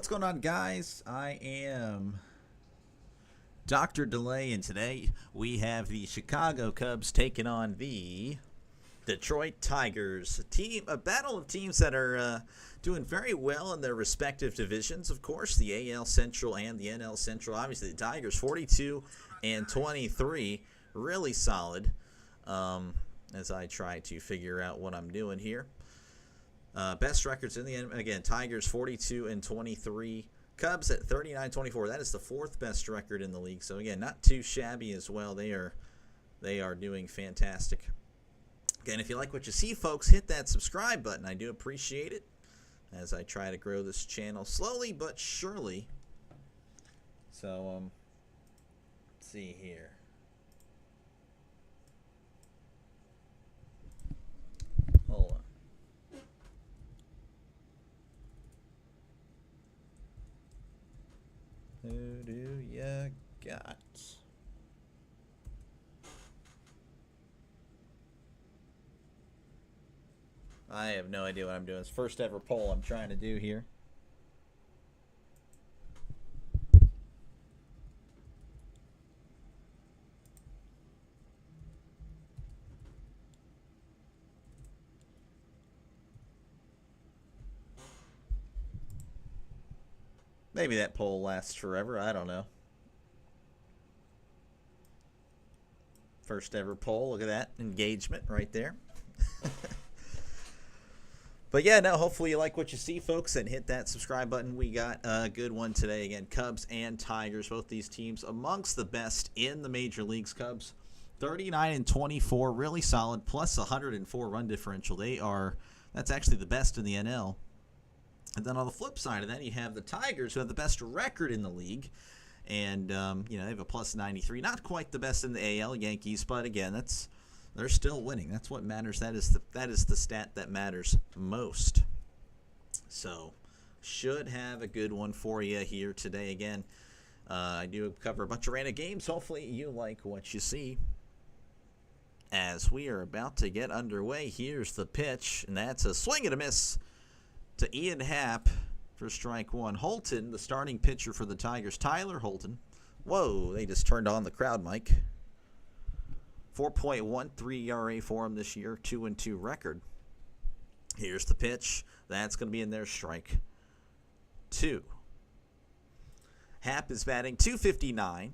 What's going on, guys? I am Dr. Delay, and today we have the Chicago Cubs taking on the Detroit Tigers. A battle of teams that are doing very well in their respective divisions, of course, the AL Central and the NL Central. Obviously, the Tigers 42 and 23, really solid. As I try to figure out what I'm doing here. Best records in the end, again, Tigers 42 and 23, Cubs at 39-24. That is the fourth best record in the league. So again, not too shabby as well. They are doing fantastic. Again, if you like what you see, folks, hit that subscribe button. I do appreciate it as I try to grow this channel slowly but surely. So let's see here. Hold on. Who do you got? I have no idea what I'm doing. It's first ever poll I'm trying to do here. Maybe that poll lasts forever. I don't know. First ever poll. Look at that engagement right there. But yeah, no, hopefully you like what you see, folks, and hit that subscribe button. We got a good one today. Again, Cubs and Tigers, both these teams amongst the best in the major leagues. Cubs 39 and 24, really solid, plus 104 run differential. That's actually the best in the NL. And then on the flip side of that, you have the Tigers, who have the best record in the league. And, they have a plus 93. Not quite the best in the AL, Yankees, but again, they're still winning. That's what matters. That is the stat that matters most. So, should have a good one for you here today. Again, I do cover a bunch of random games. Hopefully you like what you see. As we are about to get underway, here's the pitch, and that's a swing and a miss to Ian Happ for strike one. Holton, the starting pitcher for the Tigers, Tyler Holton. Whoa, they just turned on the crowd mic. 4.13 ERA for him this year, 2-2 record. Here's the pitch. That's going to be in there, strike two. Happ is batting .259.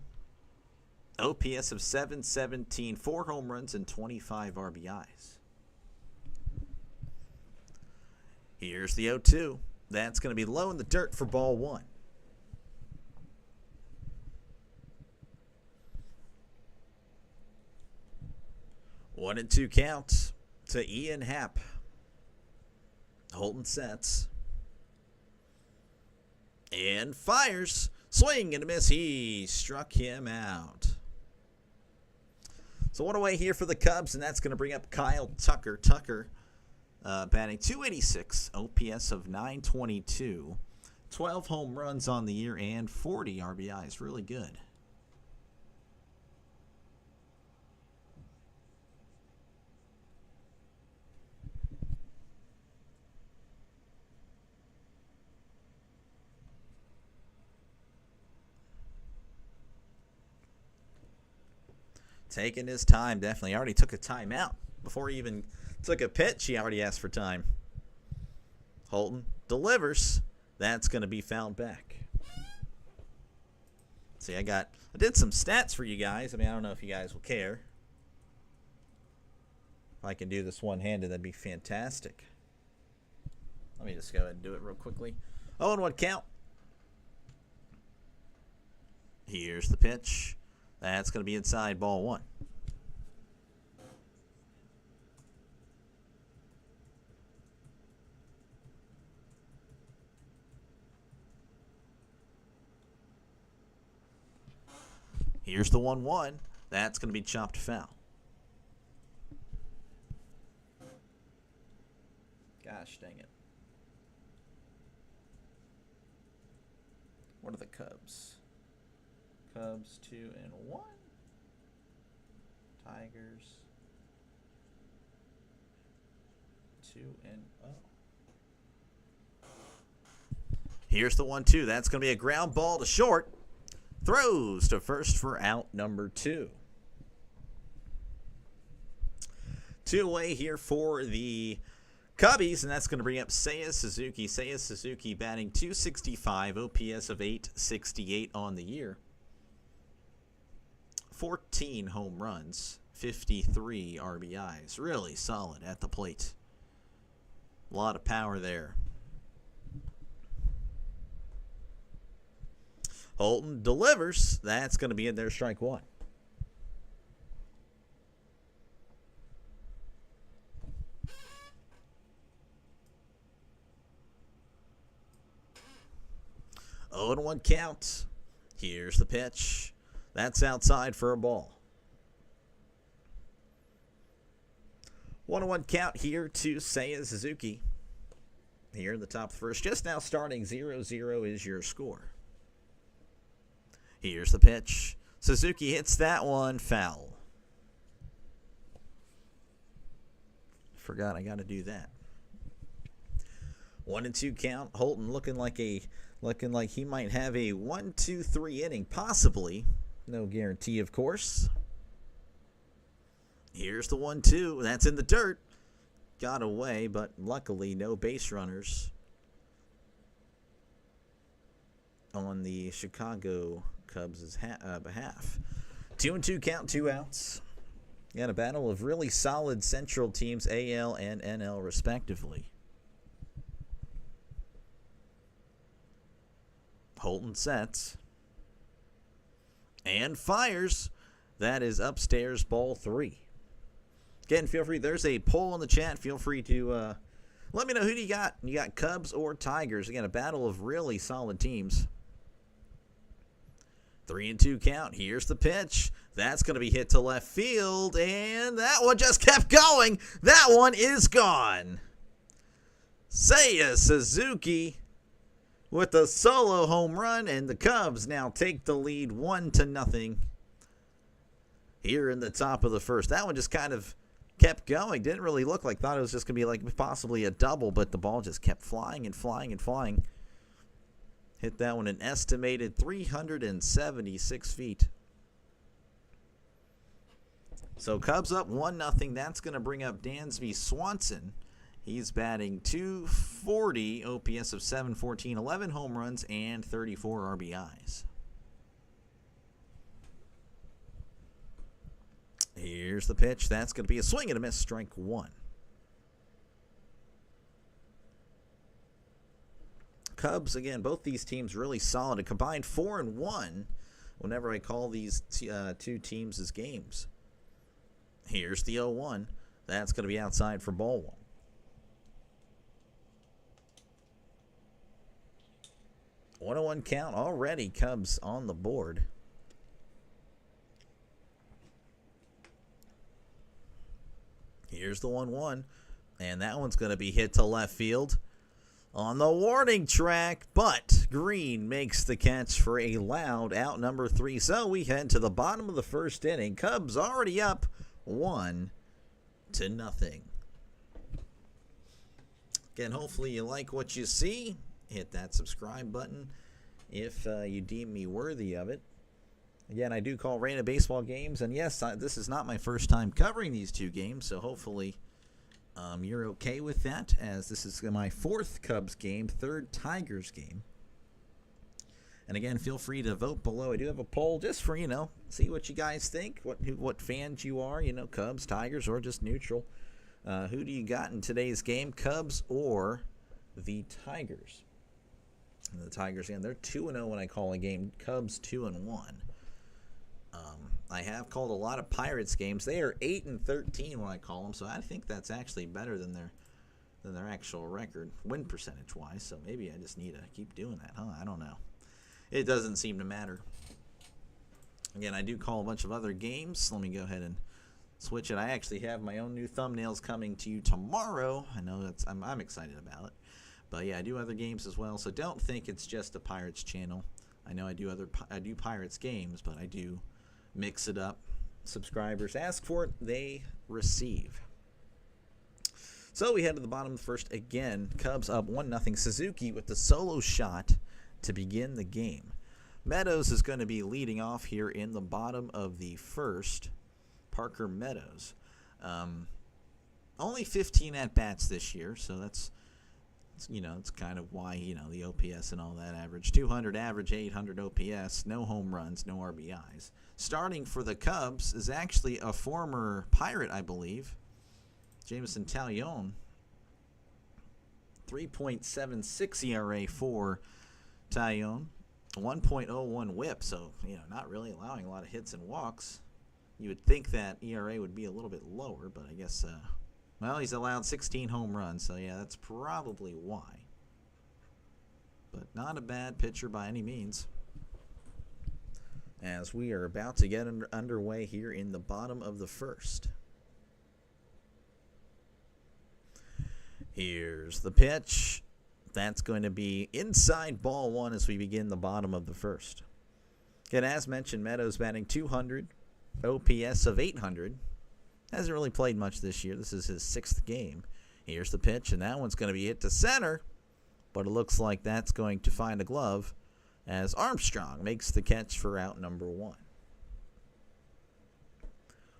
OPS of .717, 4 home runs and 25 RBIs. Here's the 0-2. That's going to be low in the dirt for ball one. One and two count to Ian Happ. Holton sets. And fires. Swing and a miss. He struck him out. So one away here for the Cubs, and that's going to bring up Kyle Tucker. Tucker batting .286, OPS of .922, 12 home runs on the year, and 40 RBIs. Really good. Taking his time, definitely. He already took a timeout. Before he even took a pitch, he already asked for time. Holton delivers. That's going to be fouled back. See, I did some stats for you guys. I mean, I don't know if you guys will care. If I can do this one-handed, that'd be fantastic. Let me just go ahead and do it real quickly. 0-1 count. Here's the pitch. That's going to be inside, ball one. Here's the 1-1. That's going to be chopped foul. Gosh dang it. What are the Cubs? Cubs 2-1. Tigers 2-0. Here's the 1-2. That's going to be a ground ball to short. Throws to first for out number 2. 2 away here for the Cubbies, and that's going to bring up Seiya Suzuki. Seiya Suzuki batting .265, OPS of .868 on the year. 14 home runs, 53 RBIs. Really solid at the plate. A lot of power there. Holton delivers. That's going to be in there, strike 1. Oh, and 1 count. Here's the pitch. That's outside for a ball. 1-1 count here to Seiya Suzuki. Here in the top of the first. Just now starting 0-0 is your score. Here's the pitch. Suzuki hits that one foul. Forgot I got to do that. 1-2 count. Holton looking like he might have a 1-2-3 inning, possibly. No guarantee, of course. Here's the 1-2. That's in the dirt. Got away, but luckily no base runners on the Chicago Cubs' behalf. 2-2 count, 2 outs. And a battle of really solid Central teams, AL and NL respectively. Holton sets and fires. That is upstairs, ball 3. Again, feel free. There's a poll in the chat. Feel free to let me know, who do you got? You got Cubs or Tigers? Again, a battle of really solid teams. 3-2 count. Here's the pitch. That's going to be hit to left field, and that one just kept going. That one is gone. Seiya Suzuki with a solo home run, and the Cubs now take the lead 1-0 here in the top of the first. That one just kind of kept going. Didn't really look like, thought it was just going to be like possibly a double, but the ball just kept flying and flying and flying. Hit that one an estimated 376 feet. So Cubs up 1-0. That's going to bring up Dansby Swanson. He's batting .240, OPS of .714, 11 home runs, and 34 RBIs. Here's the pitch. That's going to be a swing and a miss, strike 1. Cubs, again, both these teams really solid. A combined 4-1 whenever I call these two teams as games. Here's the 0-1. That's going to be outside for ball 1. 1-1 count already. Cubs on the board. Here's the 1-1. And that one's going to be hit to left field on the warning track. But Green makes the catch for a loud out number 3. So we head to the bottom of the first inning. Cubs already up 1-0. Again, hopefully you like what you see. Hit that subscribe button if you deem me worthy of it. Again, I do call random baseball games, and yes, this is not my first time covering these two games, so hopefully you're okay with that, as this is my 4th Cubs game, 3rd Tigers game. And again, feel free to vote below. I do have a poll just for, see what you guys think, what fans you are, Cubs, Tigers, or just neutral. Who do you got in today's game, Cubs or the Tigers? And the Tigers, again, they're 2-0 when I call a game. Cubs 2-1. I have called a lot of Pirates games. They are 8-13 when I call them, so I think that's actually better than their actual record, win percentage wise. So maybe I just need to keep doing that, huh? I don't know. It doesn't seem to matter. Again, I do call a bunch of other games. Let me go ahead and switch it. I actually have my own new thumbnails coming to you tomorrow. I know I'm excited about it. But yeah, I do other games as well, so don't think it's just a Pirates channel. I know I do Pirates games, but I do mix it up. Subscribers ask for it, they receive. So we head to the bottom of the first again. Cubs up 1-0. Suzuki with the solo shot to begin the game. Meadows is going to be leading off here in the bottom of the first. Parker Meadows. Only 15 at-bats this year, so that's it's kind of why, the OPS and all that average. 200 average, 800 OPS, no home runs, no RBIs. Starting for the Cubs is actually a former Pirate, I believe. Jameson Taillon, 3.76 ERA for Taillon, 1.01 whip, so, not really allowing a lot of hits and walks. You would think that ERA would be a little bit lower, but I guess, he's allowed 16 home runs, so yeah, that's probably why. But not a bad pitcher by any means. As we are about to get underway here in the bottom of the first. Here's the pitch. That's going to be inside ball one as we begin the bottom of the first. Again, as mentioned, Meadows batting 200, OPS of 800. Hasn't really played much this year. This is his 6th game. Here's the pitch, and that one's going to be hit to center, but it looks like that's going to find a glove as Armstrong makes the catch for out number 1.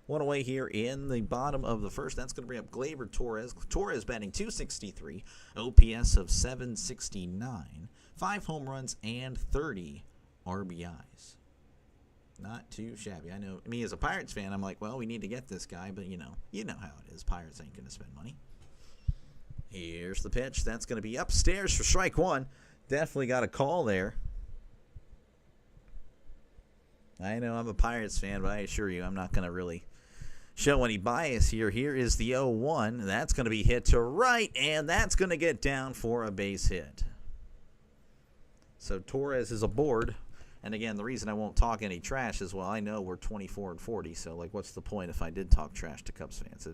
One away here in the bottom of the first. That's going to bring up Gleyber Torres. Torres batting 263, OPS of 769, 5 home runs, and 30 RBIs. Not too shabby. I know, me as a Pirates fan, I'm like, well, we need to get this guy, but you know how it is. Pirates ain't going to spend money. Here's the pitch. That's going to be upstairs for strike 1. Definitely got a call there. I know I'm a Pirates fan, but I assure you I'm not going to really show any bias here. Here is the 0-1. That's going to be hit to right, and that's going to get down for a base hit. So Torres is aboard. And again, the reason I won't talk any trash is, well, I know we're 24-40, so like, what's the point if I did talk trash to Cubs fans?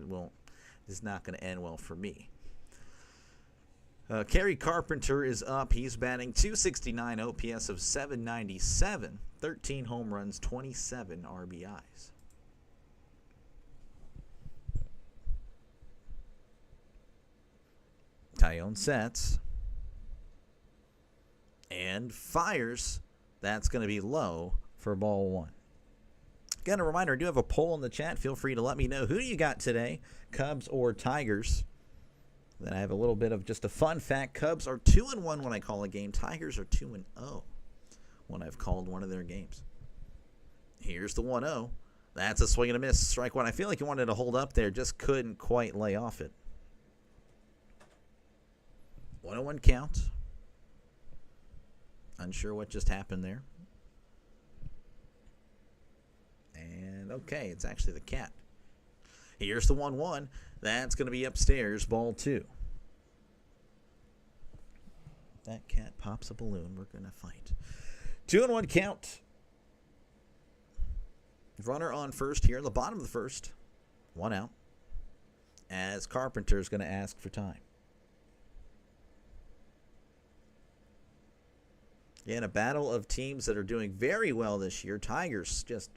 It's not going to end well for me. Kerry Carpenter is up. He's batting 269, OPS of 797, 13 home runs, 27 RBIs. Taillon sets and fires. That's going to be low for ball 1. Again, a reminder, I do have a poll in the chat. Feel free to let me know who you got today, Cubs or Tigers. Then I have a little bit of just a fun fact. Cubs are 2-1 when I call a game. Tigers are 2-0 when I've called one of their games. Here's the 1-0. That's a swing and a miss. Strike 1. I feel like he wanted to hold up there, just couldn't quite lay off it. 1-1 count. Unsure what just happened there. And okay, it's actually the cat. Here's the 1-1. That's going to be upstairs, ball 2. That cat pops a balloon. We're going to fight. 2-1 count. Runner on first here in the bottom of the first. 1 out. As Carpenter is going to ask for time. In a battle of teams that are doing very well this year, Tigers just,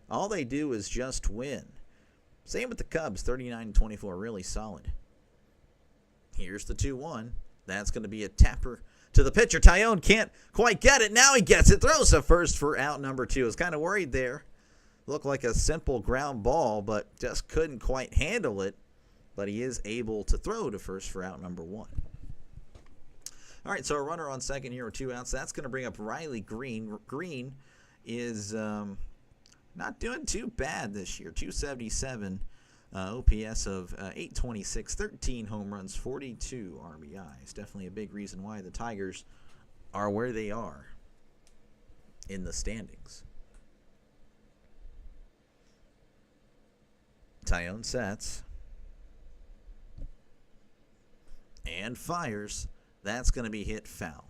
all they do is just win. Same with the Cubs, 39-24, really solid. Here's the 2-1. That's going to be a tapper to the pitcher. Taillon can't quite get it. Now he gets it. Throws to first for out number 2. I was kind of worried there. Looked like a simple ground ball, but just couldn't quite handle it. But he is able to throw to first for out number 1. All right, so a runner on second here with 2 outs. That's going to bring up Riley Green. Green is not doing too bad this year. 277 OPS of 826, 13 home runs, 42 RBIs. Definitely a big reason why the Tigers are where they are in the standings. Taillon sets and fires. That's going to be hit foul.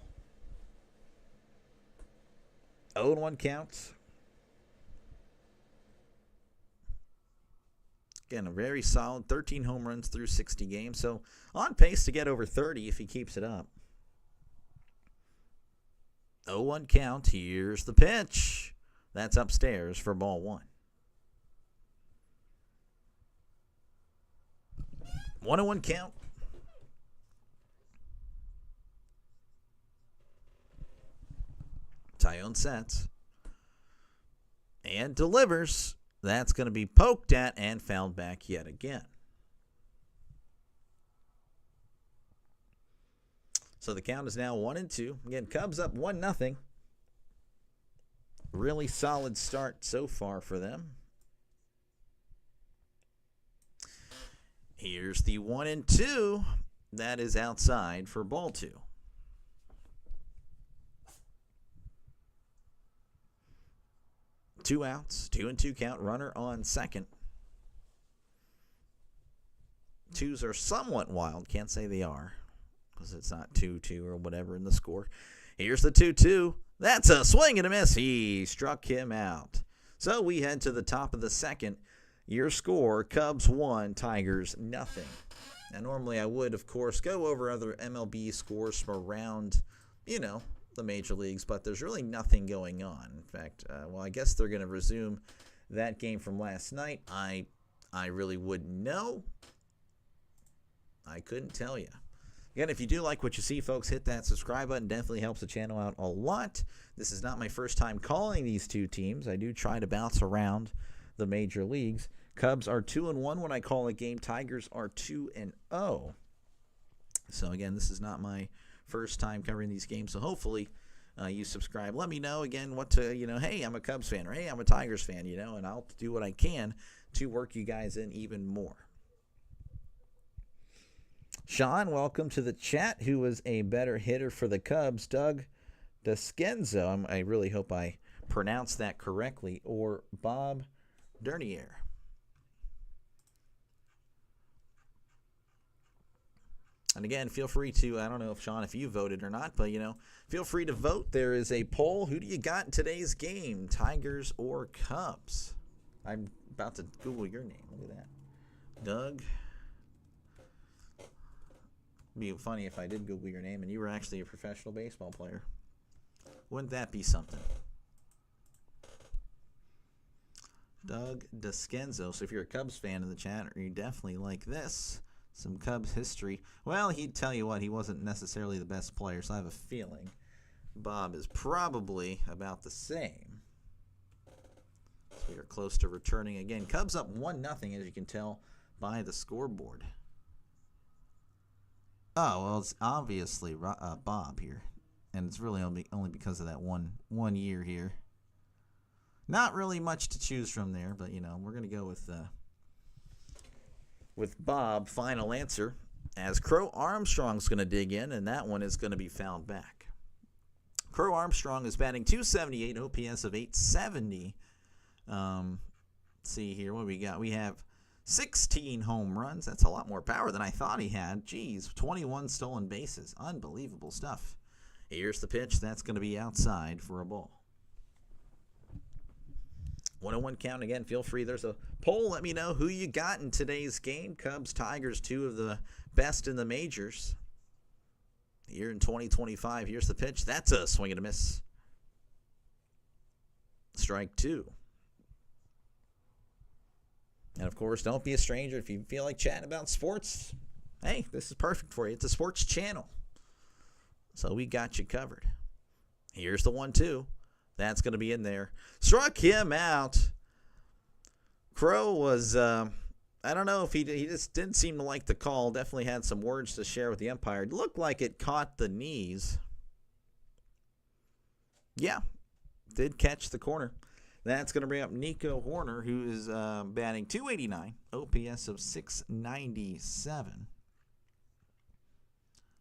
0-1 counts. Again, a very solid 13 home runs through 60 games. So on pace to get over 30 if he keeps it up. 0-1 count. Here's the pitch. That's upstairs for ball 1. 1-1 count. Ione sets. And delivers. That's going to be poked at and fouled back yet again. So the count is now 1-2. Again, Cubs up 1-0. Really solid start so far for them. Here's the 1-2. That is outside for ball 2. Two outs, 2-2 count, runner on second. Twos are somewhat wild. Can't say they are because it's not 2-2 or whatever in the score. Here's the 2-2. That's a swing and a miss. He struck him out. So we head to the top of the second. Your score, Cubs 1, Tigers nothing. Now, normally I would, of course, go over other MLB scores from around, the major leagues, but there's really nothing going on. In fact, I guess they're going to resume that game from last night. I really wouldn't know. I couldn't tell you. Again, if you do like what you see, folks, hit that subscribe button. Definitely helps the channel out a lot. This is not my first time calling these two teams. I do try to bounce around the major leagues. Cubs are 2-1 when I call a game. Tigers are 2-0. So, again, this is not my first time covering these games. So, hopefully, you subscribe. Let me know, again, what to, hey, I'm a Cubs fan, or hey, I'm a Tigers fan, and I'll do what I can to work you guys in even more. Sean, welcome to the chat. Who was a better hitter for the Cubs? Doug Descenzo, I really hope I pronounced that correctly, or Bob Dernier? And again, feel free to, I don't know if Sean, if you voted or not, but, feel free to vote. There is a poll. Who do you got in today's game, Tigers or Cubs? I'm about to Google your name. Look at that. Doug. It'd be funny if I did Google your name and you were actually a professional baseball player. Wouldn't that be something? Doug Descenzo. So if you're a Cubs fan in the chat, or you definitely like this, some Cubs history. Well, he'd tell you what, he wasn't necessarily the best player, so I have a feeling Bob is probably about the same. So we are close to returning again. Cubs up 1-0, as you can tell by the scoreboard. Oh, well, it's obviously Bob here, and it's really only because of that one year here. Not really much to choose from there, but, we're going to go with Bob. Final answer, as Crow Armstrong's going to dig in, and that one is going to be fouled back. Crow Armstrong is batting .278, OPS of 870. See here what we got. We have 16 home runs. That's a lot more power than I thought he had. Geez, 21 stolen bases. Unbelievable stuff. Here's the pitch. That's going to be outside for a ball. 1-1 count again. Feel free. There's a poll. Let me know who you got in today's game. Cubs, Tigers, two of the best in the majors here in 2025. Here's the pitch. That's a swing and a miss. Strike 2. And, of course, don't be a stranger. If you feel like chatting about sports, hey, this is perfect for you. It's a sports channel. So we got you covered. Here's the 1-2. That's going to be in there. Struck him out. Crow was, I don't know if he just didn't seem to like the call. Definitely had some words to share with the umpire. It looked like it caught the knees. Yeah, did catch the corner. That's going to bring up Nico Horner, who is batting .289, OPS of 697.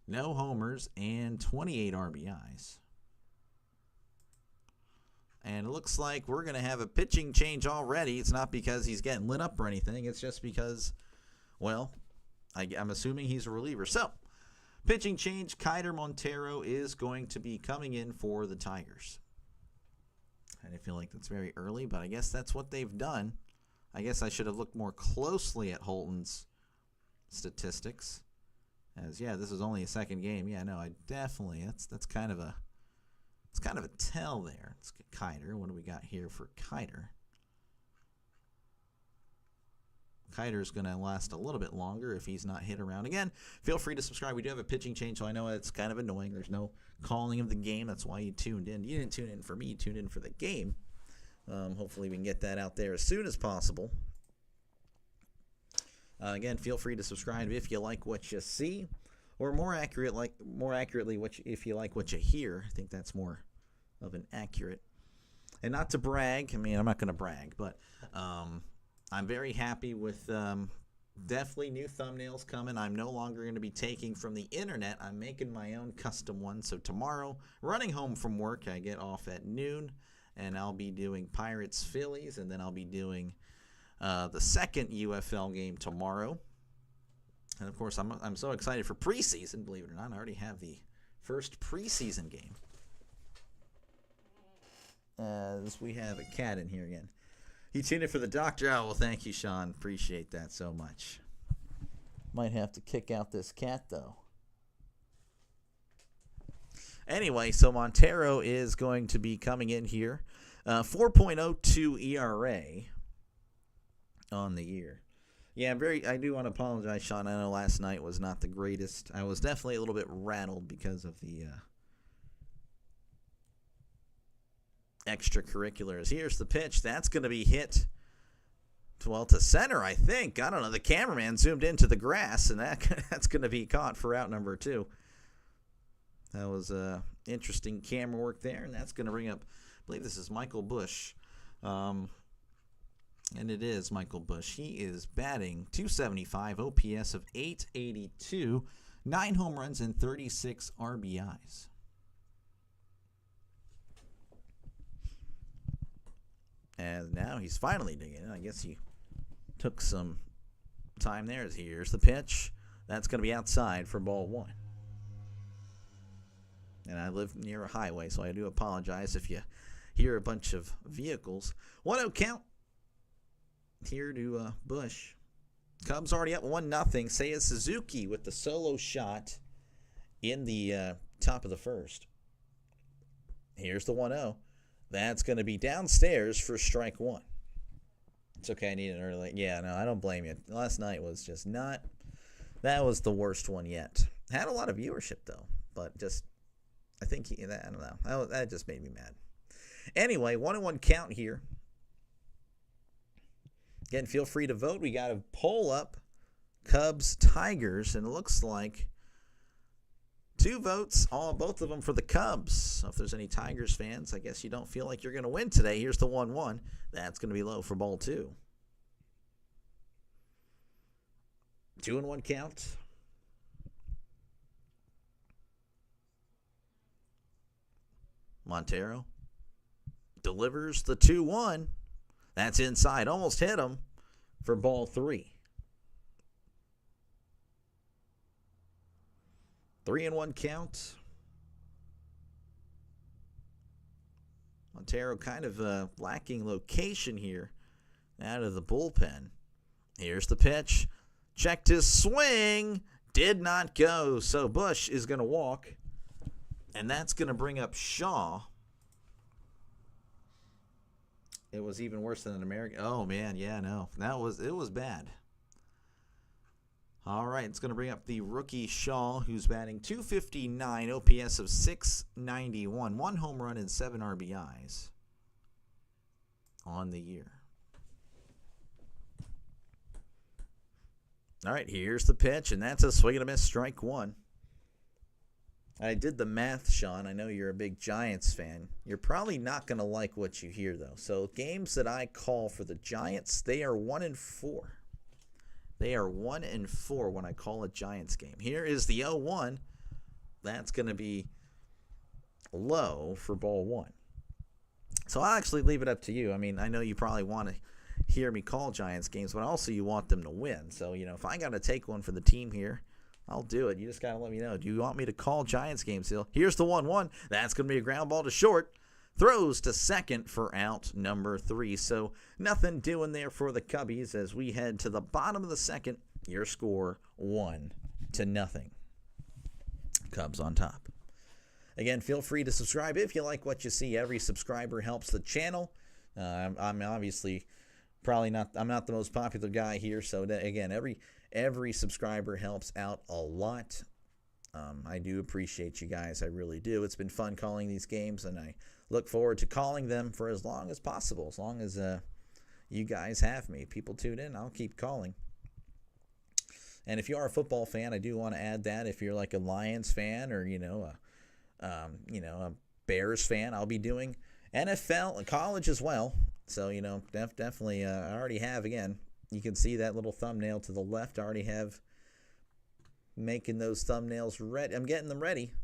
No homers and 28 RBIs. And it looks like we're going to have a pitching change already. It's not because he's getting lit up or anything. It's just because, well, I'm assuming he's a reliever. So, pitching change, Keider Montero is going to be coming in for the Tigers. I feel like that's very early, but I guess that's what they've done. I guess I should have looked more closely at Holton's statistics. As, yeah, this is only a second game. Yeah, no, I definitely, that's kind of a, it's kind of a tell there. Let's get Keider. What do we got here for Keider? Kiter's going to last a little bit longer if he's not hit around. Again, feel free to subscribe. We do have a pitching change, so I know it's kind of annoying. There's no calling of the game. That's why you tuned in. You didn't tune in for me. You tuned in for the game. Hopefully we can get that out there as soon as possible. Again, feel free to subscribe if you like what you see, or more accurately, if you like what you hear. I think that's more of an accurate. And not to brag, I mean, I'm not going to brag, but I'm very happy with definitely new thumbnails coming. I'm no longer going to be taking from the internet. I'm making my own custom one. So tomorrow, running home from work, I get off at noon, and I'll be doing Pirates Phillies, and then I'll be doing the second UFL game tomorrow. And of course, I'm so excited for preseason. Believe it or not, I already have the first preseason game. As we have a cat in here again. You tuned in for the doctor. Oh, well, thank you, Sean. Appreciate that so much. Might have to kick out this cat, though. Anyway, so Montero is going to be coming in here. 4.02 ERA on the year. Yeah, I do want to apologize, Sean. I know last night was not the greatest. I was definitely a little bit rattled because of the extracurriculars. Here's the pitch. That's going to be hit to center, I think. I don't know. The cameraman zoomed into the grass, and that's going to be caught for out number 2. That was interesting camera work there, and that's going to bring up, I believe this is Michael Busch. And it is Michael Busch. He is batting .275, OPS of .882, 9 home runs and 36 RBIs. And now he's finally digging it. I guess he took some time there. Here's the pitch. That's going to be outside for ball 1. And I live near a highway, so I do apologize if you hear a bunch of vehicles. 1-0 count here to Busch. Cubs already up 1-0. Seiya Suzuki with the solo shot in the top of the first. Here's the 1-0. That's going to be downstairs for strike 1. It's okay, I need an early. Yeah, no, I don't blame you. Last night was just not. That was the worst one yet. Had a lot of viewership, though, but just, I think, I don't know. That just made me mad. Anyway, 1-1 count here. Again, feel free to vote. We got a poll up, Cubs, Tigers, and it looks like 2 votes, both of them for the Cubs. So if there's any Tigers fans, I guess you don't feel like you're going to win today. Here's the 1-1. That's going to be low for ball 2. 2-1 count. Montero delivers the 2-1. That's inside. Almost hit him for ball 3. 3-1 count. Montero kind of lacking location here out of the bullpen. Here's the pitch. Checked his swing. Did not go. So Busch is going to walk. And that's going to bring up Shaw. It was even worse than an American. Oh, man. Yeah, no. It was bad. All right, it's going to bring up the rookie Shaw, who's batting .259, OPS of .691, 1 home run and 7 RBIs on the year. All right, here's the pitch, and that's a swing and a miss, strike 1. I did the math, Sean. I know you're a big Giants fan. You're probably not going to like what you hear, though. So games that I call for the Giants, they are 1-4. They are 1-4 when I call a Giants game. Here is the 0-1. That's going to be low for ball 1. So I'll actually leave it up to you. I mean, I know you probably want to hear me call Giants games, but also you want them to win. So, if I got to take one for the team here, I'll do it. You just got to let me know. Do you want me to call Giants games still? Here's the 1-1. That's going to be a ground ball to short. Throws to second for out number 3. So nothing doing there for the Cubbies as we head to the bottom of the second. Your score 1-0. Cubs on top. Again, feel free to subscribe if you like what you see. Every subscriber helps the channel. I'm obviously Probably not. I'm not the most popular guy here, so that, again, every subscriber helps out a lot. I do appreciate you guys. I really do. It's been fun calling these games, and I look forward to calling them for as long as possible. As long as you guys have me, people tune in, I'll keep calling. And if you are a football fan, I do want to add that if you're like a Lions fan or a Bears fan, I'll be doing NFL and college as well. So definitely, I already have. Again, you can see that little thumbnail to the left. I already have making those thumbnails ready. I'm getting them ready.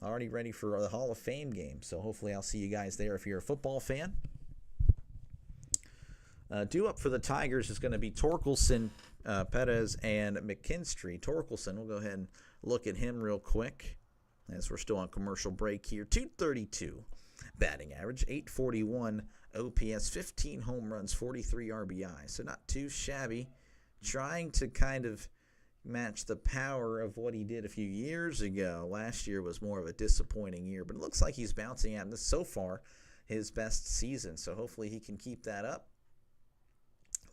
Already ready for the Hall of Fame game. So hopefully I'll see you guys there if you're a football fan. Due up for the Tigers is going to be Torkelson, Perez, and McKinstry. Torkelson, we'll go ahead and look at him real quick as we're still on commercial break here. 232 batting average, 841 OPS, 15 home runs, 43 RBI. So not too shabby. Trying to kind of match the power of what he did a few years ago. Last year was more of a disappointing year, but it looks like he's bouncing out. And this so far his best season. So hopefully he can keep that up.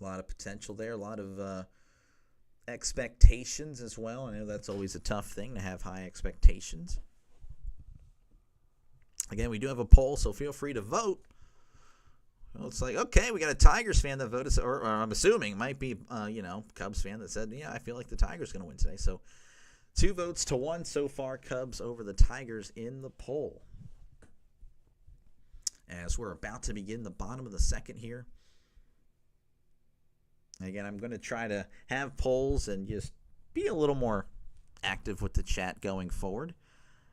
A lot of potential there, a lot of expectations as well. I know that's always a tough thing to have high expectations. Again, we do have a poll, so feel free to vote. Well, it's like, okay, we got a Tigers fan that voted, or I'm assuming it might be, Cubs fan that said, yeah, I feel like the Tigers going to win today. So 2 votes to 1 so far, Cubs over the Tigers in the poll. As we're about to begin the bottom of the second here. Again, I'm going to try to have polls and just be a little more active with the chat going forward.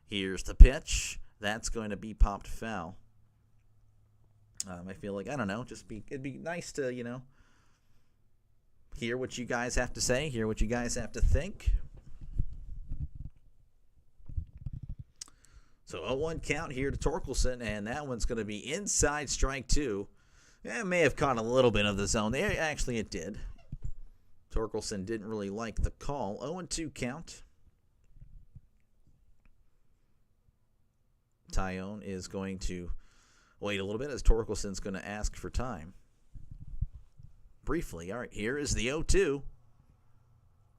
Here's the pitch. That's going to be popped foul. I feel like, I don't know, it'd be nice to, hear what you guys have to say, hear what you guys have to think. So 0-1 count here to Torkelson, and that one's going to be inside strike 2. It may have caught a little bit of the zone there. Actually, it did. Torkelson didn't really like the call. 0-2 count. Taillon is going to wait a little bit as Torkelson's going to ask for time. Briefly. All right, here is the 0-2.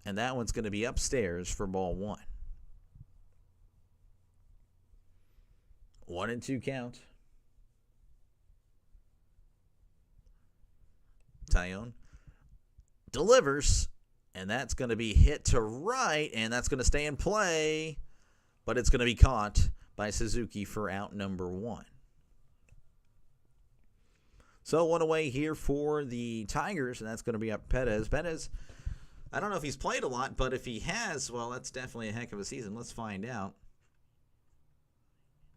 And that one's going to be upstairs for ball 1. 1-2 count. Taillon delivers, and that's going to be hit to right, and that's going to stay in play, but it's going to be caught by Suzuki for out number 1. So 1 away here for the Tigers, and that's going to be up Perez. Perez, I don't know if he's played a lot, but if he has, well, that's definitely a heck of a season. Let's find out.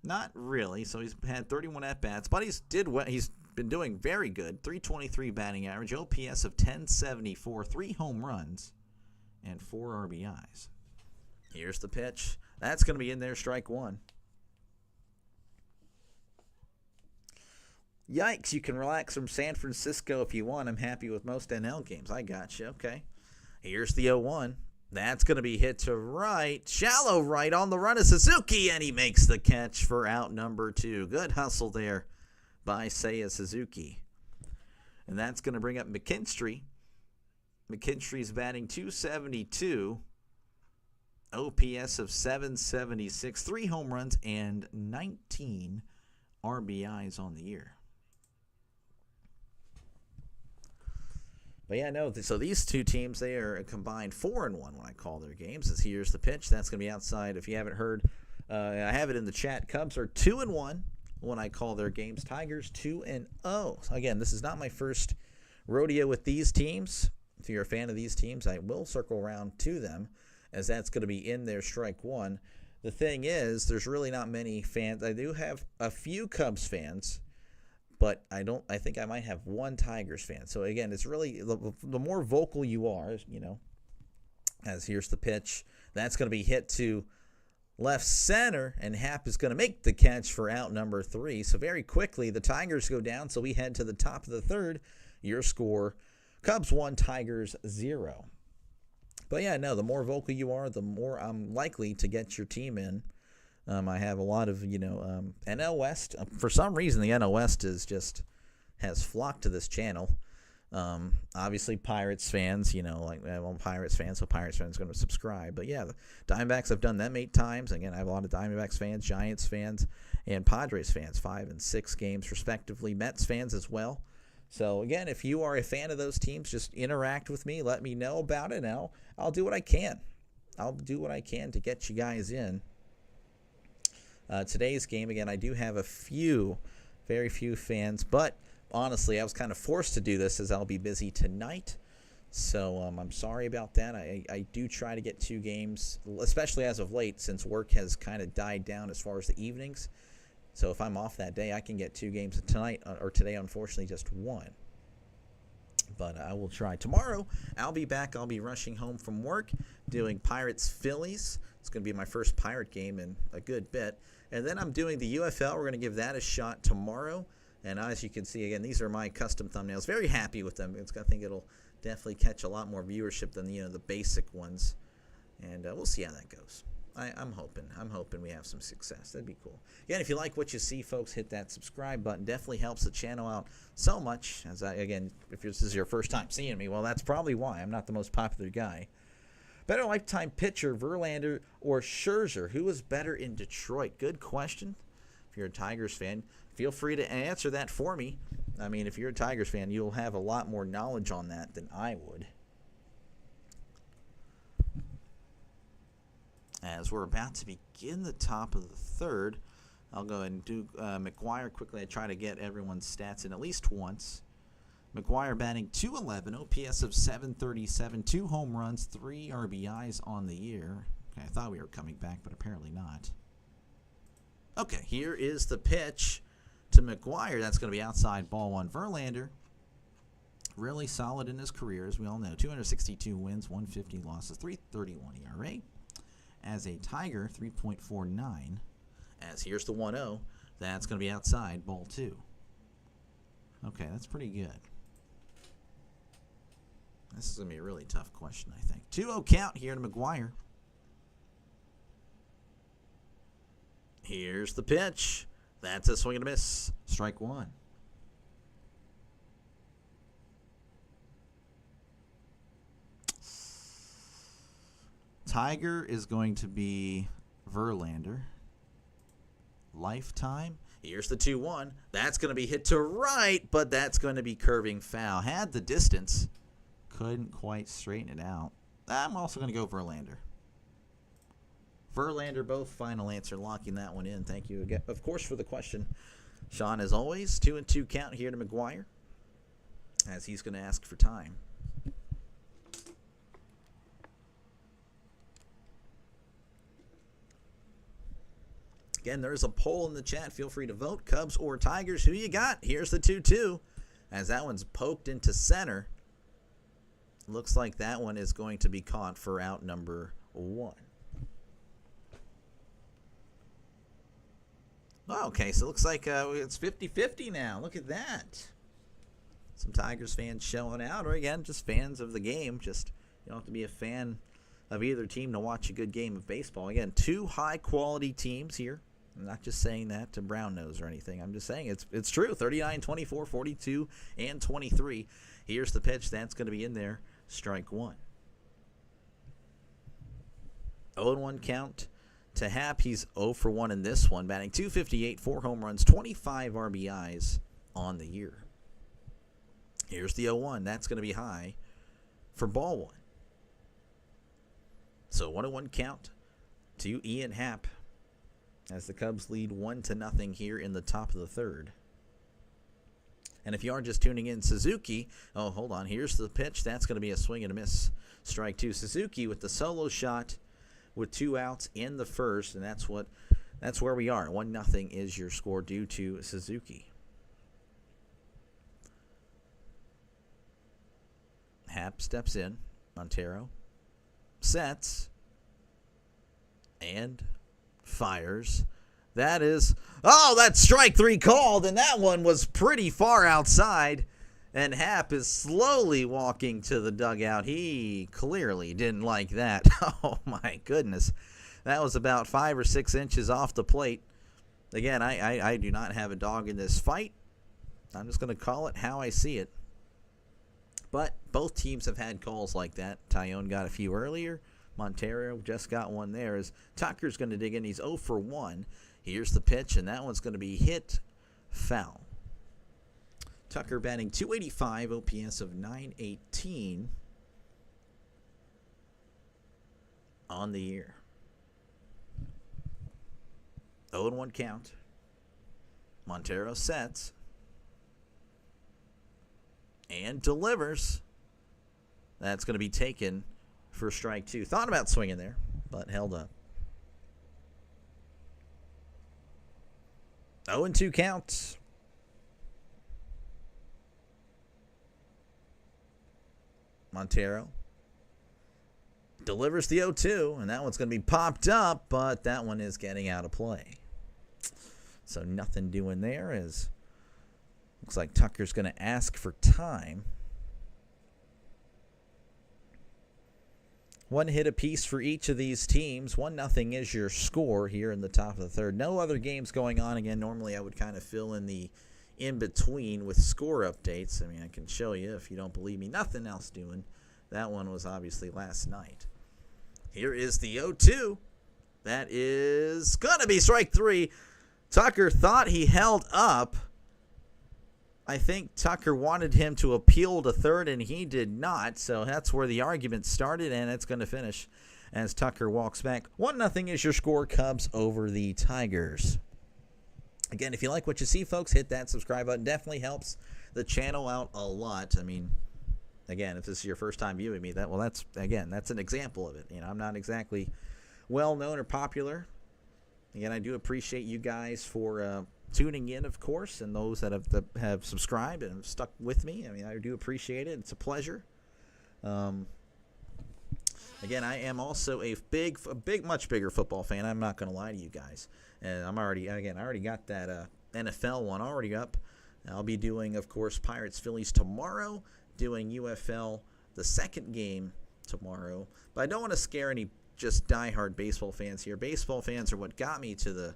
Not really. So he's had 31 at-bats, but he's been doing very good. 323 batting average, OPS of 1074, 3 home runs, and 4 RBIs. Here's the pitch. That's going to be in there, strike 1. Yikes, you can relax from San Francisco if you want. I'm happy with most NL games. I got you. Okay. Here's the 0-1. That's going to be hit to right. Shallow right on the run of Suzuki, and he makes the catch for out number 2. Good hustle there by Seiya Suzuki. And that's going to bring up McKinstry. McKinstry's batting .272. OPS of 776. 3 home runs and 19 RBIs on the year. But yeah, no, so these two teams, they are a combined 4-1 when I call their games. As here's the pitch. That's going to be outside. If you haven't heard, I have it in the chat. Cubs are 2-1 when I call their games. Tigers 2-0. Again, this is not my first rodeo with these teams. If you're a fan of these teams, I will circle around to them, as that's going to be in their strike 1. The thing is, there's really not many fans. I do have a few Cubs fans, but I think I might have 1 Tigers fan. So again, it's really the more vocal you are, as here's the pitch. That's going to be hit to left center, and Happ is going to make the catch for out number 3. So very quickly, the Tigers go down. So we head to the top of the third. Your score, Cubs 1, Tigers 0. But yeah, no, the more vocal you are, the more I'm likely to get your team in. I have a lot of, NL West. For some reason, the NL West has flocked to this channel. Obviously, Pirates fans, I'm Pirates fans, so Pirates fans are going to subscribe. But yeah, the Diamondbacks have done them 8 times. Again, I have a lot of Diamondbacks fans, Giants fans, and Padres fans, 5 and 6 games respectively. Mets fans as well. So again, if you are a fan of those teams, just interact with me. Let me know about it, and I'll do what I can. I'll do what I can to get you guys in. Today's game, again, I do have very few fans, but honestly, I was kind of forced to do this as I'll be busy tonight. So I'm sorry about that. I do try to get 2 games, especially as of late, since work has kind of died down as far as the evenings. So if I'm off that day, I can get 2 games tonight, or today, unfortunately, just 1. But I will try. Tomorrow, I'll be back. I'll be rushing home from work, doing Pirates-Phillies. It's going to be my first Pirate game in a good bit. And then I'm doing the UFL. We're going to give that a shot tomorrow. And as you can see, again, these are my custom thumbnails. Very happy with them. I think it'll definitely catch a lot more viewership than the basic ones. And we'll see how that goes. I'm hoping we have some success. That'd be cool. Again, if you like what you see, folks, hit that subscribe button. Definitely helps the channel out so much. If this is your first time seeing me, well, that's probably why. I'm not the most popular guy. Better lifetime pitcher, Verlander or Scherzer? Who is better in Detroit? Good question. If you're a Tigers fan, feel free to answer that for me. I mean, if you're a Tigers fan, you'll have a lot more knowledge on that than I would. As we're about to begin the top of the third, I'll go ahead and do McGuire quickly. I try to get everyone's stats in at least once. McGuire batting .211, OPS of .737, 2 home runs, 3 RBIs on the year. Okay, I thought we were coming back, but apparently not. Okay, here is the pitch to McGuire. That's going to be outside, ball 1. Verlander, really solid in his career, as we all know. 262 wins, 150 losses, 3.31 ERA. As a Tiger, 3.49. As here's the 1-0. That's going to be outside, ball 2. Okay, that's pretty good. This is going to be a really tough question, I think. 2-0 count here to McGuire. Here's the pitch. That's a swing and a miss. Strike 1. Tiger is going to be Verlander. Lifetime. Here's the 2-1. That's going to be hit to right, but that's going to be curving foul. Had the distance. Couldn't quite straighten it out. I'm also going to go Verlander. Verlander, both. Final answer. Locking that one in. Thank you again, of course, for the question. Sean, as always, 2-2 count here to McGuire, as he's going to ask for time. Again, there's a poll in the chat. Feel free to vote. Cubs or Tigers, who you got? Here's the 2-2, as that one's poked into center. Looks like that one is going to be caught for out number 1. Okay, so it looks like it's 50-50 now. Look at that. Some Tigers fans showing out, or again, just fans of the game. Just, you don't have to be a fan of either team to watch a good game of baseball. Again, 2 high-quality teams here. I'm not just saying that to brown nose or anything. I'm just saying it's true. 39, 24, 42, and 23. Here's the pitch. That's going to be in there. Strike 1. 0-1 count to Happ. He's 0 for 1 in this one, batting .258, 4 home runs, 25 RBIs on the year. Here's the 0-1. That's going to be high for ball 1. So 1-1 count to Ian Happ, as the Cubs lead 1-0 here in the top of the third. And if you are just tuning in, Suzuki, oh, hold on, here's the pitch. That's going to be a swing and a miss. Strike 2. Suzuki with the solo shot with 2 outs in the first, and that's where we are. 1-0 is your score due to Suzuki. Happ steps in. Montero sets and fires. That's strike 3 called, and that one was pretty far outside, and Happ is slowly walking to the dugout. He clearly didn't like that. Oh my goodness. That was about 5 or 6 inches off the plate. Again, I do not have a dog in this fight. I'm just going to call it how I see it. But both teams have had calls like that. Tyone got a few earlier. Montero just got one there. As Tucker's going to dig in. He's 0 for 1. Here's the pitch, and that one's going to be hit foul. Tucker batting .285, OPS of .918 on the year. 0-1 count. Montero sets and delivers. That's going to be taken for strike 2. Thought about swinging there, but held up. 0-2 count. Montero delivers the 0-2, and that one's going to be popped up, but that one is getting out of play. So nothing doing there, as looks like Tucker's going to ask for time. 1 hit apiece for each of these teams. 1-0 is your score here in the top of the third. No other games going on. Again, normally I would kind of fill in the in-between with score updates. I mean, I can show you if you don't believe me. Nothing else doing. That one was obviously last night. Here is the 0-2. That is going to be strike 3. Tucker thought he held up. I think Tucker wanted him to appeal to third, and he did not. So that's where the argument started, and it's going to finish as Tucker walks back. 1-0 is your score, Cubs over the Tigers. Again, if you like what you see, folks, hit that subscribe button. Definitely helps the channel out a lot. I mean, again, if this is your first time viewing me, that's an example of it. You know, I'm not exactly well-known or popular. Again, I do appreciate you guys for tuning in, of course, and those that have subscribed and have stuck with me. I mean, I do appreciate it. It's a pleasure. Again, I am also a much bigger football fan. I'm not going to lie to you guys. And I already got that NFL one already up. I'll be doing, of course, Pirates-Phillies tomorrow, doing UFL the second game tomorrow. But I don't want to scare any just diehard baseball fans here. Baseball fans are what got me to the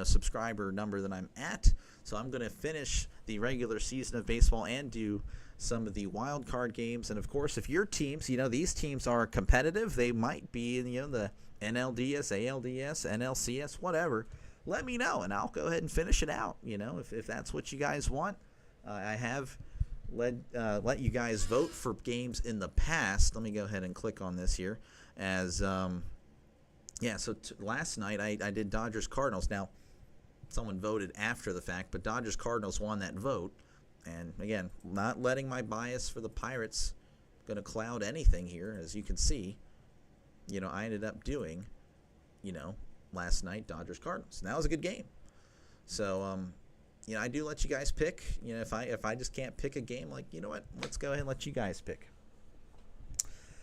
subscriber number that I'm at. So I'm going to finish the regular season of baseball and do some of the wild card games. And of course, if your teams, these teams are competitive, they might be in the NLDS, ALDS, NLCS, whatever. Let me know, and I'll go ahead and finish it out. If that's what you guys want. I have let you guys vote for games in the past. Let me go ahead and click on this here. Last night I did Dodgers-Cardinals. Now, someone voted after the fact, but Dodgers-Cardinals won that vote. And, again, not letting my bias for the Pirates going to cloud anything here, as you can see. I ended up doing, last night, Dodgers-Cardinals. And that was a good game. So, I do let you guys pick. If I just can't pick a game, let's go ahead and let you guys pick.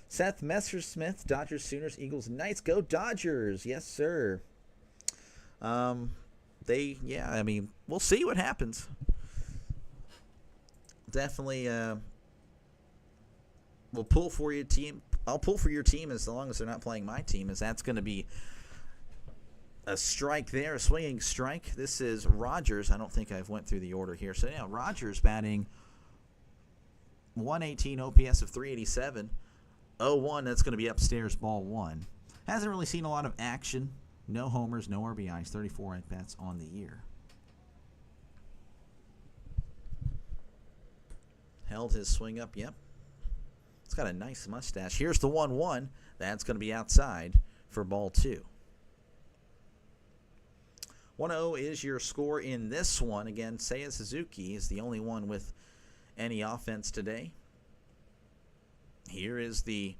Seth Messersmith, Dodgers, Sooners, Eagles, Knights. Go Dodgers. Yes, sir. We'll see what happens. Definitely we'll pull for your team. I'll pull for your team as long as they're not playing my team, as that's going to be a strike there, a swinging strike. This is Rogers. I don't think I've went through the order here. So, Rogers batting .118, OPS of .387. 0-1, that's going to be upstairs, ball 1. Hasn't really seen a lot of action. No homers, no RBIs, 34 at-bats on the year. Held his swing up, yep. It's got a nice mustache. Here's the 1-1. That's going to be outside for ball 2. 1-0 is your score in this one. Again, Seiya Suzuki is the only one with any offense today. Here is the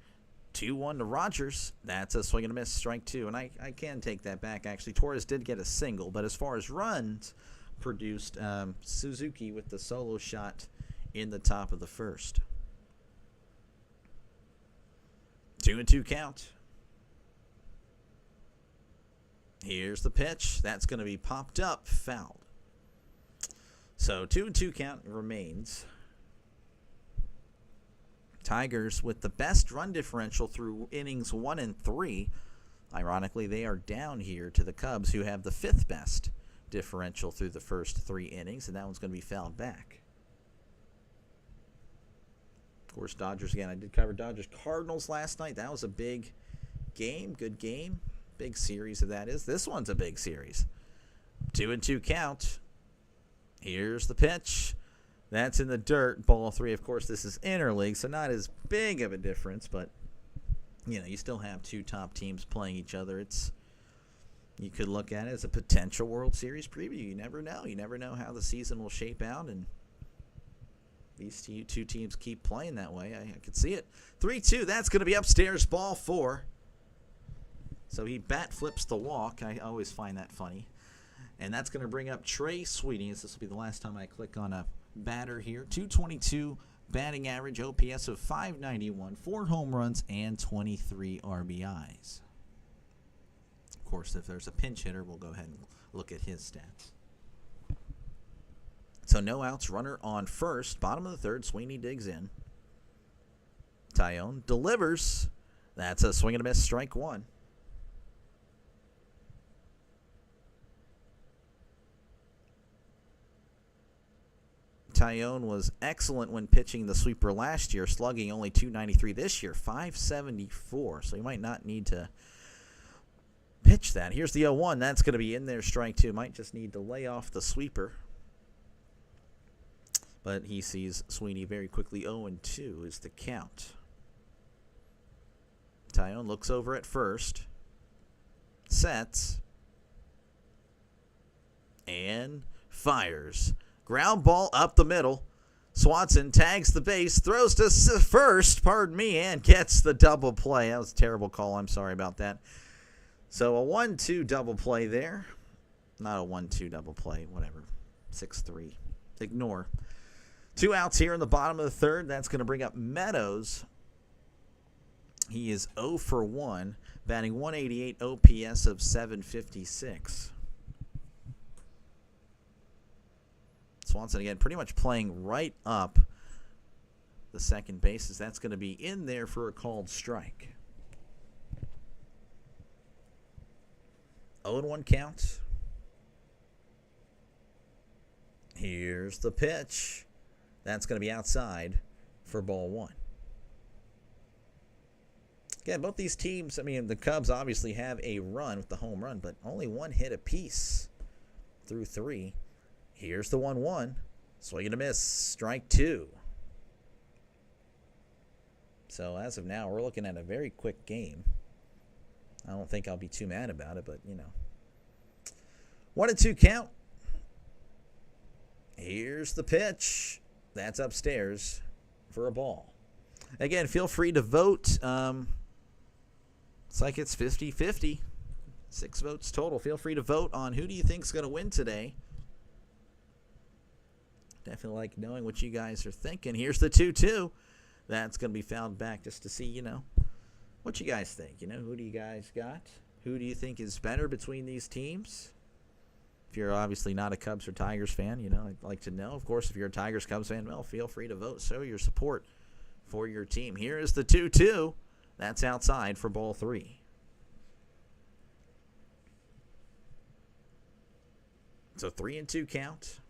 2-1 to Rogers. That's a swing and a miss, strike 2. And I can take that back, actually. Torres did get a single, but as far as runs produced, Suzuki with the solo shot in the top of the first. 2-2 count. Here's the pitch. That's going to be popped up, fouled. So 2-2 count remains. Tigers with the best run differential through innings 1 and 3. Ironically, they are down here to the Cubs, who have the 5th best differential through the first 3 innings, and that one's going to be fouled back. course, Dodgers again. I did cover Dodgers Cardinals last night. That was a big game, good game. Big series of that is. This one's a big series. 2-2 count. Here's the pitch. That's in the dirt. Ball 3. Of course, this is interleague, so not as big of a difference, but you still have two top teams playing each other. You could look at it as a potential World Series preview. You never know. You never know how the season will shape out, and these two teams keep playing that way. I could see it. 3-2. That's going to be upstairs. Ball 4. So he bat flips the walk. I always find that funny. And that's going to bring up Trey Sweeney. This will be the last time I click on a batter here. 222 batting average, OPS of 591, 4 home runs, and 23 RBIs. Of course, if there's a pinch hitter, we'll go ahead and look at his stats. So no outs, runner on first. Bottom of the third, Sweeney digs in. Taillon delivers. That's a swing and a miss, strike 1. Taillon was excellent when pitching the sweeper last year, slugging only .293 this year, .574. So you might not need to pitch that. Here's the 0-1. That's going to be in there, strike 2. Might just need to lay off the sweeper. But he sees Sweeney very quickly. 0-2 is the count. Taillon looks over at first. Sets. And fires. Ground ball up the middle. Swanson tags the base, throws to first, and gets the double play. That was a terrible call. I'm sorry about that. So a 1-2 double play there. Not a 1-2 double play, whatever. 6-3. Ignore. 2 outs here in the bottom of the third. That's going to bring up Meadows. He is 0 for 1, batting .188, OPS of 756. Swanson again pretty much playing right up the second bases. That's going to be in there for a called strike. 0-1 count. Here's the pitch. That's going to be outside for ball 1. Again, both these teams, the Cubs obviously have a run with the home run, but only 1 hit apiece through 3. Here's the 1-1. Swing and a miss. Strike 2. So as of now, we're looking at a very quick game. I don't think I'll be too mad about it, but 1-2 count. Here's the pitch. That's upstairs for a ball. Again, feel free to vote. It's like it's 50-50. 6 votes total. Feel free to vote on who do you think is going to win today. Definitely like knowing what you guys are thinking. Here's the 2-2. That's going to be fouled back just to see, what you guys think. Who do you guys got? Who do you think is better between these teams? If you're obviously not a Cubs or Tigers fan, I'd like to know. Of course, if you're a Tigers Cubs fan, well, feel free to vote. Show your support for your team. Here is the 2-2. That's outside for ball 3. So 3-2 count.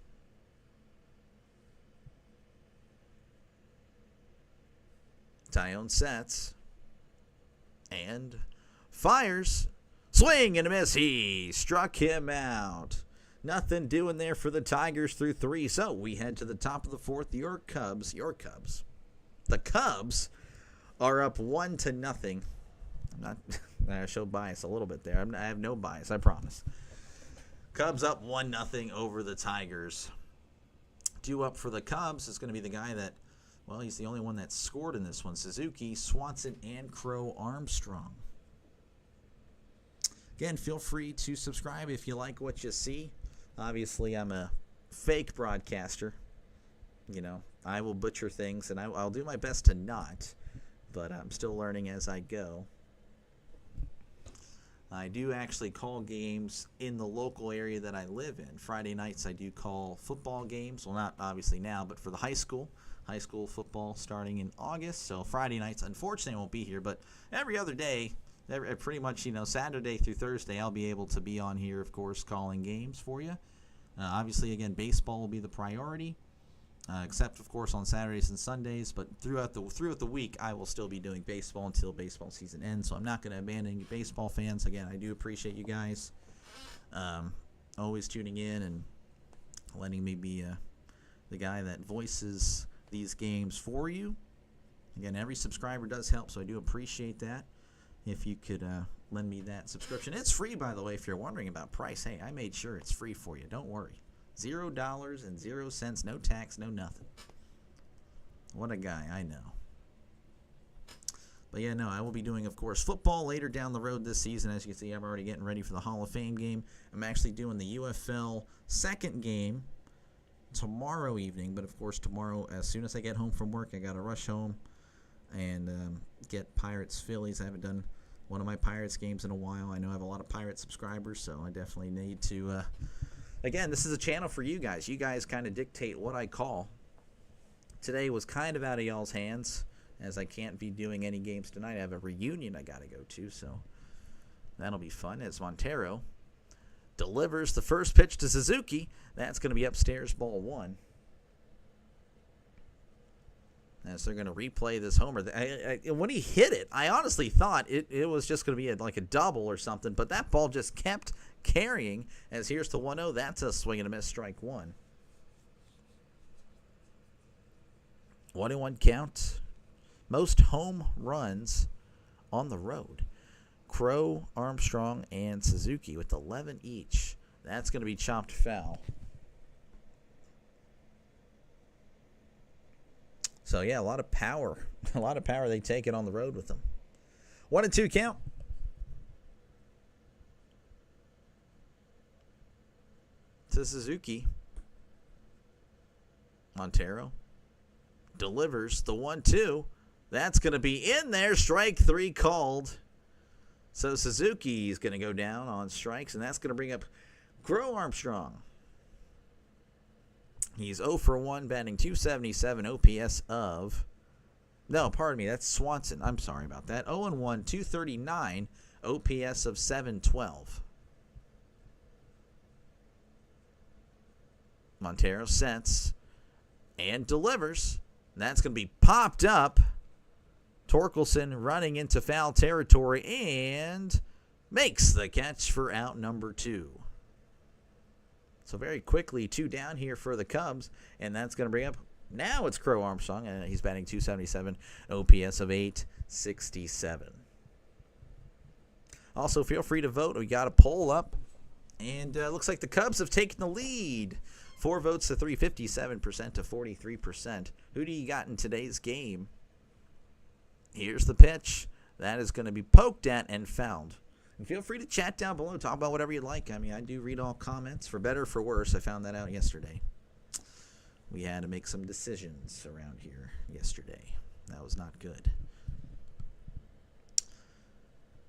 Taillon sets and fires. Swing and a miss. He struck him out. Nothing doing there for the Tigers through 3. So we head to the top of the 4th. Your Cubs. The Cubs are up 1-0. I show bias a little bit there. I have no bias, I promise. Cubs up 1-0 over the Tigers. Due up for the Cubs is going to be the guy that, well, he's the only one that scored in this one. Suzuki, Swanson, and Crow Armstrong. Again, feel free to subscribe if you like what you see. Obviously, I'm a fake broadcaster. I will butcher things, and I'll do my best to not. But I'm still learning as I go. I do actually call games in the local area that I live in. Friday nights I do call football games. Well, not obviously now, but for the high school football starting in August. So Friday nights, unfortunately, I won't be here. But every other day, pretty much, Saturday through Thursday, I'll be able to be on here, of course, calling games for you. Obviously, again, baseball will be the priority. except of course on Saturdays and Sundays. But throughout the week, I will still be doing baseball until baseball season ends. So I'm not going to abandon you baseball fans. Again, I do appreciate you guys always tuning in and letting me be the guy that voices these games for you. Again, every subscriber does help, so I do appreciate that. If you could lend me that subscription. It's free, by the way, if you're wondering about price. Hey, I made sure it's free for you. Don't worry. $0.00, no tax, no nothing. What a guy, I know. But yeah, no, I will be doing, of course, football later down the road this season. As you can see, I'm already getting ready for the Hall of Fame game. I'm actually doing the UFL second game tomorrow evening. But, of course, tomorrow, as soon as I get home from work, I got to rush home and get Pirates-Phillies. I haven't done one of my Pirates games in a while. I know I have a lot of Pirates subscribers, so I definitely need to again, this is a channel for you guys. You guys kind of dictate what I call. Today was kind of out of y'all's hands, as I can't be doing any games tonight. I have a reunion I got to go to, so that'll be fun. As Montero delivers the first pitch to Suzuki. That's going to be upstairs, ball one. As they're going to replay this homer. When he hit it, I honestly thought it was just going to be like a double or something, but that ball just kept carrying. As here's the 1-0. That's a swing and a miss, strike one. 1-1 count. Most home runs on the road. Crow, Armstrong, and Suzuki with 11 each. That's going to be chopped foul. So, yeah, a lot of power. A lot of power they take it on the road with them. 1-2 count. To Suzuki. Montero delivers the 1-2. That's going to be in there. Strike three called. So Suzuki is going to go down on strikes, and that's going to bring up Crow Armstrong. He's 0 for 1, batting .277, OPS of... No, pardon me, that's Swanson. I'm sorry about that. 0 and 1, .239, OPS of .712. Montero sets and delivers. That's going to be popped up. Torkelson running into foul territory and makes the catch for out number 2. So very quickly, 2 down here for the Cubs, and that's going to bring up, now it's Crow Armstrong, and he's batting .277, OPS of .867. Also, feel free to vote. We got a poll up, and looks like the Cubs have taken the lead. 4 votes to 3, 57% to 43%. Who do you got in today's game? Here's the pitch. That is going to be poked at and fouled. And feel free to chat down below. Talk about whatever you like. I mean, I do read all comments, for better or for worse. I found that out yesterday. We had to make some decisions around here yesterday. That was not good.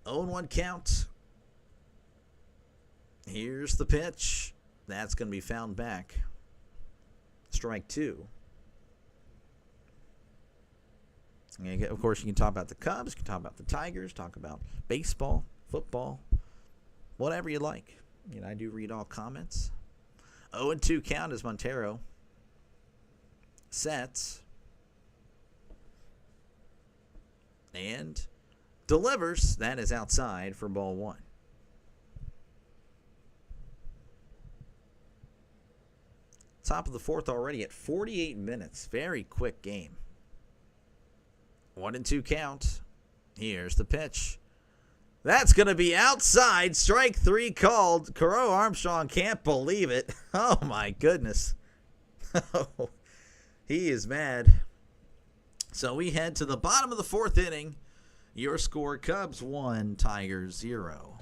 0-1 count. Here's the pitch. That's going to be fouled back. Strike 2. And of course, you can talk about the Cubs. You can talk about the Tigers. Talk about baseball, football, whatever you like. You know, I do read all comments. 0-2 count as Montero sets and delivers. That is outside for ball 1. Top of the 4th already at 48 minutes. Very quick game. 1-2 count. Here's the pitch. That's going to be outside. Strike 3 called. Crow Armstrong can't believe it. Oh, my goodness. He is mad. So we head to the bottom of the 4th inning. Your score, Cubs 1, Tigers 0.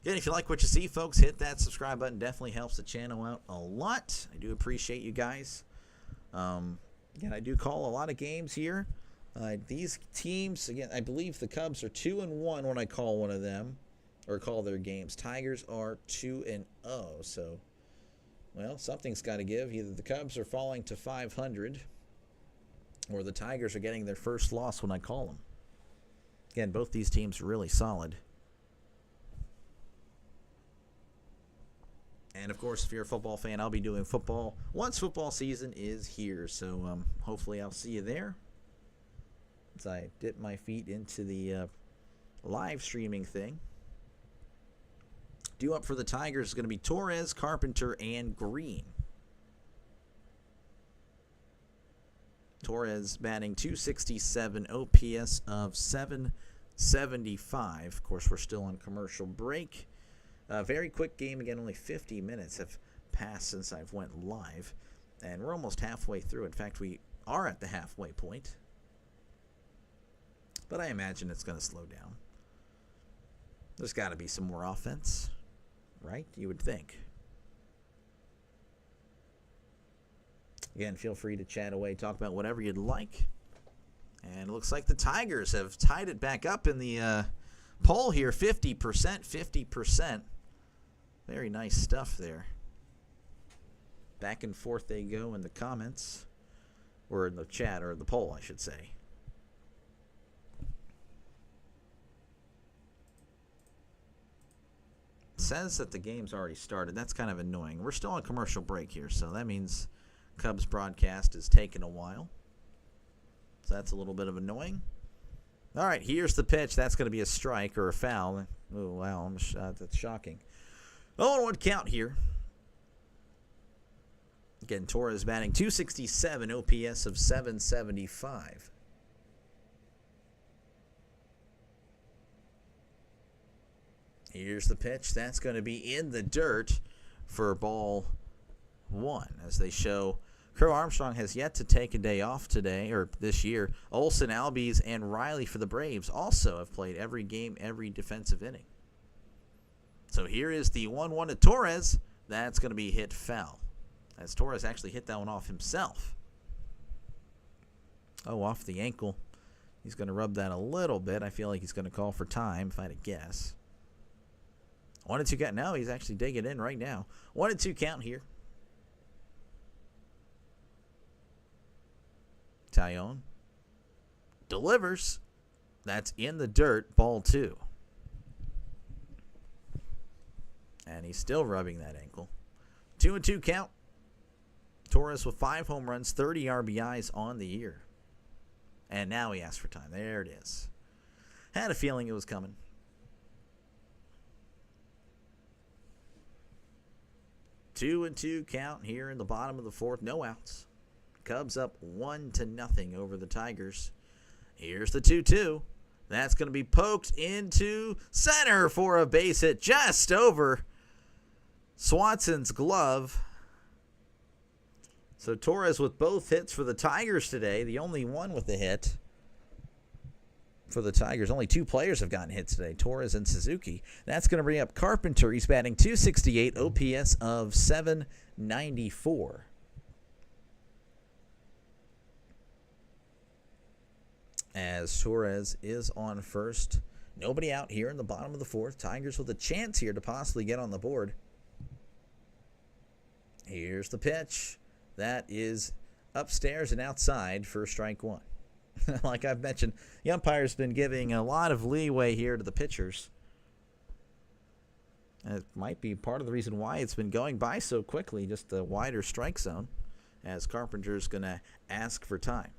Again, if you like what you see, folks, hit that subscribe button. Definitely helps the channel out a lot. I do appreciate you guys. Again, I do call a lot of games here. These teams, again, I believe the Cubs are 2-1 when I call one of them, or call their games. Tigers are 2-0. So, well, something's got to give. Either the Cubs are falling to 500, or the Tigers are getting their first loss when I call them. Again, both these teams are really solid. And, of course, if you're a football fan, I'll be doing football once football season is here. So hopefully I'll see you there as I dip my feet into the live streaming thing. Due up for the Tigers is going to be Torres, Carpenter, and Green. Torres batting .267, OPS of .775. Of course, we're still on commercial break. Very quick game again. Only 50 minutes have passed since I've went live, and we're almost halfway through. In fact, we are at the halfway point, but I imagine it's going to slow down. There's got to be some more offense, right? You would think. Again, feel free to chat away, talk about whatever you'd like. And it looks like the Tigers have tied it back up in the poll here, 50%, 50%. Very nice stuff there. Back and forth they go in the comments, or in the chat, or the poll, I should say. It says that the game's already started. That's kind of annoying. We're still on commercial break here, so that means Cubs broadcast is taking a while. So that's a little bit of annoying. All right, here's the pitch. That's going to be a strike or a foul. Oh, wow, that's shocking. 0-1 count here. Again, Torres batting .267, OPS of .775. Here's the pitch. That's going to be in the dirt for ball one, as they show Crow Armstrong has yet to take a day off today, or this year. Olsen, Albies, and Riley for the Braves also have played every game, every defensive inning. So here is the 1-1 to Torres. That's going to be hit foul, as Torres actually hit that one off himself. Oh, off the ankle. He's going to rub that a little bit. I feel like he's going to call for time, if I had to guess. 1-2 count. No, he's actually digging in right now. 1-2 count here. Taillon delivers. That's in the dirt. Ball two. And he's still rubbing that ankle. 2-2 count. Torres with 5 home runs, 30 RBIs on the year. And now he asks for time. There it is. Had a feeling it was coming. Two and two count here in the bottom of the fourth. No outs. Cubs up 1-0 over the Tigers. Here's the 2-2. That's going to be poked into center for a base hit just over Swanson's glove. So Torres with both hits for the Tigers today. The only one with a hit for the Tigers. Only 2 players have gotten hits today, Torres and Suzuki. That's going to bring up Carpenter. He's batting .268, OPS of .794. As Torres is on first. Nobody out here in the bottom of the fourth. Tigers with a chance here to possibly get on the board. Here's the pitch. That is upstairs and outside for strike one. Like I've mentioned, the umpire's been giving a lot of leeway here to the pitchers. And it might be part of the reason why it's been going by so quickly, just the wider strike zone, as Carpenter's going to ask for time.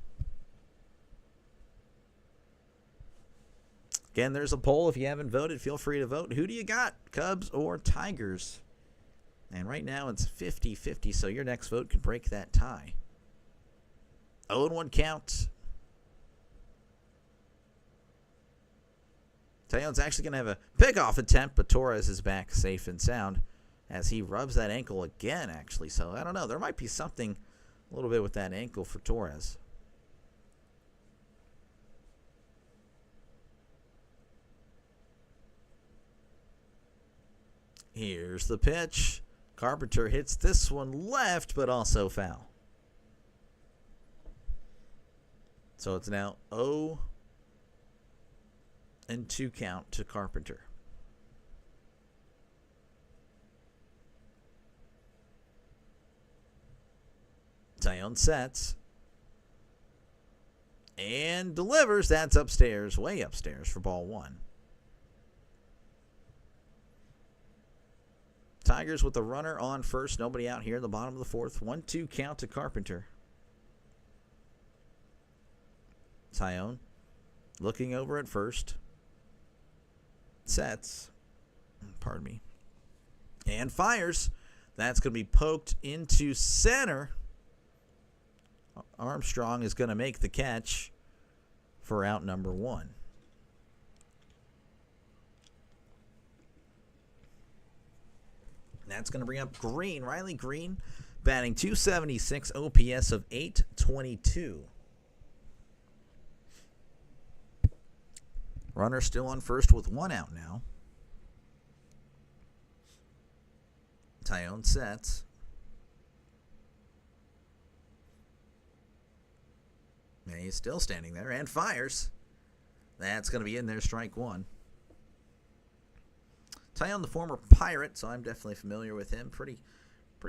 Again, there's a poll. If you haven't voted, feel free to vote. Who do you got, Cubs or Tigers? And right now it's 50-50, so your next vote could break that tie. 0-1 count. Taillon's actually going to have a pickoff attempt, but Torres is back safe and sound as he rubs that ankle again, actually. So, I don't know. There might be something a little bit with that ankle for Torres. Here's the pitch. Carpenter hits this one left, but also foul. So it's now 0-2 count to Carpenter. Taillon sets. And delivers. That's upstairs, way upstairs for ball one. Tigers with the runner on first. Nobody out here in the bottom of the fourth. 1-2 count to Carpenter. Taillon looking over at first. Sets. Pardon me. And fires. That's going to be poked into center. Armstrong is going to make the catch for out number 1. That's going to bring up Green, Riley Green, batting .276, OPS of .822. Runner still on first with 1 out now. Taillon sets. And he's still standing there and fires. That's going to be in there, strike 1. Taillon, the former Pirate, so I'm definitely familiar with him. Pretty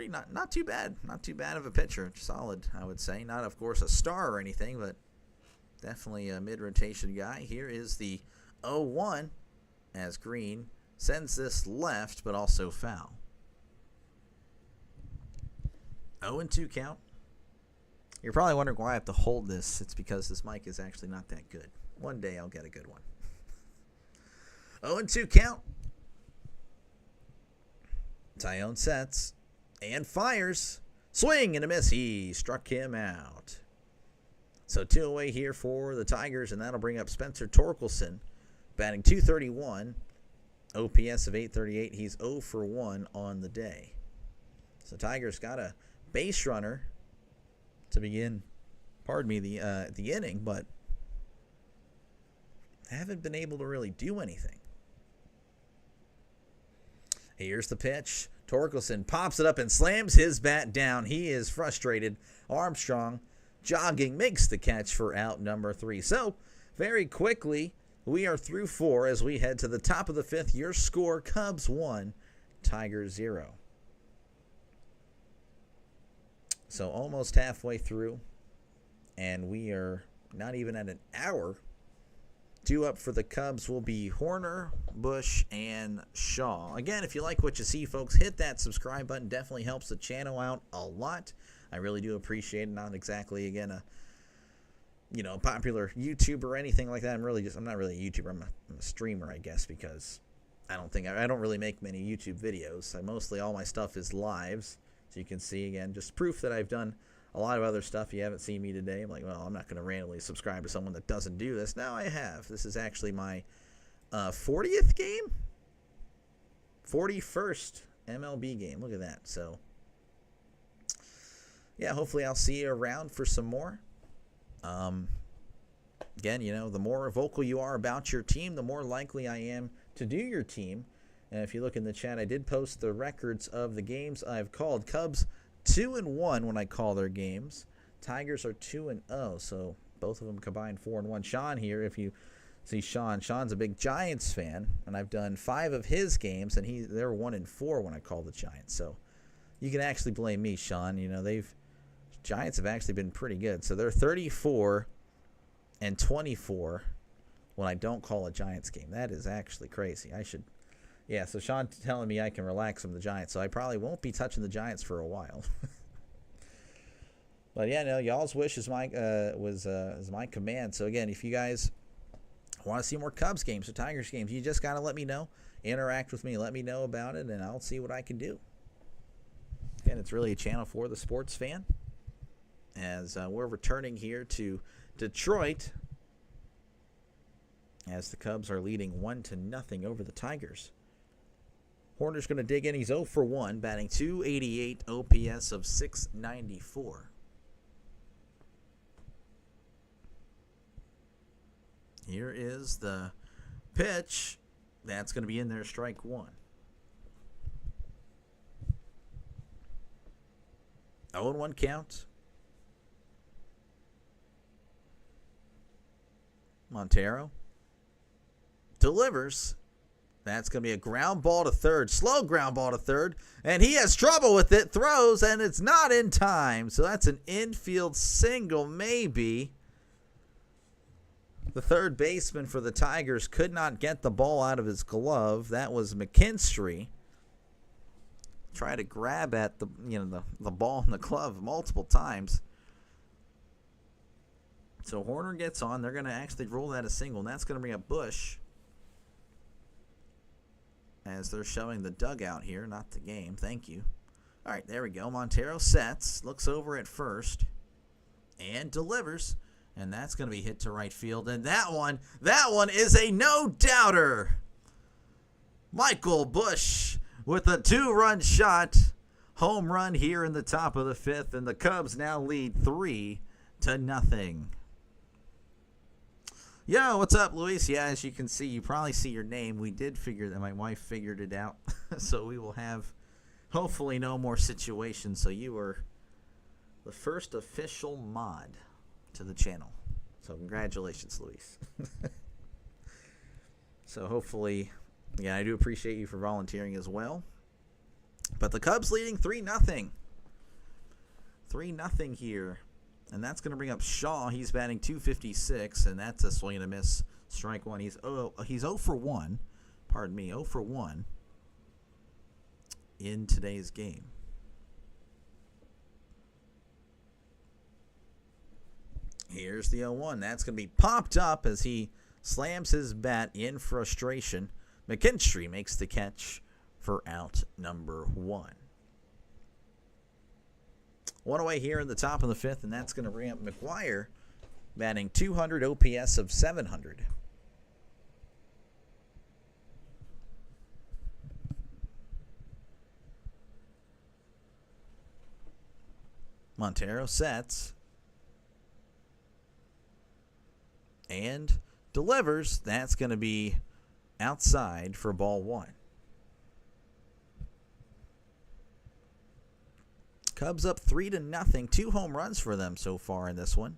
not too bad. Not too bad of a pitcher. Solid, I would say. Not, of course, a star or anything, but definitely a mid-rotation guy. Here is the 0-1 as Green sends this left, but also foul. 0-2 count. You're probably wondering why I have to hold this. It's because this mic is actually not that good. One day I'll get a good one. 0-2 count. Taillon sets and fires. Swing and a miss. He struck him out. So 2 away here for the Tigers, and that'll bring up Spencer Torkelson, batting .231, OPS of .838. He's 0 for 1 on the day. So Tigers got a base runner to begin, the inning, but haven't been able to really do anything. Here's the pitch. Torkelson pops it up and slams his bat down. He is frustrated. Armstrong, jogging, makes the catch for out number 3. So, very quickly, we are through 4 as we head to the top of the 5th. Your score, Cubs 1, Tigers 0. So, almost halfway through, and we are not even at an hour. 2 up for the Cubs will be Hoerner, Bush, and Shaw. Again, if you like what you see, folks, hit that subscribe button. Definitely helps the channel out a lot. I really do appreciate it. Not exactly, again, a popular YouTuber or anything like that. I'm not really a YouTuber. I'm a streamer, I guess, because I don't really make many YouTube videos. Mostly all my stuff is lives. So you can see, again, just proof that I've done a lot of other stuff. You haven't seen me today. I'm like, well, I'm not going to randomly subscribe to someone that doesn't do this. Now I have. This is actually my 40th game? 41st MLB game. Look at that. So, yeah, hopefully I'll see you around for some more. Again, the more vocal you are about your team, the more likely I am to do your team. And if you look in the chat, I did post the records of the games I've called. Cubs 2-1 when I call their games. Tigers are 2-0, so both of them combined 4-1. Sean here, if you see Sean's a big Giants fan, and I've done 5 of his games, and they're 1-4 when I call the Giants. So you can actually blame me, Sean. Giants have actually been pretty good. So they're 34-24 when I don't call a Giants game. That is actually crazy. Yeah, so Sean's telling me I can relax from the Giants, so I probably won't be touching the Giants for a while. But yeah, no, y'all's wish is my command. So again, if you guys want to see more Cubs games or Tigers games, you just got to let me know. Interact with me, let me know about it, and I'll see what I can do. Again, it's really a channel for the sports fan. As we're returning here to Detroit, as the Cubs are leading 1-0 over the Tigers. Hoerner's going to dig in. He's 0 for 1, batting .288, OPS of .694. Here is the pitch. That's going to be in there, strike 1. 0-1 count. Montero delivers. That's going to be a ground ball to third. Slow ground ball to third. And he has trouble with it. Throws, and it's not in time. So that's an infield single, maybe. The third baseman for the Tigers could not get the ball out of his glove. That was McKinstry. try to grab at the ball in the glove multiple times. So Hoerner gets on. They're going to actually roll that a single, and that's going to bring up Bush as they're showing the dugout here, not the game. Thank you. All right, there we go. Montero sets, looks over at first, and delivers. And that's going to be hit to right field. And that one is a no-doubter. Michael Bush with a 2-run shot. Home run here in the top of the 5th. And the Cubs now lead 3-0. Yo, what's up, Luis? Yeah, as you can see, you probably see your name. We did figure that. My wife figured it out. So we will have, hopefully, no more situations. So you were the first official mod to the channel. So congratulations, Luis. So hopefully, yeah, I do appreciate you for volunteering as well. But the Cubs leading 3-0. 3-0 here. And that's going to bring up Shaw. He's batting .256, and that's a swing and a miss. Strike one. He's 0 for 1. Pardon me, 0 for 1 in today's game. Here's the 0-1. That's going to be popped up as he slams his bat in frustration. McKinstry makes the catch for out number 1. One away here in the top of the 5th, and that's going to bring up McGuire, batting .200, OPS of .700. Montero sets and delivers. That's going to be outside for ball 1. Cubs up 3-0. 2 home runs for them so far in this one.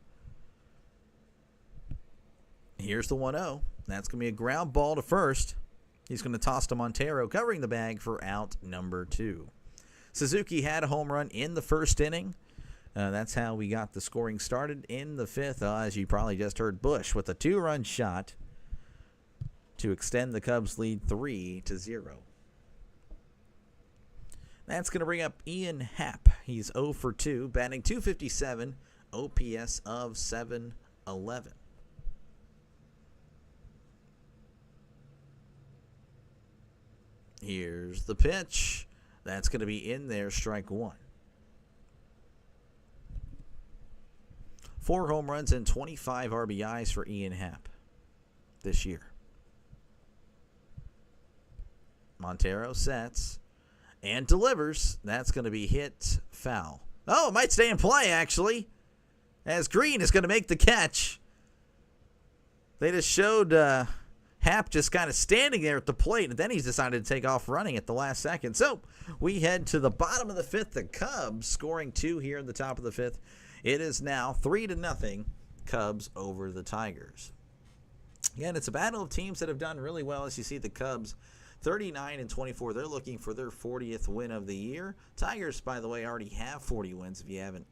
Here's the 1-0. That's going to be a ground ball to first. He's going to toss to Montero, covering the bag for out number 2. Suzuki had a home run in the first inning. That's how we got the scoring started in the 5th. As you probably just heard, Bush with a 2-run shot to extend the Cubs lead 3-0. That's going to bring up Ian Happ. He's 0 for 2, batting .257, OPS of .711. Here's the pitch. That's going to be in there, strike 1. 4 home runs and 25 RBIs for Ian Happ this year. Montero sets and delivers. That's going to be hit foul. Oh, it might stay in play, actually, as Green is going to make the catch. They just showed Happ just kind of standing there at the plate, and then he's decided to take off running at the last second. So we head to the bottom of the 5th. The Cubs scoring 2 here in the top of the 5th. It is now 3-0 Cubs over the Tigers. Again, it's a battle of teams that have done really well. As you see, the Cubs 39-24. They're looking for their 40th win of the year. Tigers, by the way, already have 40 wins. If you haven't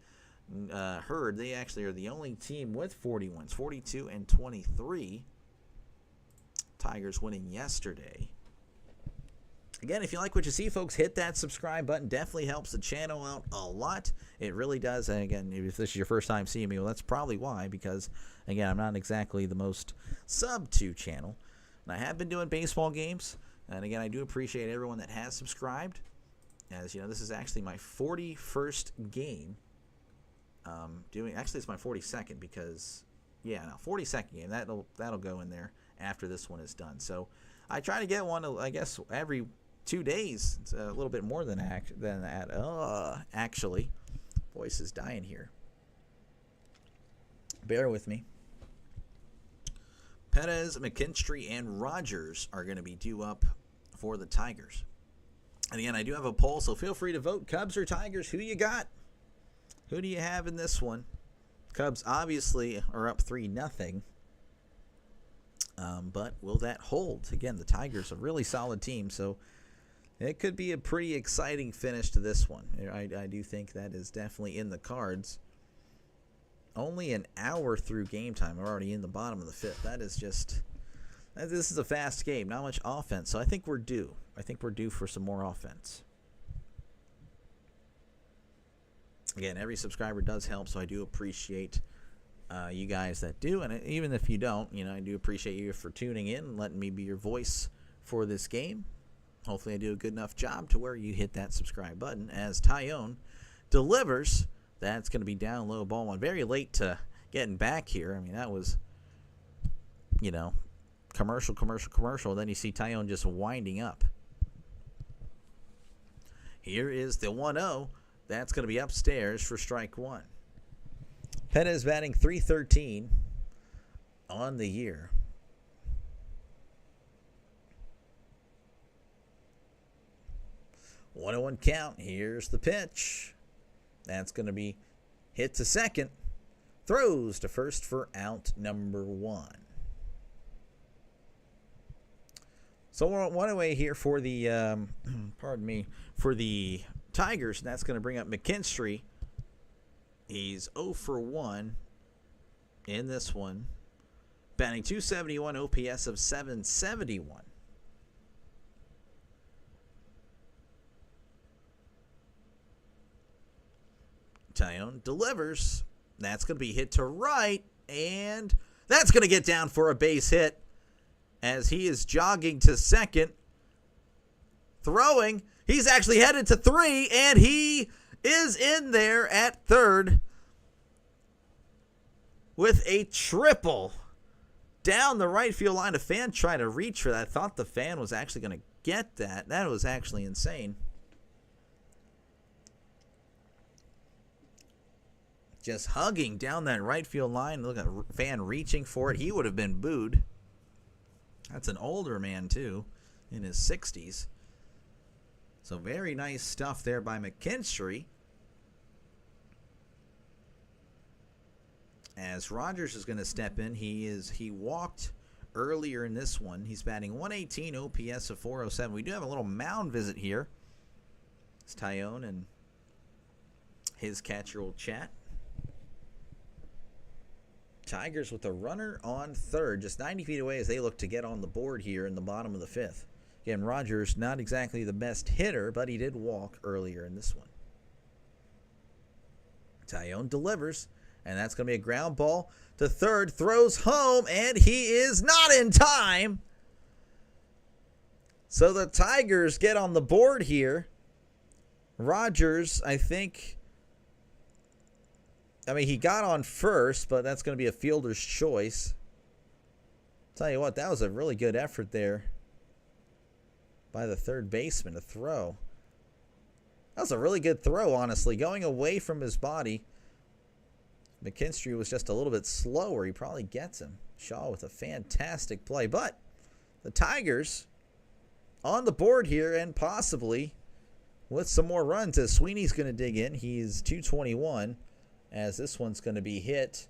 heard, they actually are the only team with 40 wins, 42-23. Tigers winning yesterday. Again, if you like what you see, folks, hit that subscribe button. Definitely helps the channel out a lot. It really does. And again, if this is your first time seeing me, well, that's probably why, because, again, I'm not exactly the most sub-to channel. And I have been doing baseball games. And, again, I do appreciate everyone that has subscribed. As you know, this is actually my 41st game. Actually, it's my 42nd because, 42nd game. That'll go in there after this one is done. So I try to get one, I guess, every 2 days. It's a little bit more than that. Actually, voice is dying here. Bear with me. Perez, McKinstry, and Rogers are going to be due up for the Tigers. And again, I do have a poll, so feel free to vote. Cubs or Tigers, who you got? Who do you have in this one? Cubs obviously are up 3-0. But will that hold? Again, the Tigers are a really solid team, so it could be a pretty exciting finish to this one. I do think that is definitely in the cards. Only an hour through game time. We're already in the bottom of the 5th. That is just... This is a fast game. Not much offense, so I think we're due. I think we're due for some more offense. Again, every subscriber does help, so I do appreciate you guys that do. And even if you don't, I do appreciate you for tuning in and letting me be your voice for this game. Hopefully I do a good enough job to where you hit that subscribe button as Tyone delivers. That's going to be down low, ball one. Very late to getting back here. I mean, that was, commercial. Then you see Tyone just winding up. Here is the 1-0. That's going to be upstairs for strike one. Pettis batting .313 on the year. 1-1 count. Here's the pitch. That's going to be hit to second. Throws to first for out number one. So we're one away here for the, for the Tigers. And that's going to bring up McKinstry. He's 0 for 1 in this one. Batting .271, OPS of .771. Tyone delivers. That's going to be hit to right. And that's going to get down for a base hit as he is jogging to second. Throwing. He's actually headed to three, and he is in there at third with a triple down the right field line. A fan tried to reach for that. I thought the fan was actually going to get that. That was actually insane. Just hugging down that right field line. Look at a fan reaching for it. He would have been booed. That's an older man, too, in his 60s. So very nice stuff there by McKinstry. As Rogers is going to step in, he walked earlier in this one. He's batting .118, OPS of .407. We do have a little mound visit here. It's Tyone and his catcher will chat. Tigers with a runner on third, just 90 feet away as they look to get on the board here in the bottom of the fifth. Again, Rogers, not exactly the best hitter, but he did walk earlier in this one. Tyone delivers, and that's going to be a ground ball to third. Throws home, and he is not in time. So the Tigers get on the board here. Rogers, he got on first, but that's going to be a fielder's choice. Tell you what, that was a really good effort there by the third baseman to throw. That was a really good throw, honestly. Going away from his body. McKinstry was just a little bit slower. He probably gets him. Shaw with a fantastic play. But the Tigers on the board here and possibly with some more runs as Sweeney's going to dig in. He's 221 as this one's going to be hit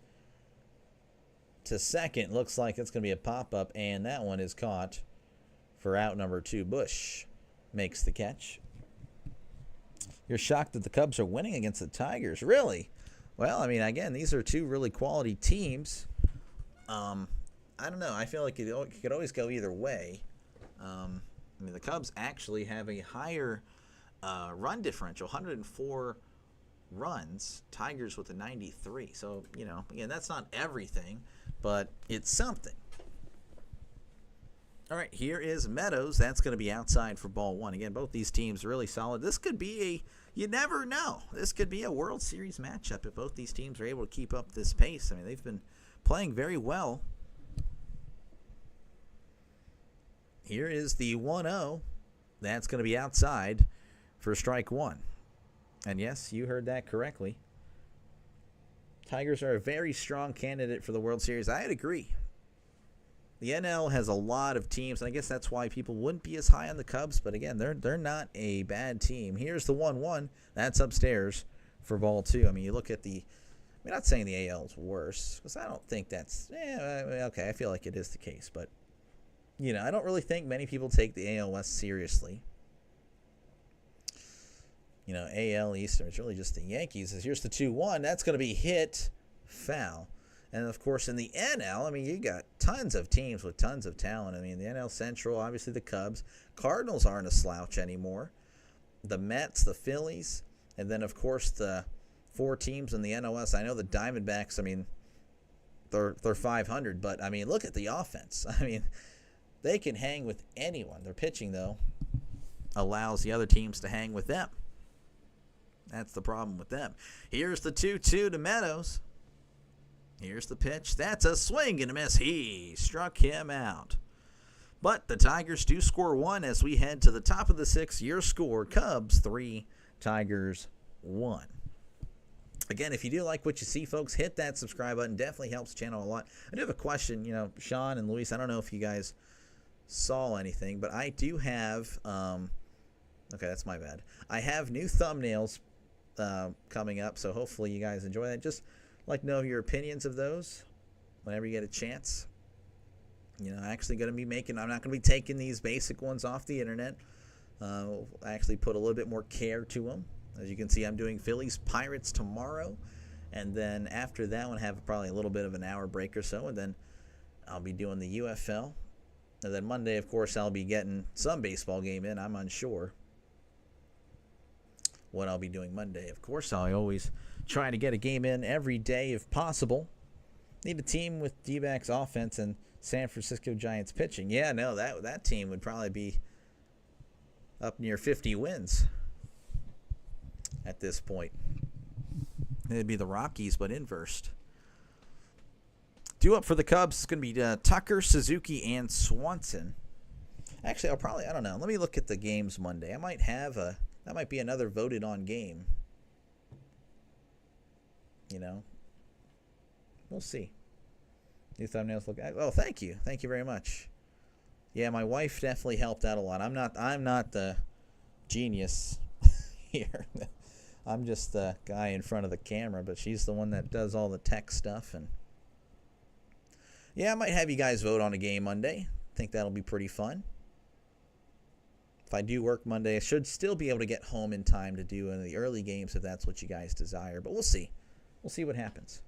to second. Looks like it's going to be a pop-up, and that one is caught for out number two. Bush makes the catch. You're shocked that the Cubs are winning against the Tigers. Really? Well, again, these are two really quality teams. I don't know. I feel like it could always go either way. The Cubs actually have a higher run differential, 104 runs. Tigers with a 93. So, again, that's not everything, but it's something. All right, here is Meadows. That's going to be outside for ball one. Again, both these teams really solid. This could be you never know. This could be a World Series matchup if both these teams are able to keep up this pace. They've been playing very well. Here is the 1-0. That's going to be outside for strike one. And yes, you heard that correctly. Tigers are a very strong candidate for the World Series. I'd agree. The NL has a lot of teams, and I guess that's why people wouldn't be as high on the Cubs. But again, they're not a bad team. Here's the 1-1. That's upstairs for ball two. You look at the – I'm not saying the AL is worse because I don't think that's okay, I feel like it is the case. But, I don't really think many people take the AL West seriously. AL Eastern, it's really just the Yankees. Here's the 2-1. That's going to be hit foul. And, of course, in the NL, you got tons of teams with tons of talent. The NL Central, obviously the Cubs. Cardinals aren't a slouch anymore. The Mets, the Phillies, and then, of course, the 4 teams in the NOS. I know the Diamondbacks, I mean, they're 500, but I mean, look at the offense. I mean, they can hang with anyone. Their pitching, though, allows the other teams to hang with them. That's the problem with them. Here's the 2-2 to Meadows. Here's the pitch. That's a swing and a miss. He struck him out. But the Tigers do score 1 as we head to the top of the 6th. Your score, Cubs 3, Tigers 1. Again, if you do like what you see, folks, hit that subscribe button. Definitely helps the channel a lot. I do have a question. Sean and Luis, I don't know if you guys saw anything, but I do have okay, that's my bad. I have new thumbnails coming up, so hopefully you guys enjoy that. Just like to know your opinions of those whenever you get a chance. I'm actually going to be I'm not going to be taking these basic ones off the internet. I actually put a little bit more care to them. As you can see, I'm doing Phillies Pirates tomorrow, and then after that one, have probably a little bit of an hour break or so, and then I'll be doing the UFL. And then Monday, of course, I'll be getting some baseball game in. I'm unsure what I'll be doing Monday. Of course, I always try to get a game in every day if possible. Need a team with D-backs offense and San Francisco Giants pitching. Yeah, no, that team would probably be up near 50 wins at this point. It'd be the Rockies, but inversed. Due up for the Cubs is going to be Tucker, Suzuki, and Swanson. Actually, I don't know. Let me look at the games Monday. That might be another voted on game. We'll see. New thumbnails look. Oh, thank you. Thank you very much. Yeah, my wife definitely helped out a lot. I'm not the genius here. I'm just the guy in front of the camera, but she's the one that does all the tech stuff. And yeah, I might have you guys vote on a game Monday. I think that'll be pretty fun. If I do work Monday, I should still be able to get home in time to do one of the early games if that's what you guys desire. But we'll see. We'll see what happens.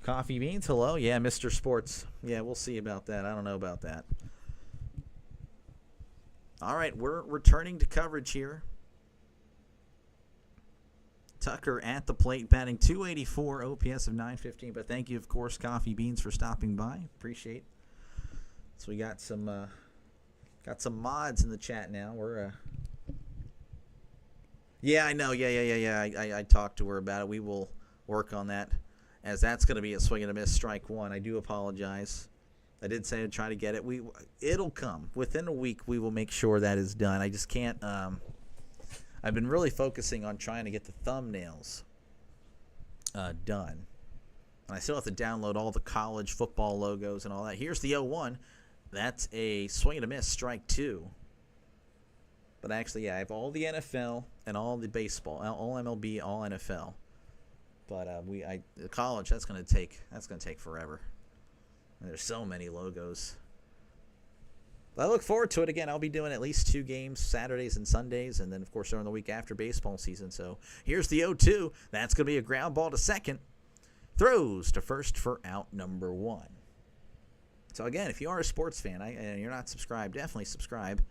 Coffee Beans, hello. Yeah, Mr. Sports. Yeah, we'll see about that. I don't know about that. All right, we're returning to coverage here. Tucker at the plate, batting .284, OPS of .915. But thank you, of course, Coffee Beans, for stopping by. Appreciate it. So we got some mods in the chat now. Yeah, I know. Yeah. I talked to her about it. We will work on that, as that's going to be a swing and a miss, strike 1. I do apologize. I did say I'd try to get it. It'll come within a week. We will make sure that is done. I just can't. I've been really focusing on trying to get the thumbnails done. And I still have to download all the college football logos and all that. Here's the 0-1. That's a swing and a miss, strike 2. But actually, yeah, I have all the NFL and all the baseball, all MLB, all NFL. But the college, that's gonna take forever. And there's so many logos. But I look forward to it. Again, I'll be doing at least 2 games, Saturdays and Sundays, and then, of course, during the week after baseball season. So here's the 0-2. That's going to be a ground ball to second. Throws to first for out number 1. So, again, if you are a sports fan and you're not subscribed, definitely subscribe.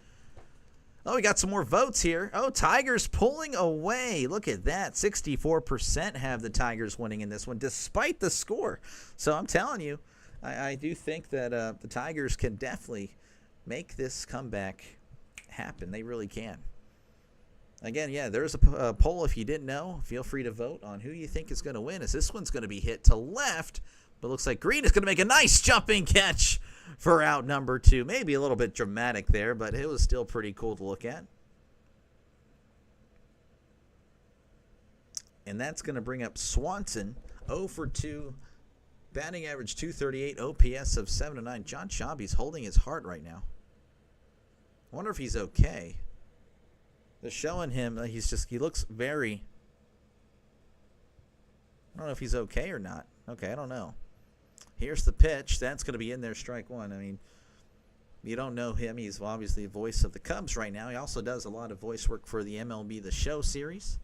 Oh, we got some more votes here. Oh, Tigers pulling away. Look at that. 64% have the Tigers winning in this one, despite the score. So I'm telling you, I do think that the Tigers can definitely make this comeback happen. They really can. Again, yeah, there's a poll. If you didn't know, feel free to vote on who you think is going to win, as this one's going to be hit to left, but looks like Green is going to make a nice jumping catch for out number 2. Maybe a little bit dramatic there, but it was still pretty cool to look at. And that's going to bring up Swanson, 0 for 2, batting average .238, OPS of 709. John Shabby's holding his heart right now. I wonder if he's okay. They're showing him, he looks very, I don't know if he's okay or not. Okay, I don't know. Here's the pitch. That's going to be in there, strike 1. I mean, you don't know him. He's obviously the voice of the Cubs right now. He also does a lot of voice work for the MLB The Show series.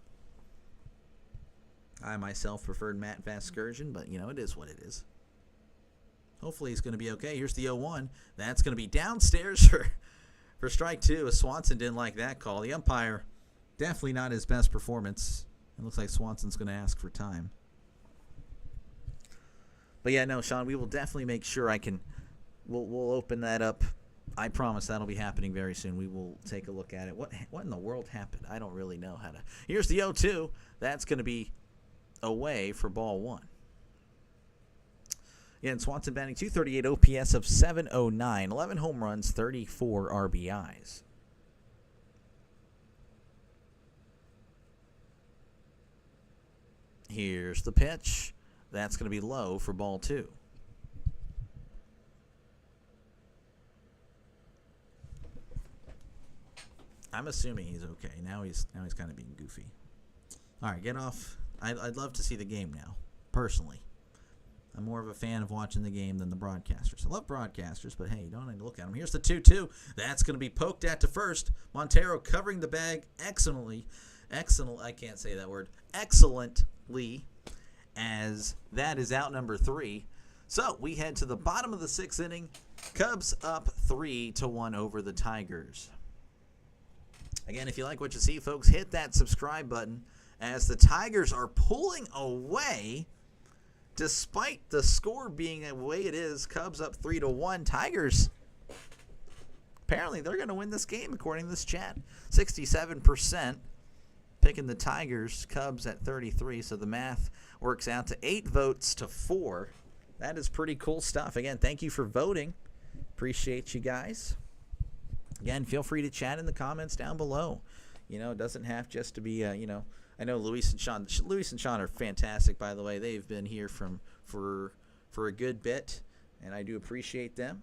I myself preferred Matt Vasgersian, but, it is what it is. Hopefully he's going to be okay. Here's the 0-1. That's going to be downstairs for strike 2. Swanson didn't like that call. The umpire, definitely not his best performance It looks like Swanson's going to ask for time. But yeah, no, Sean, we will definitely make sure we'll open that up. I promise that'll be happening very soon. We will take a look at it. What in the world happened? I don't really know how to. Here's the 0-2. That's going to be away for ball one. Again, Swanson batting .238 OPS of .709, 11 home runs, 34 RBIs. Here's the pitch. That's going to be low for ball two. I'm assuming he's okay. Now he's kind of being goofy. All right, get off. I'd love to see the game now, personally. I'm more of a fan of watching the game than the broadcasters. I love broadcasters, but hey, you don't need to look at them. Here's the 2-2. That's going to be poked at to first. Montero covering the bag excellently. I can't say that word. Excellently, as that is out number 3. So we head to the bottom of the 6th inning. Cubs up 3-1 over the Tigers. Again, if you like what you see, folks, hit that subscribe button as the Tigers are pulling away. Despite the score being the way it is, Cubs up 3-1. Tigers, apparently they're going to win this game according to this chat. 67% picking the Tigers, Cubs at 33. So the math works out to 8 votes to 4. That is pretty cool stuff. Again, thank you for voting. Appreciate you guys. Again, feel free to chat in the comments down below. You know, it doesn't have just to be, I know Luis and Sean. Luis and Sean are fantastic, by the way. They've been here for a good bit, and I do appreciate them.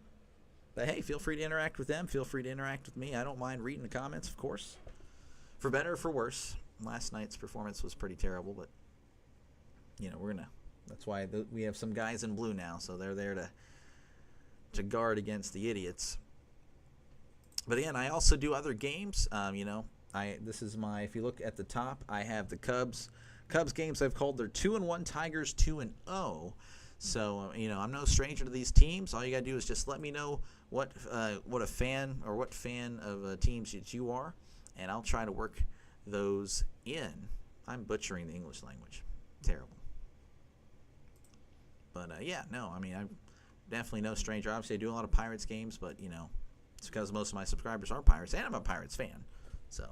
But hey, feel free to interact with them. Feel free to interact with me. I don't mind reading the comments, of course. For better or for worse. Last night's performance was pretty terrible, but that's why we have some guys in blue now, so they're there to guard against the idiots. But again, I also do other games. This is if you look at the top, I have the Cubs games I've called. They're 2-1, Tigers 2-0. So, I'm no stranger to these teams. All you got to do is just let me know what fan of teams that you are, and I'll try to work those in. I'm butchering the English language. Terrible. But, I'm definitely no stranger. Obviously, I do a lot of Pirates games, but, it's because most of my subscribers are Pirates, and I'm a Pirates fan. So,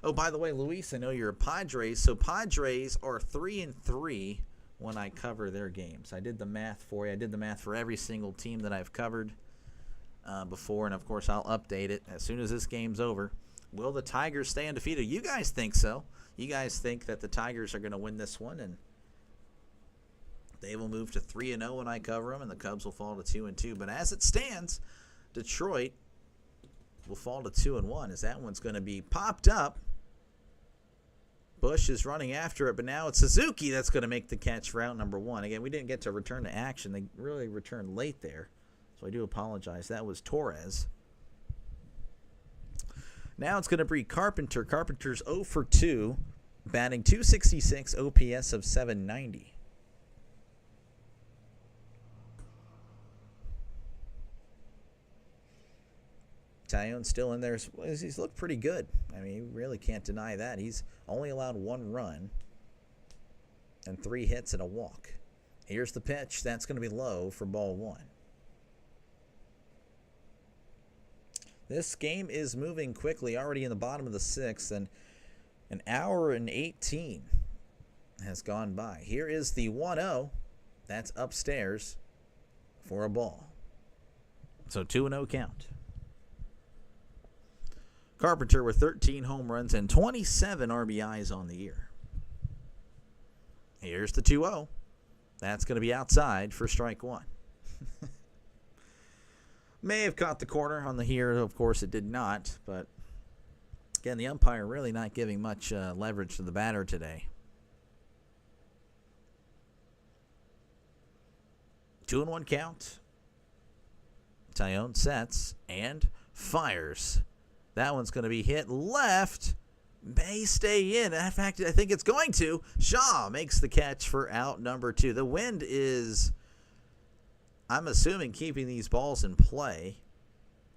oh, by the way, Luis, I know you're a Padres. So Padres are 3-3 when I cover their games. I did the math for you. I did the math for every single team that I've covered before, and of course I'll update it as soon as this game's over. Will the Tigers stay undefeated? You guys think so. You guys think that the Tigers are going to win this one, and they will move to 3-0 when I cover them, and the Cubs will fall to 2-2. But as it stands, Detroit will fall to 2-1, as that one's going to be popped up. Bush is running after it, but now it's Suzuki that's going to make the catch for out number 1. Again, we didn't get to return to action. They really returned late there, so I do apologize. That was Torres. Now it's going to be Carpenter. Carpenter's 0 for 2, batting .266, OPS of .790. Taillon's still in there. He's looked pretty good. I mean, you really can't deny that. He's only allowed 1 run and 3 hits and a walk. Here's the pitch. That's going to be low for ball 1. This game is moving quickly, already in the bottom of the 6th, and an hour and 18 has gone by. Here is the 1-0. That's upstairs for a ball. So 2-0 count. Carpenter with 13 home runs and 27 RBIs on the year. Here's the 2-0. That's going to be outside for strike 1. May have caught the corner on the here. Of course, it did not. But, again, the umpire really not giving much leverage to the batter today. 2-1 count. Taillon sets and fires. That one's going to be hit left. May stay in. In fact, I think it's going to. Shaw makes the catch for out number 2. The wind is, I'm assuming, keeping these balls in play.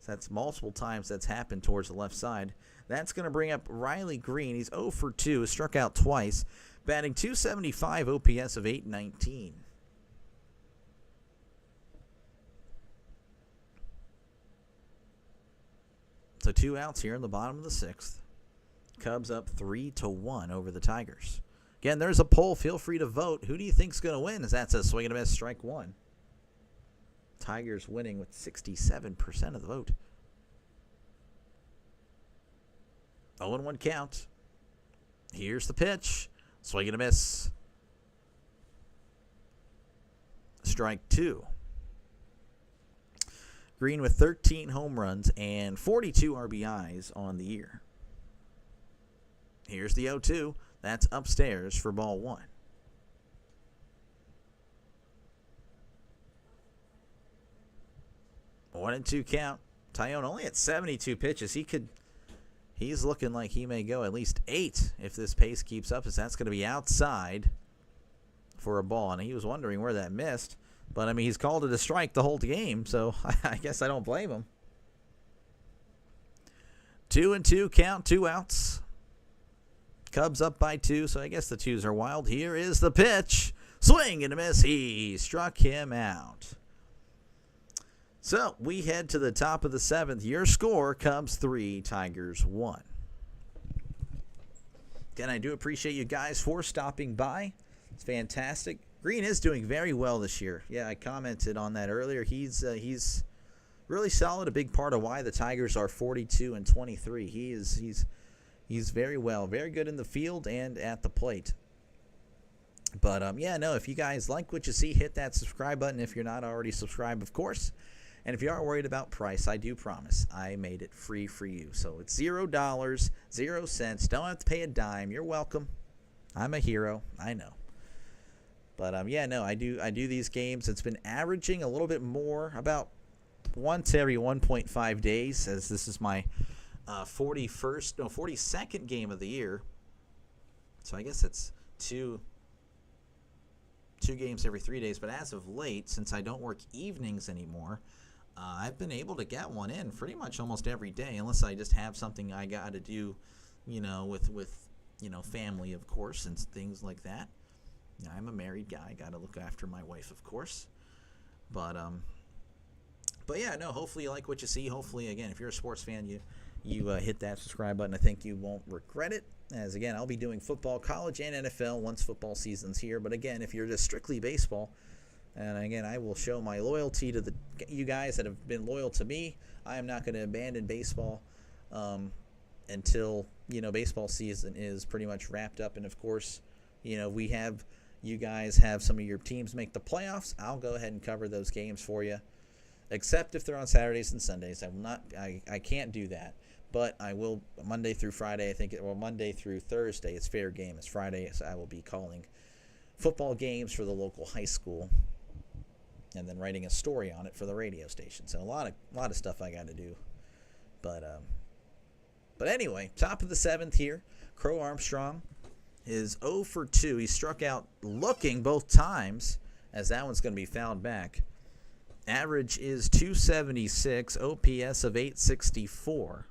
So that's multiple times that's happened towards the left side. That's going to bring up Riley Green. He's 0 for 2, has struck out twice, batting .275, OPS of .819. So 2 outs here in the bottom of the 6th. Cubs up 3-1 over the Tigers. Again, there's a poll. Feel free to vote. Who do you think's going to win? As that's a swing and a miss, strike 1. Tigers winning with 67% of the vote. 0-1 count. Here's the pitch. Swing and a miss. Strike 2. Green with 13 home runs and 42 RBIs on the year. Here's the 0-2. That's upstairs for ball 1. 1-2 count. Taillon only at 72 pitches. He's looking like he may go at least 8 if this pace keeps up, as that's going to be outside for a ball. And he was wondering where that missed. But, I mean, he's called it a strike the whole game, so I guess I don't blame him. 2-2 count, 2 outs. Cubs up by 2, so I guess the 2s are wild. Here is the pitch. Swing and a miss. He struck him out. So we head to the top of the 7th. Your score, Cubs 3, Tigers 1. Again, I do appreciate you guys for stopping by. It's fantastic. Green is doing very well this year. Yeah, I commented on that earlier. He's really solid. A big part of why the Tigers are 42-23. He's very well, very good in the field and at the plate. But yeah, no. If you guys like what you see, hit that subscribe button if you're not already subscribed, of course. And if you are worried about price, I do promise I made it free for you. So it's $0, 0 cents. Don't have to pay a dime. You're welcome. I'm a hero. I know. But yeah, no, I do these games. It's been averaging a little bit more, about once every 1.5 days, as this is my 42nd game of the year. So I guess it's two games every 3 days. But as of late, since I don't work evenings anymore, I've been able to get one in pretty much almost every day, unless I just have something I got to do, with family, of course, and things like that. I'm a married guy. Got to look after my wife, of course. But yeah, no, hopefully you like what you see. Hopefully, again, if you're a sports fan, you hit that subscribe button. I think you won't regret it. As, again, I'll be doing football, college, and NFL once football season's here. But, again, if you're just strictly baseball, and, again, I will show my loyalty to you guys that have been loyal to me. I am not going to abandon baseball until, baseball season is pretty much wrapped up. And, of course, you guys have some of your teams make the playoffs. I'll go ahead and cover those games for you, except if they're on Saturdays and Sundays. I can't do that. But I will Monday through Friday. Monday through Thursday it's fair game. It's Friday, so I will be calling football games for the local high school, and then writing a story on it for the radio station. So a lot of stuff I got to do. But anyway, top of the 7th here. Crow Armstrong is 0 for 2. He struck out looking both times, as that one's going to be fouled back. Average is .276, OPS of .864.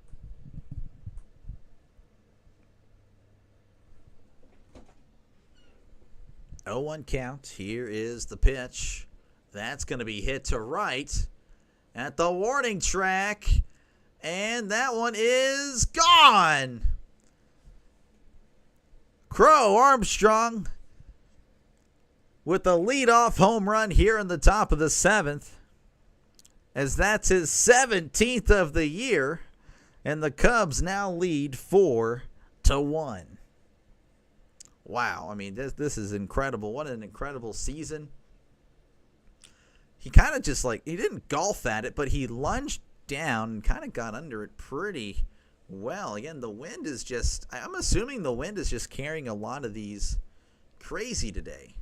Oh, 1 count. Here is the pitch. That's going to be hit to right at the warning track. And that one is gone. Crow Armstrong with the leadoff home run here in the top of the 7th, as that's his 17th of the year, and the Cubs now lead 4-1. Wow, I mean, this is incredible. What an incredible season. He kind of just he didn't golf at it, but he lunged down and kind of got under it pretty well. Again, the wind is I'm assuming the wind is just carrying a lot of these crazy today.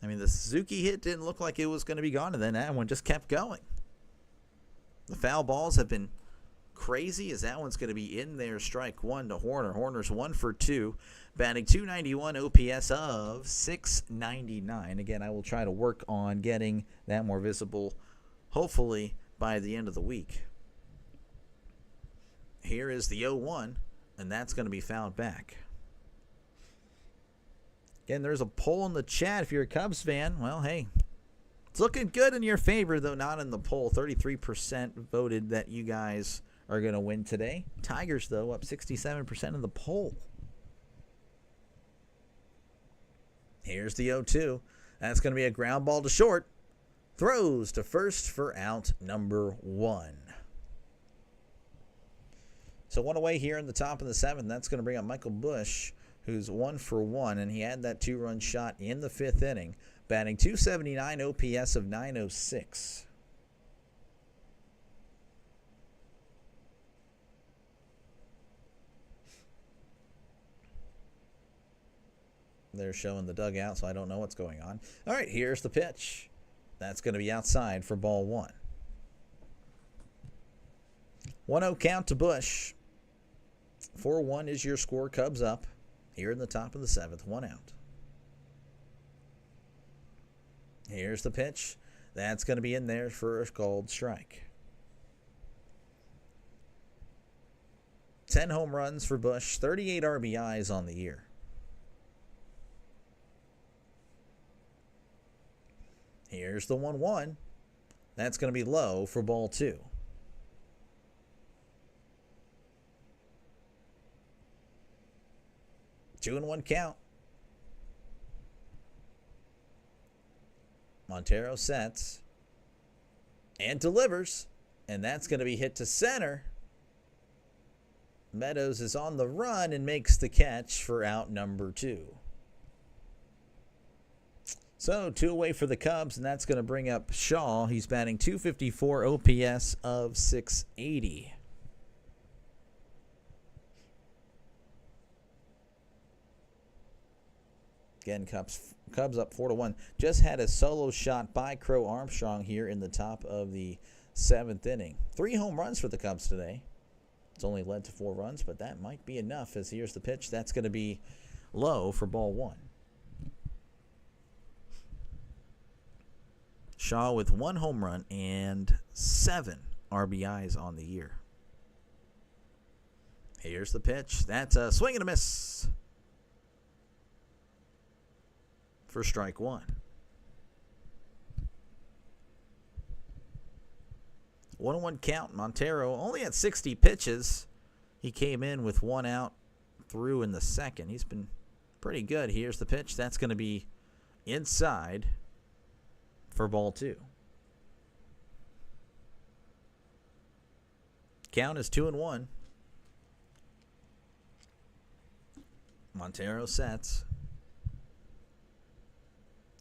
I mean, the Suzuki hit didn't look like it was going to be gone, and then that one just kept going. The foul balls have been crazy, as that one's going to be in there. Strike 1 to Hoerner. Hoerner's 1 for 2, batting .291, OPS of .699. Again, I will try to work on getting that more visible, hopefully, by the end of the week. Here is the 0-1, and that's going to be fouled back. Again, there's a poll in the chat if you're a Cubs fan. Well, hey, it's looking good in your favor, though not in the poll. 33% voted that you guys are going to win today. Tigers, though, up 67% in the poll. Here's the 0-2. That's going to be a ground ball to short. Throws to first for out number 1. So one away here in the top of the 7th. That's going to bring up Michael Busch, who's 1 for 1, and he had that 2-run shot in the 5th inning, batting .279, OPS of .906. They're showing the dugout, so I don't know what's going on. All right, here's the pitch. That's going to be outside for ball 1. 1-0 count to Busch. 4-1 is your score. Cubs up here in the top of the 7th. 1 out. Here's the pitch. That's going to be in there for a called strike. 10 home runs for Busch. 38 RBIs on the year. Here's the 1-1. That's going to be low for ball 2. 2-1 count. Montero sets and delivers, and that's going to be hit to center. Meadows is on the run and makes the catch for out number 2. So 2 away for the Cubs, and that's going to bring up Shaw. He's batting .254, OPS of .680. Again, Cubs up 4-1. Just had a solo shot by Crow Armstrong here in the top of the 7th inning. 3 home runs for the Cubs today. It's only led to 4 runs, but that might be enough, as here's the pitch. That's going to be low for ball 1. Shaw with 1 home run and 7 RBIs on the year. Here's the pitch. That's a swing and a miss for strike 1. 1-1 count. Montero only had 60 pitches. He came in with 1 out through in the 2nd. He's been pretty good. Here's the pitch. That's going to be inside for ball 2. Count is 2-1. Montero sets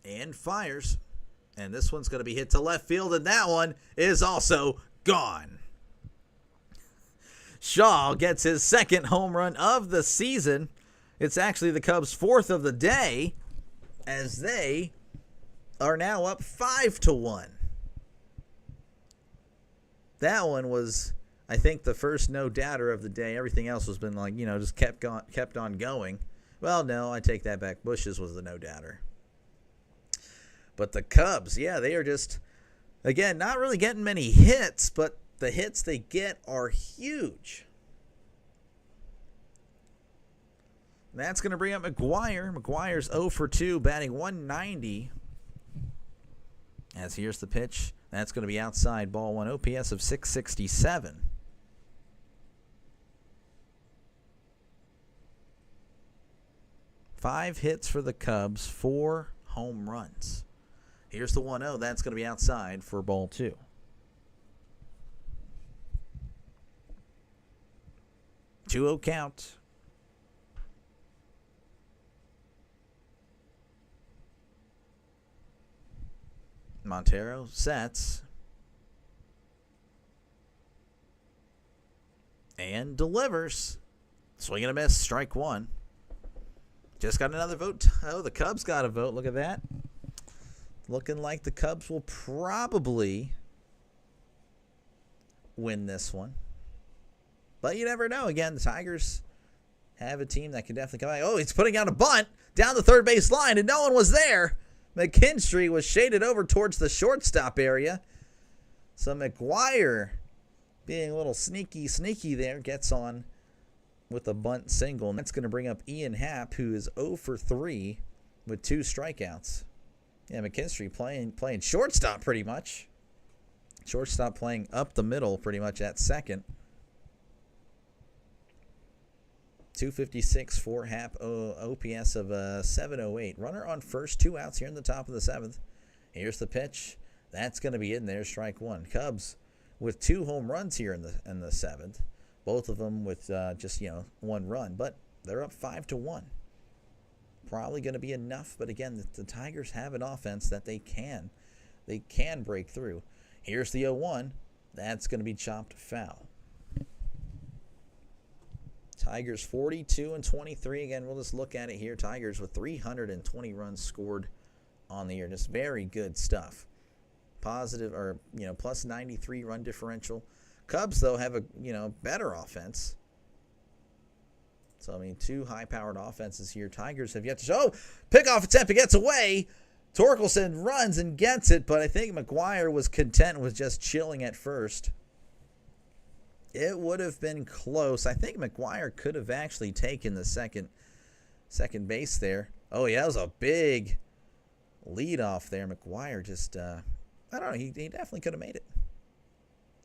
and fires, and this one's going to be hit to left field, and that one is also gone. Shaw gets his 2nd home run of the season. It's actually the Cubs' 4th of the day, as they are now up 5-1. That one was, I think, the first no-doubter of the day. Everything else has been like, just kept on going. Well, no, I take that back. Busch's was the no-doubter. But the Cubs, yeah, they are just, again, not really getting many hits, but the hits they get are huge. And that's going to bring up McGuire. McGuire's 0 for 2, batting .190. As here's the pitch. That's going to be outside, ball 1, OPS of .667. Five hits for the Cubs, 4 home runs. Here's the 1-0. That's going to be outside for ball 2. Two-0 count. Montero sets and delivers. Swing and a miss, strike 1. Just got another vote. Oh, the Cubs got a vote. Look at that. Looking like the Cubs will probably win this one. But you never know. Again, the Tigers have a team that can definitely come back. Oh, he's putting out a bunt down the third base line, and no one was there. McKinstry was shaded over towards the shortstop area. So McGuire, being a little sneaky there, gets on with a bunt single. And that's going to bring up Ian Happ, who is 0 for 3 with 2 strikeouts. Yeah, McKinstry playing shortstop pretty much. Shortstop playing up the middle pretty much at second. 256 for Happ, OPS of 708. Runner on first, 2 outs here in the top of the 7th. Here's the pitch. That's going to be in there, strike 1. Cubs with 2 home runs here in the 7th. Both of them with just 1 run, but they're up 5-1. Probably going to be enough, but again, the Tigers have an offense that they can break through. Here's the 0-1. That's going to be chopped foul. Tigers 42-23. Again, we'll just look at it here. Tigers with 320 runs scored on the year. Just very good stuff. Positive or plus 93 run differential. Cubs though have a better offense. So I mean, 2 high-powered offenses here. Tigers have yet to show. Pickoff attempt. It gets away. Torkelson runs and gets it, but I think McGuire was content with just chilling at first. It would have been close. I think McGuire could have actually taken the second base there. Oh, yeah, that was a big lead off there. McGuire just, I don't know, he definitely could have made it.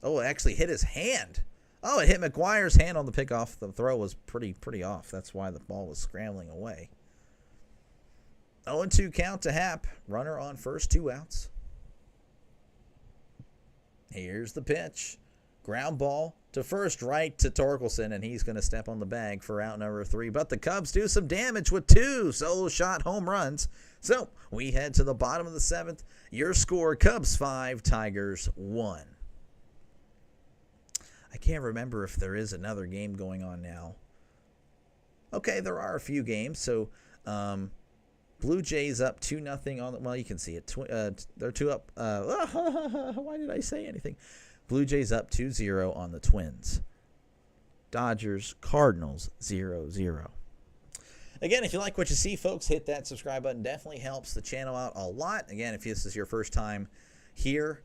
Oh, it actually hit his hand. Oh, it hit McGuire's hand on the pickoff. The throw was pretty off. That's why the ball was scrambling away. 0-2 count to Happ. Runner on first, 2 outs. Here's the pitch. Ground ball to first, right to Torkelson, and he's going to step on the bag for out number 3. But the Cubs do some damage with 2 solo shot home runs. So we head to the bottom of the 7th. Your score, Cubs 5, Tigers 1. I can't remember if there is another game going on now. Okay, there are a few games. So Blue Jays up 2-0 on the, well, you can see it. They're 2 up. Why did I say anything? Blue Jays up 2-0 on the Twins. Dodgers, Cardinals 0-0. Again, if you like what you see, folks, hit that subscribe button. Definitely helps the channel out a lot. Again, if this is your first time here,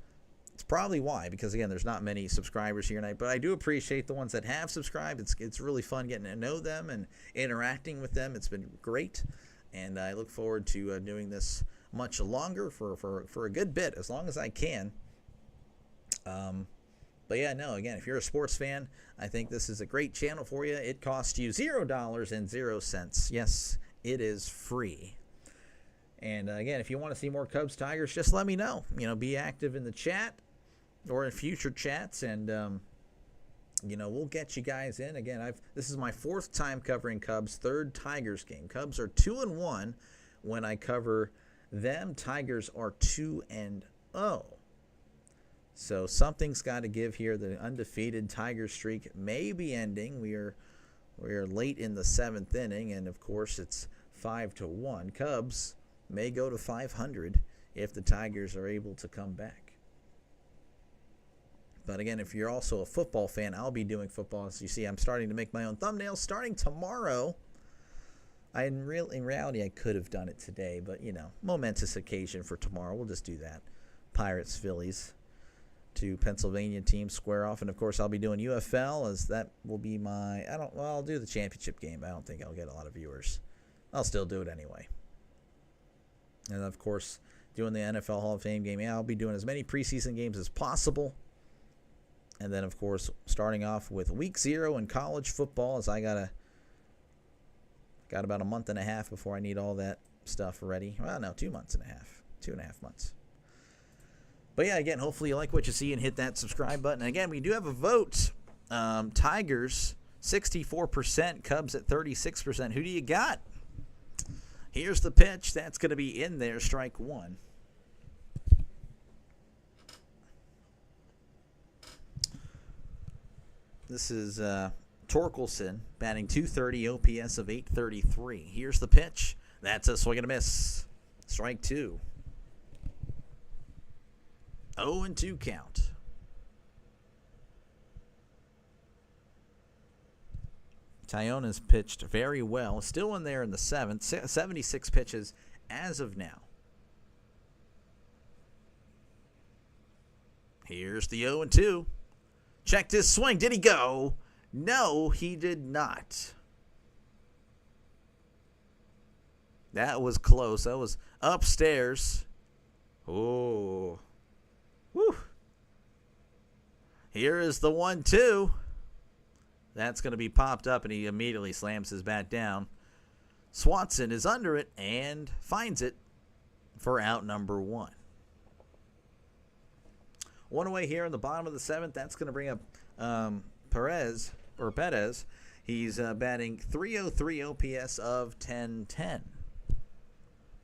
it's probably why, because again, there's not many subscribers here tonight, but I do appreciate the ones that have subscribed. It's really fun getting to know them and interacting with them. It's been great, and I look forward to doing this much longer for a good bit, as long as I can. But yeah, no, again, if you're a sports fan, I think this is a great channel for you. It costs you $0.00. Yes, it is free. And again, if you want to see more Cubs Tigers, just let me know. Be active in the chat or in future chats, and we'll get you guys in. Again, this is my 4th time covering Cubs, 3rd Tigers game. Cubs are 2-1 when I cover them. Tigers are 2-0. So something's got to give here. The undefeated Tiger streak may be ending. We are late in the 7th inning, and of course it's 5-1. Cubs may go to 500 if the Tigers are able to come back. But again, if you're also a football fan, I'll be doing football. As you see, I'm starting to make my own thumbnails starting tomorrow. In reality, I could have done it today, but momentous occasion for tomorrow. We'll just do that. Pirates, Phillies. 2 Pennsylvania teams square off, and of course I'll be doing UFL, as that will be my I'll do the championship game, but I don't think I'll get a lot of viewers. I'll still do it anyway. And of course, doing the NFL Hall of Fame game. Yeah, I'll be doing as many preseason games as possible. And then of course, starting off with week 0 in college football, as I got about a month and a half before I need all that stuff ready. Well, no, 2 months and a half. 2.5 months. But yeah, again, hopefully you like what you see and hit that subscribe button. And again, we do have a vote. Tigers, 64%. Cubs at 36%. Who do you got? Here's the pitch. That's going to be in there, strike 1. This is Torkelson batting .230, OPS of 833. Here's the pitch. That's a swing and a miss. Strike 2. 0-2 count. Tyona's pitched very well. Still in there in the 7th. 76 pitches as of now. Here's the 0-2. Checked his swing. Did he go? No, he did not. That was close. That was upstairs. Oh. Woo. Here is the 1-2. That's going to be popped up, and he immediately slams his bat down. Swanson is under it and finds it for out number 1. One away here in the bottom of the 7th. That's going to bring up Perez. He's batting .303 OPS of 1010.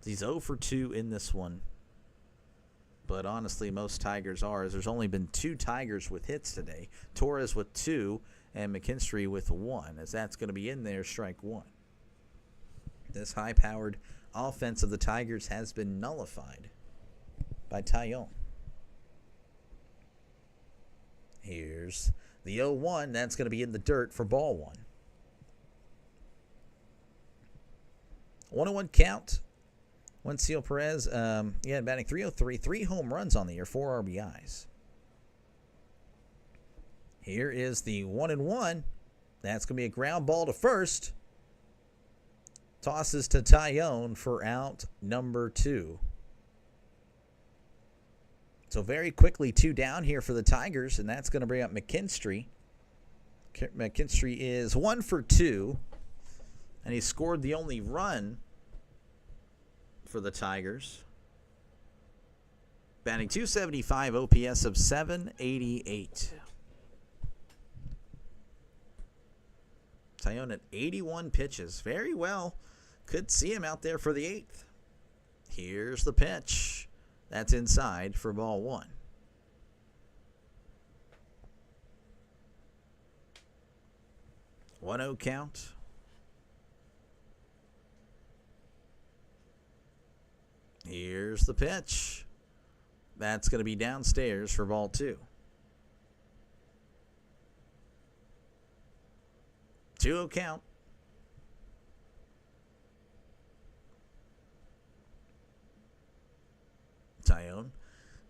He's 0 for 2 in this one. But honestly, most Tigers are, as there's only been 2 Tigers with hits today. Torres with 2 and McKinstry with 1, as that's going to be in there, strike 1. This high-powered offense of the Tigers has been nullified by Taillon. Here's the 0-1. That's going to be in the dirt for ball 1. 1-1 count. Wenceel Perez, batting .303, 3 home runs on the year, 4 RBIs. Here is the 1-1. That's going to be a ground ball to first. Tosses to Taillon for out number 2. So very quickly, 2 down here for the Tigers, and that's going to bring up McKinstry. McKinstry is 1 for 2, and he scored the only run for the Tigers. Batting .275, OPS of 788. Taillon at 81 pitches. Very well. Could see him out there for the 8th. Here's the pitch. That's inside for ball 1. One-0 count. Here's the pitch. That's going to be downstairs for ball 2. 2-0 count. Taillon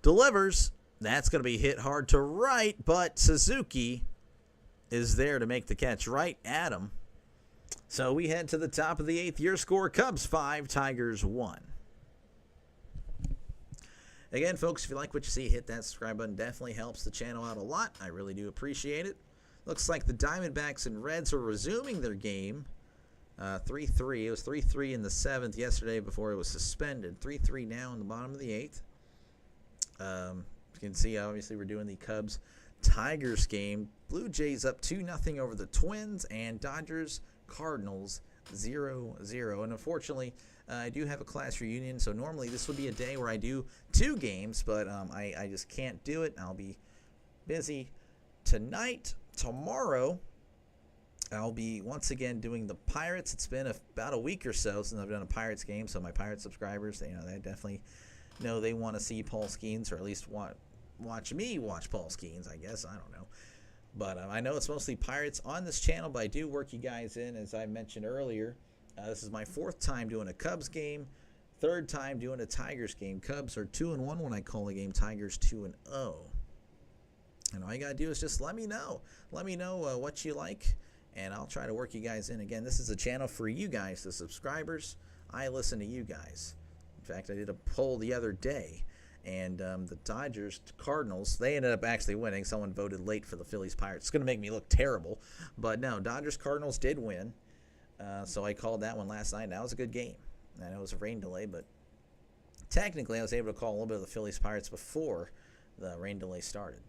delivers. That's going to be hit hard to right, but Suzuki is there to make the catch right at him. So we head to the top of the 8th. Your score, Cubs 5, Tigers 1. Again, folks, if you like what you see, hit that subscribe button. Definitely helps the channel out a lot. I really do appreciate it. Looks like the Diamondbacks and Reds are resuming their game. 3-3. It was 3-3 in the 7th yesterday before it was suspended. 3-3 now in the bottom of the 8th. You can see, obviously, we're doing the Cubs-Tigers game. Blue Jays up 2-0 over the Twins, and Dodgers-Cardinals 0-0. And unfortunately, I do have a class reunion, so normally this would be a day where I do 2 games, but I just can't do it. I'll be busy tonight. Tomorrow, I'll be once again doing the Pirates. It's been about a week or so since I've done a Pirates game, so my Pirates subscribers, they definitely know they want to see Paul Skeens, or at least watch me watch Paul Skeens, I guess. I don't know. But I know it's mostly Pirates on this channel, but I do work you guys in, as I mentioned earlier. This is my 4th time doing a Cubs game, 3rd time doing a Tigers game. Cubs are 2-1 when I call a game. Tigers 2-0. And all you got to do is just let me know. Let me know what you like, and I'll try to work you guys in. Again, this is a channel for you guys, the subscribers. I listen to you guys. In fact, I did a poll the other day, and the Dodgers-Cardinals, they ended up actually winning. Someone voted late for the Phillies-Pirates. It's going to make me look terrible. But no, Dodgers-Cardinals did win. So I called that one last night. That was a good game. I know it was a rain delay, but technically I was able to call a little bit of the Phillies-Pirates before the rain delay started.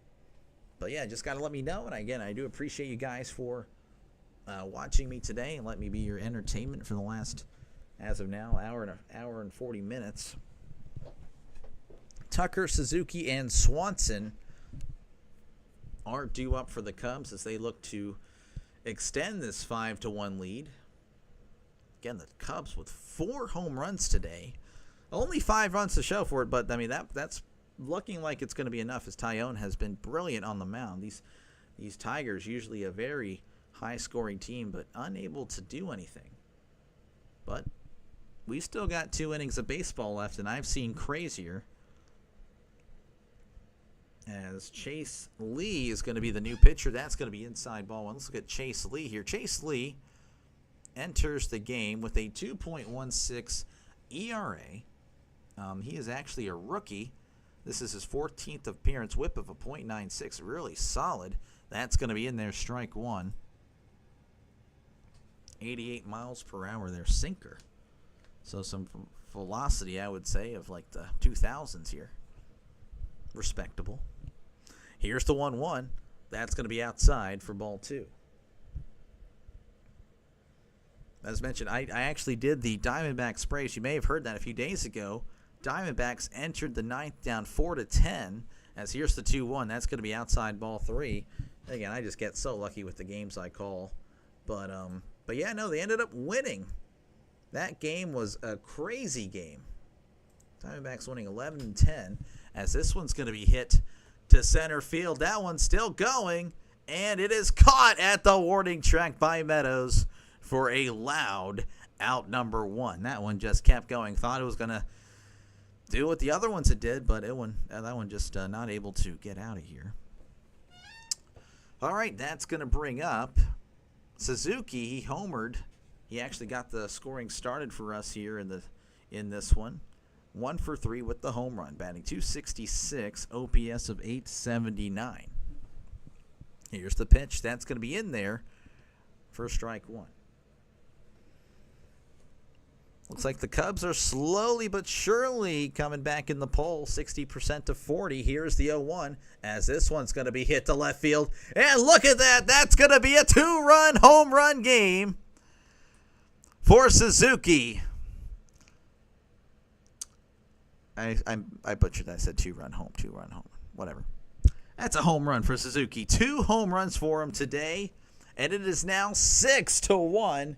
But yeah, just got to let me know. And again, I do appreciate you guys for watching me today and let me be your entertainment for the last, as of now, hour and 40 minutes. Tucker, Suzuki, and Swanson are due up for the Cubs as they look to extend this 5-1 lead. Again, the Cubs with 4 home runs today. Only 5 runs to show for it, but I mean that's looking like it's going to be enough, as Taillon has been brilliant on the mound. These Tigers, usually a very high-scoring team, but unable to do anything. But we still got 2 innings of baseball left, and I've seen crazier. as Chase Lee is going to be the new pitcher. That's going to be inside ball one. Let's look at Chase Lee here. Chase Lee enters the game with a 2.16 ERA. He is actually a rookie. This is his 14th appearance. Whip of a .96, really solid. That's going to be in there, strike one. 88 miles per hour there, sinker. So some velocity, I would say, of like the 2000s here. Respectable. Here's the 1-1. That's going to be outside for ball two. As mentioned, I actually did the Diamondbacks Braves. You may have heard that a few days ago. Diamondbacks entered the ninth down 4-10. As here's the 2-1. That's going to be outside ball three. Again, I just get so lucky with the games I call. But yeah, no, they ended up winning. That game was a crazy game. Diamondbacks winning 11-10. As this one's going to be hit to center field. That one's still going. And it is caught at the warning track by Meadows for a loud out number one. That one just kept going. Thought it was going to do what the other ones it did, but that one just not able to get out of here. All right, that's going to bring up Suzuki. He homered. He actually got the scoring started for us here in this one. 1 for 3 with the home run, batting .266, OPS of .879. Here's the pitch. That's going to be in there for strike one. Looks like the Cubs are slowly but surely coming back in the poll, 60% to 40. Here's the 0-1, as this one's going to be hit to left field. And look at that. That's going to be a 2-run home run game for Suzuki. I butchered that. I said 2-run home, whatever. That's a home run for Suzuki. 2 home runs for him today, and it is now 6-1.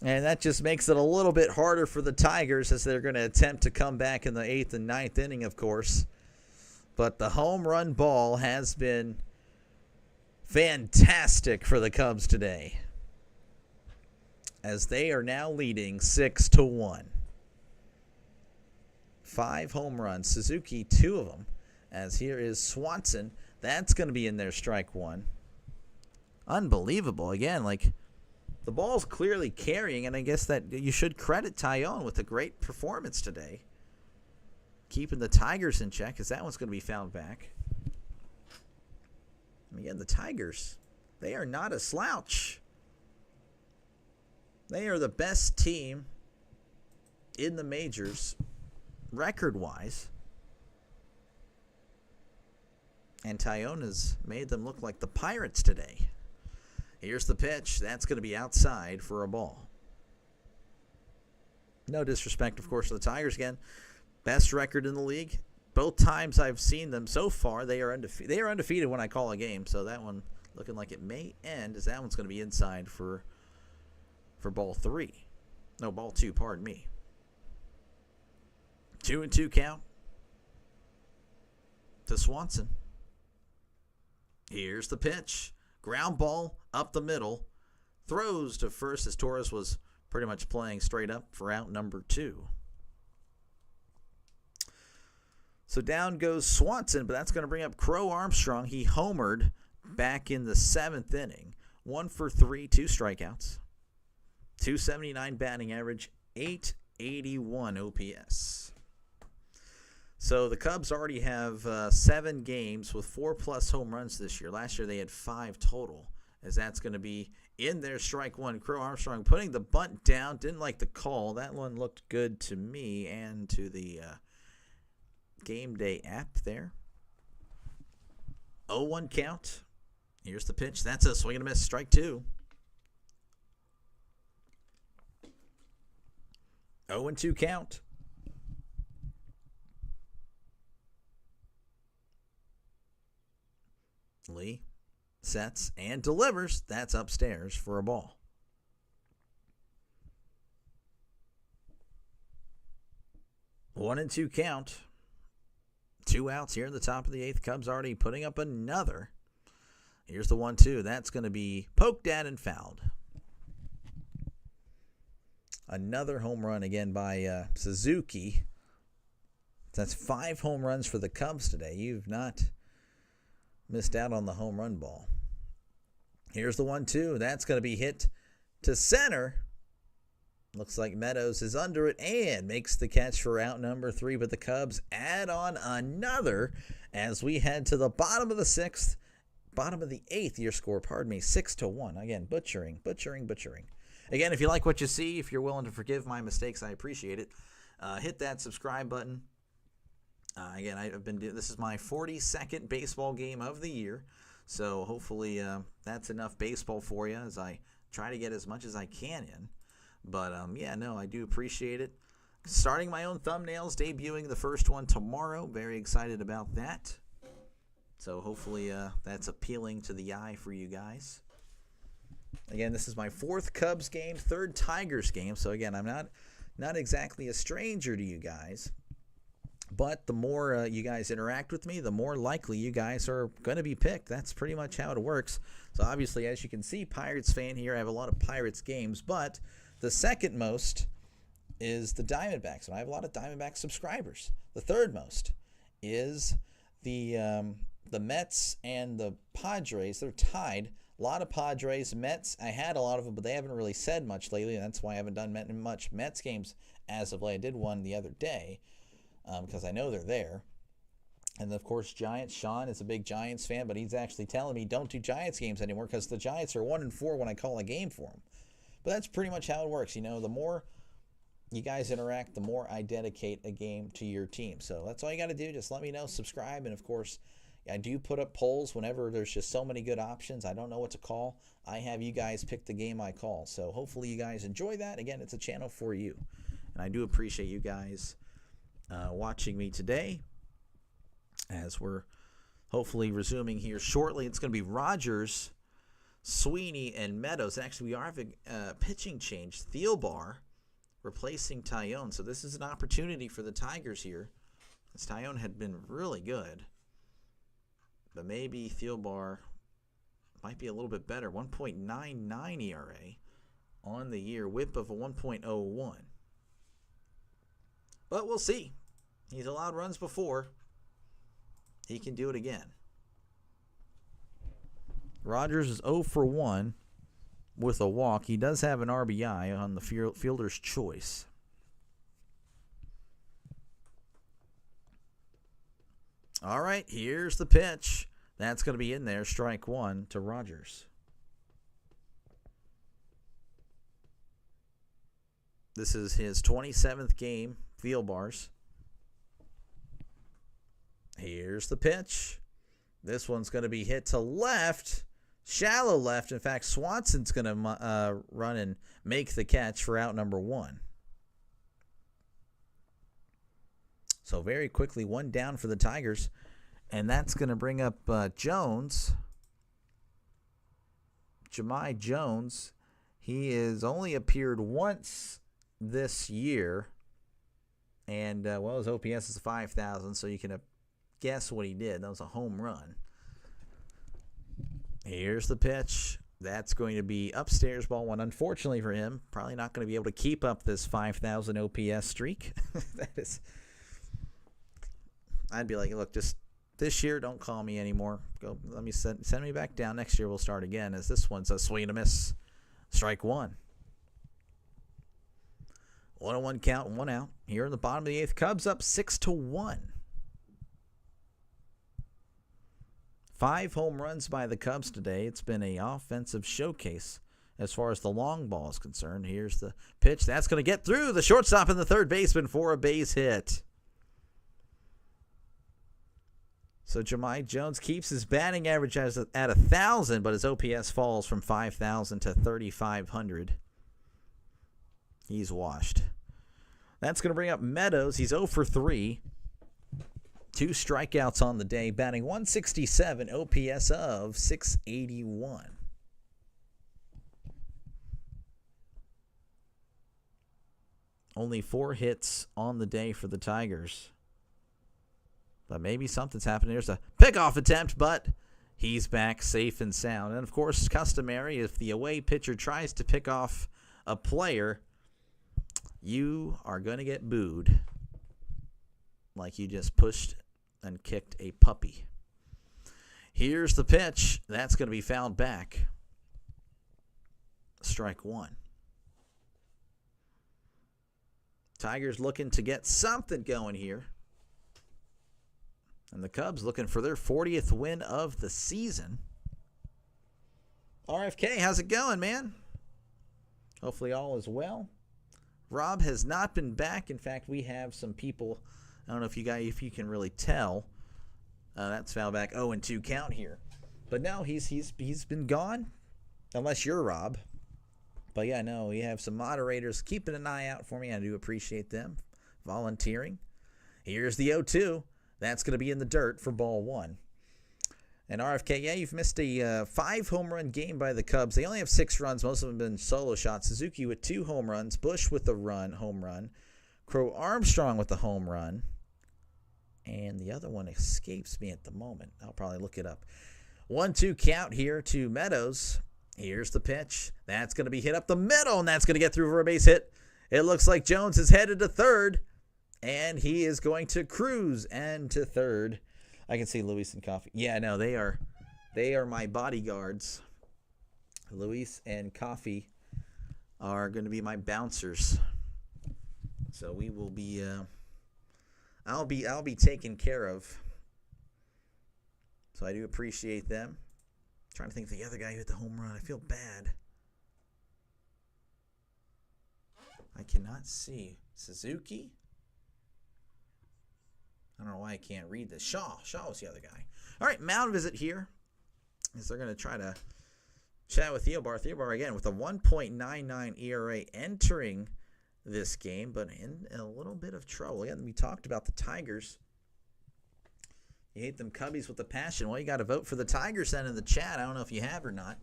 And that just makes it a little bit harder for the Tigers as they're going to attempt to come back in the 8th and 9th inning, of course. But the home run ball has been fantastic for the Cubs today, as they are now leading 6-1. 5 home runs. Suzuki, 2 of them. As here is Swanson. That's going to be in there, strike one. Unbelievable. Again, like, the ball's clearly carrying, and I guess that you should credit Taillon with a great performance today. Keeping the Tigers in check, as that one's going to be fouled back. And again, the Tigers, they are not a slouch. They are the best team in the majors, record-wise. And Taillon has made them look like the Pirates today. Here's the pitch. That's going to be outside for a ball. No disrespect, of course, to the Tigers. Again, best record in the league. Both times I've seen them so far, they are undefeated when I call a game. So that one looking like it may end, as that one's going to be inside for ball 3. No, ball 2, pardon me. 2-2 count to Swanson. Here's the pitch. Ground ball up the middle. Throws to first, as Torres was pretty much playing straight up for out number 2. So down goes Swanson, but that's going to bring up Crow Armstrong. He homered back in the 7th inning. 1 for 3, 2 strikeouts. .279 batting average, .881 OPS. So the Cubs already have 7 games with 4+ home runs this year. Last year they had 5 total, as that's going to be in their strike one. Crow Armstrong putting the bunt down. Didn't like the call. That one looked good to me and to the Game Day app there. 0-1 count. Here's the pitch. That's a swing and a miss. Strike 2. 0-2 count. Lee sets and delivers. That's upstairs for a ball. One and two count. 2 outs here in the top of the 8th. Cubs already putting up another. Here's the 1-2. That's going to be poked at and fouled. Another home run again by Suzuki. That's 5 home runs for the Cubs today. You've not missed out on the home run ball. Here's the 1-2. That's going to be hit to center. Looks like Meadows is under it and makes the catch for out number 3. But the Cubs add on another as we head to the bottom of the 6th. Bottom of the 8th, your score, 6-1. Again, butchering. Again, if you like what you see, if you're willing to forgive my mistakes, I appreciate it. Hit that subscribe button. Again, this is my 42nd baseball game of the year, so hopefully that's enough baseball for you as I try to get as much as I can in. But I do appreciate it. Starting my own thumbnails, debuting the first one tomorrow. Very excited about that. So hopefully that's appealing to the eye for you guys. Again, this is my 4th Cubs game, 3rd Tigers game. So again, I'm not exactly a stranger to you guys. But the more you guys interact with me, the more likely you guys are going to be picked. That's pretty much how it works. So obviously, as you can see, Pirates fan here. I have a lot of Pirates games. But the second most is the Diamondbacks. And I have a lot of Diamondback subscribers. The third most is the Mets and the Padres. They're tied. A lot of Padres. Mets, I had a lot of them, but they haven't really said much lately. And that's why I haven't done much Mets games as of late. I did one the other day. Because I know they're there. And, of course, Giants. Sean is a big Giants fan, but he's actually telling me don't do Giants games anymore because the Giants are 1-4 when I call a game for them. But that's pretty much how it works. The more you guys interact, the more I dedicate a game to your team. So that's all you got to do. Just let me know, subscribe, and, of course, I do put up polls whenever there's just so many good options. I don't know what to call. I have you guys pick the game I call. So hopefully you guys enjoy that. Again, it's a channel for you. And I do appreciate you guys watching me today as we're hopefully resuming here shortly. It's going to be Rogers, Sweeney, and Meadows. Actually, we are having a pitching change. Thielbar replacing Taillon. So this is an opportunity for the Tigers here. As Taillon had been really good. But maybe Thielbar might be a little bit better. 1.99 ERA on the year. WHIP of a 1.01. But we'll see. He's allowed runs before. He can do it again. Rogers is 0 for 1 with a walk. He does have an RBI on the fielder's choice. All right, here's the pitch. That's going to be in there. Strike 1 to Rogers. This is his 27th game. Thielbar's. Here's the pitch. This one's going to be hit to left. Shallow left. In fact, Swanson's going to run and make the catch for out number 1. So very quickly, 1 down for the Tigers. And that's going to bring up Jones. Jahmai Jones. He has only appeared once this year. And, his OPS is 5,000, so you can guess what he did. That was a home run. Here's the pitch. That's going to be upstairs, ball 1. Unfortunately for him, probably not going to be able to keep up this 5,000 OPS streak. I'd be like, look, just this year, don't call me anymore. Let me send me back down. Next year, we'll start again, as this one's a swing and a miss. Strike 1. 1-1 count, 1 out. Here in the bottom of the 8th, Cubs up 6-1. 5 home runs by the Cubs today. It's been an offensive showcase as far as the long ball is concerned. Here's the pitch. That's going to get through the shortstop and the third baseman for a base hit. So Jahmai Jones keeps his batting average at 1,000, but his OPS falls from 5,000 to 3,500. He's washed. That's going to bring up Meadows. He's 0 for 3. 2 strikeouts on the day, batting 167, OPS of 681. Only 4 hits on the day for the Tigers. But maybe something's happening. There's a pickoff attempt, but he's back safe and sound. And, of course, customary, if the away pitcher tries to pick off a player, you are going to get booed. like you just pushed and kicked a puppy. Here's the pitch. That's going to be fouled back. Strike one. Tigers looking to get something going here. And the Cubs looking for their 40th win of the season. RFK, how's it going, man? Hopefully all is well. Rob has not been back. In fact, we have some people. I don't know if you can really tell. That's foul back. 0-2 count here. But no, he's been gone. Unless you're Rob. But yeah, no, we have some moderators keeping an eye out for me. I do appreciate them volunteering. Here's the 0-2. That's going to be in the dirt for ball one. And RFK, yeah, you've missed a 5-home run game by the Cubs. They only have 6 runs. Most of them have been solo shots. Suzuki with 2 home runs. Bush with a home run. Crow Armstrong with the home run. And the other one escapes me at the moment. I'll probably look it up. 1-2 count here to Meadows. Here's the pitch. That's going to be hit up the middle, and that's going to get through for a base hit. It looks like Jones is headed to third. And he is going to cruise and to third. I can see Luis and Coffee. Yeah, no, they are my bodyguards. Luis and Coffee are going to be my bouncers. So we will be I'll be taken care of. So I do appreciate them. I'm trying to think of the other guy who hit the home run. I feel bad. I cannot see. Suzuki? I don't know why I can't read this. Shaw was the other guy. All right, mound visit here. Is they're going to try to chat with Theobar. Theobar, again, with a 1.99 ERA entering this game, but in a little bit of trouble. Again, we talked about the Tigers. You hate them Cubbies with a passion. Well, you got to vote for the Tigers then in the chat. I don't know if you have or not.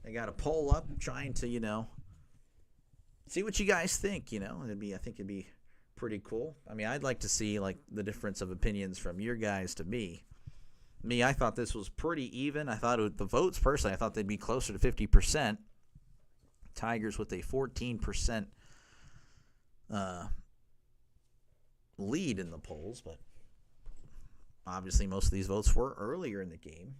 I got a poll up trying to, see what you guys think, I think it'd be pretty cool. I mean, I'd like to see the difference of opinions from your guys to me. I thought this was pretty even. I thought the votes personally, I thought they'd be closer to 50%. Tigers with a 14% lead in the polls, but obviously most of these votes were earlier in the game.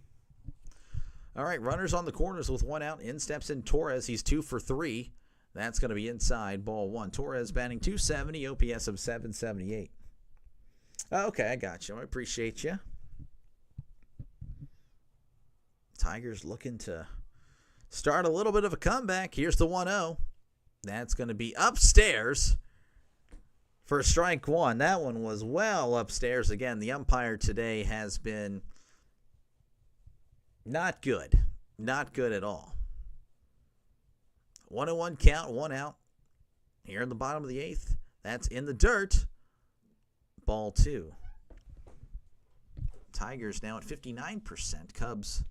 All right, runners on the corners with 1 out. In steps in Torres. He's 2 for 3. That's going to be inside ball 1. Torres batting .270, OPS of .778. Okay, I got you. I appreciate you. Tigers looking to start a little bit of a comeback. Here's the 1-0. That's going to be upstairs for strike one. That one was well upstairs. Again, the umpire today has been not good. Not good at all. 1-1 count, 1 out. Here in the bottom of the 8th. That's in the dirt. Ball 2. Tigers now at 59%. Cubs.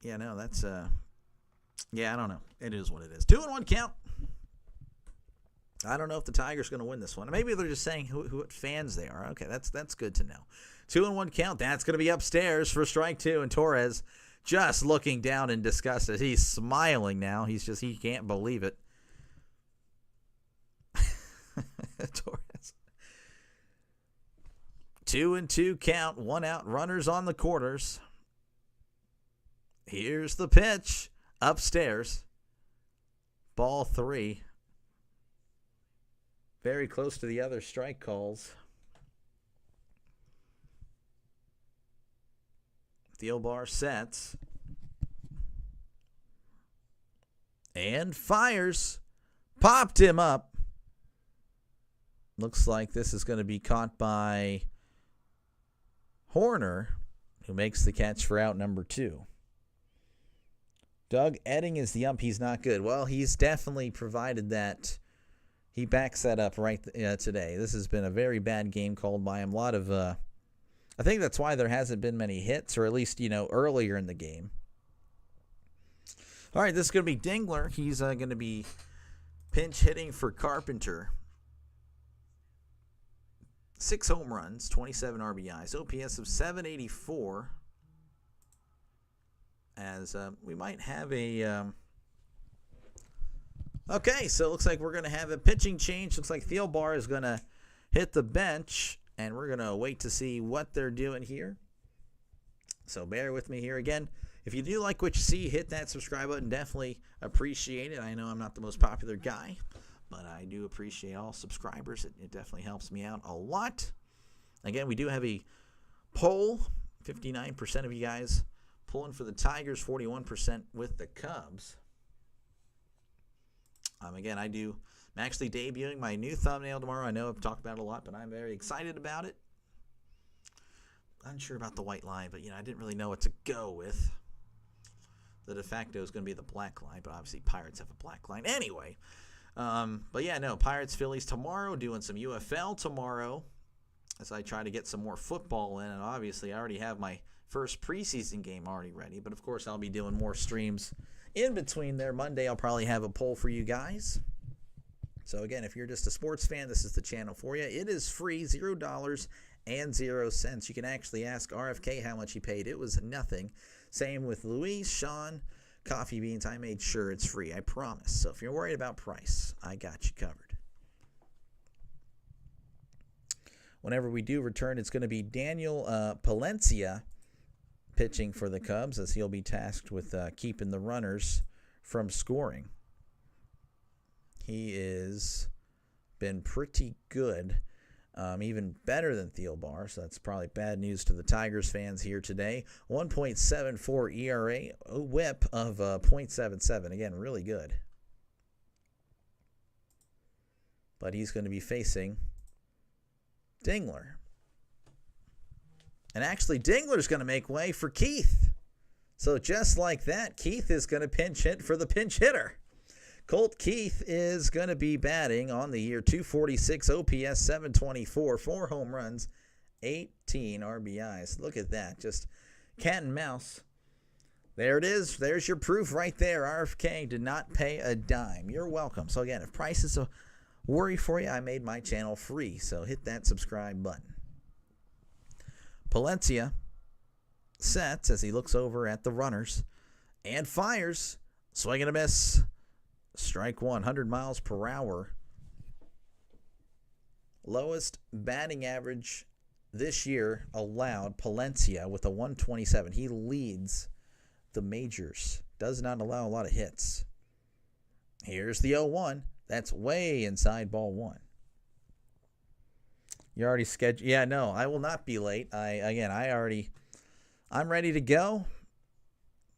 Yeah, no, that's yeah, I don't know. It is what it is. 2-1 count. I don't know if the Tigers are going to win this one. Maybe they're just saying what fans they are. Okay, that's good to know. 2-1 count. That's going to be upstairs for strike 2. And Torres just looking down in disgust. He's smiling now. He can't believe it. Torres. 2-2 count. 1 out. Runners on the corners. Here's the pitch. Upstairs. Ball 3. Very close to the other strike calls. Thielbar sets. And fires. Popped him up. Looks like this is going to be caught by Horner, who makes the catch for out number 2. Doug Edding is the ump. He's not good. Well, he's definitely provided that. He backs that up right today. This has been a very bad game called by him. A lot of, I think that's why there hasn't been many hits, or at least, earlier in the game. All right, this is going to be Dingler. He's going to be pinch hitting for Carpenter. 6 home runs, 27 RBIs, OPS of .784. As we might have a Okay, so it looks like we're going to have a pitching change. Looks like Thielbar is going to hit the bench, and we're going to wait to see what they're doing here. So bear with me here again. If you do like what you see, hit that subscribe button. Definitely appreciate it. I know I'm not the most popular guy, but I do appreciate all subscribers. It definitely helps me out a lot. Again, we do have a poll. 59% of you guys pulling for the Tigers, 41% with the Cubs. Again, I'm actually debuting my new thumbnail tomorrow. I know I've talked about it a lot, but I'm very excited about it. Unsure about the white line, but I didn't really know what to go with. The de facto is going to be the black line, but obviously Pirates have a black line anyway. But yeah, no, Pirates, Phillies tomorrow, doing some UFL tomorrow as I try to get some more football in. And obviously I already have my first preseason game already ready, but of course I'll be doing more streams in between there. Monday I'll probably have a poll for you guys. So again, if you're just a sports fan, this is the channel for you. It is free, $0 and 0 cents. You can actually ask RFK how much he paid. It was nothing. Same with Luis, Sean, Coffee Beans. I made sure it's free, I promise. So if you're worried about price, I got you covered. Whenever we do return, it's going to be Daniel Palencia pitching for the Cubs, as he'll be tasked with keeping the runners from scoring. He is been pretty good, even better than Thielbar, so that's probably bad news to the Tigers fans here today. 1.74 ERA, a whip of 0.77. Again, really good. But he's going to be facing Dingler. And actually, Dingler's going to make way for Keith. So just like that, Keith is going to pinch hit for the pinch hitter. Colt Keith is going to be batting on the year, 246 OPS, 724, 4 home runs, 18 RBIs. Look at that. Just cat and mouse. There it is. There's your proof right there. RFK did not pay a dime. You're welcome. So again, if price is a worry for you, I made my channel free. So hit that subscribe button. Palencia sets as he looks over at the runners and fires. Swing and a miss. Strike one, 100 miles per hour. Lowest batting average this year allowed, Palencia with a 127. He leads the majors. Does not allow a lot of hits. Here's the 0-1. That's way inside ball one. You're already scheduled. Yeah, no, I will not be late. I'm ready to go.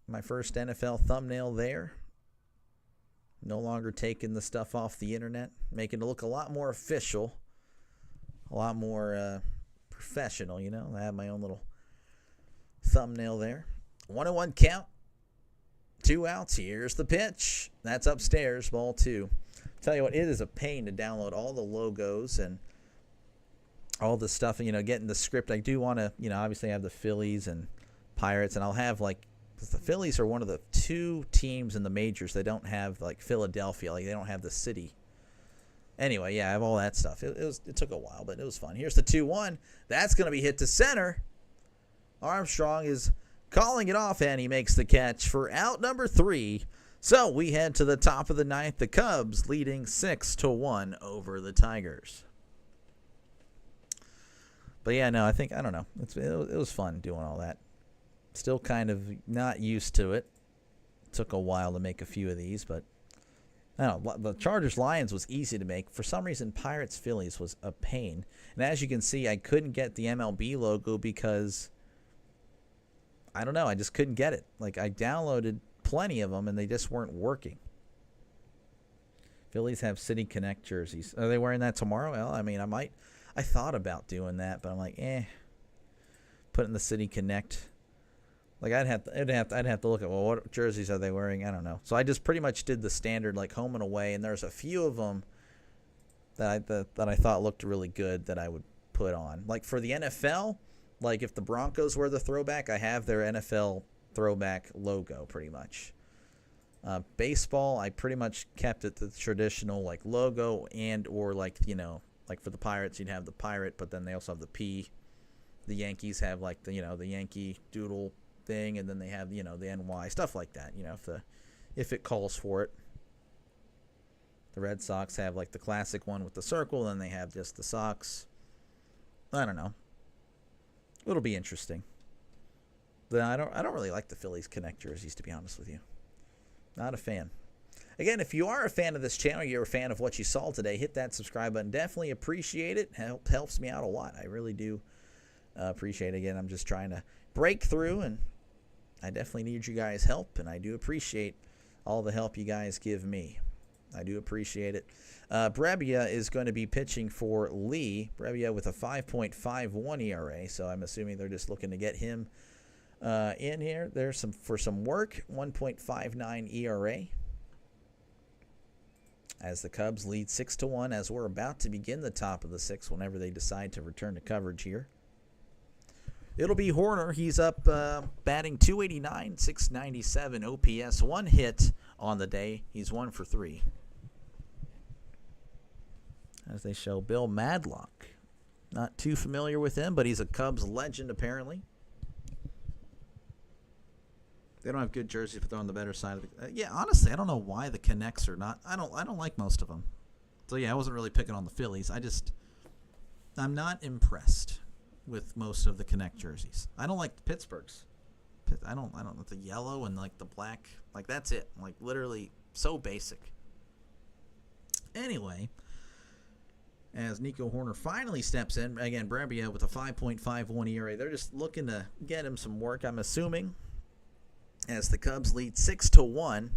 My first NFL thumbnail there. No longer taking the stuff off the internet. Making it look a lot more official. A lot more professional, I have my own little thumbnail there. 1-1 count. 2 outs. Here's the pitch. That's upstairs, ball 2. Tell you what, it is a pain to download all the logos and all the stuff, getting the script. I do want to, obviously have the Phillies and Pirates, and I'll have because the Phillies are one of the 2 teams in the majors that don't have Philadelphia, they don't have the city. Anyway, yeah, I have all that stuff. It took a while, but it was fun. Here's the 2-1. That's going to be hit to center. Armstrong is calling it off, and he makes the catch for out number 3. So we head to the top of the 9th. The Cubs leading 6-1 over the Tigers. But yeah, no, I don't know. It was fun doing all that. Still kind of not used to it. Took a while to make a few of these, but I don't know. The Chargers-Lions was easy to make. For some reason, Pirates-Phillies was a pain. And as you can see, I couldn't get the MLB logo because, I don't know, I just couldn't get it. I downloaded plenty of them, and they just weren't working. Phillies have City Connect jerseys. Are they wearing that tomorrow? Well, I thought about doing that, but I'm like, putting the City Connect. I'd have to look at, what jerseys are they wearing? I don't know. So I just pretty much did the standard home and away, and there's a few of them that I thought looked really good that I would put on. For the NFL, if the Broncos were the throwback, I have their NFL throwback logo pretty much. Baseball, I pretty much kept it the traditional logo and or for the Pirates, you'd have the pirate, but then they also have the P. The Yankees have the Yankee doodle thing, and then they have the NY, stuff like that, if it calls for it. The Red Sox have like the classic one with the circle, and they have just the Sox. I don't know. It'll be interesting. But I don't really like the Phillies Connect jerseys, to be honest with you. Not a fan. Again, if you are a fan of this channel, you're a fan of what you saw today, hit that subscribe button. Definitely appreciate it. Helps me out a lot. I really do appreciate it. Again, I'm just trying to break through, and I definitely need you guys' help, and I do appreciate all the help you guys give me. I do appreciate it. Brebbia is going to be pitching for Lee. Brebbia with a 5.51 ERA, so I'm assuming they're just looking to get him in here. There's some work. 1.59 ERA. As the Cubs lead 6-1 as we're about to begin the top of the sixth whenever they decide to return to coverage here. It'll be Hoerner. He's up batting .289, 697 OPS. 1 hit on the day. He's 1 for 3. As they show Bill Madlock. Not too familiar with him, but he's a Cubs legend apparently. They don't have good jerseys, but they're on the better side of the. Yeah, honestly, I don't know why the Connects are not. I don't like most of them. So yeah, I wasn't really picking on the Phillies. I'm not impressed with most of the Connect jerseys. I don't like the Pittsburghs. I don't like the yellow and like the black. Like that's it. Like literally so basic. Anyway, as Nico Hoerner finally steps in again, Brebbia with a 5.51 ERA. They're just looking to get him some work, I'm assuming. As the Cubs lead 6-1,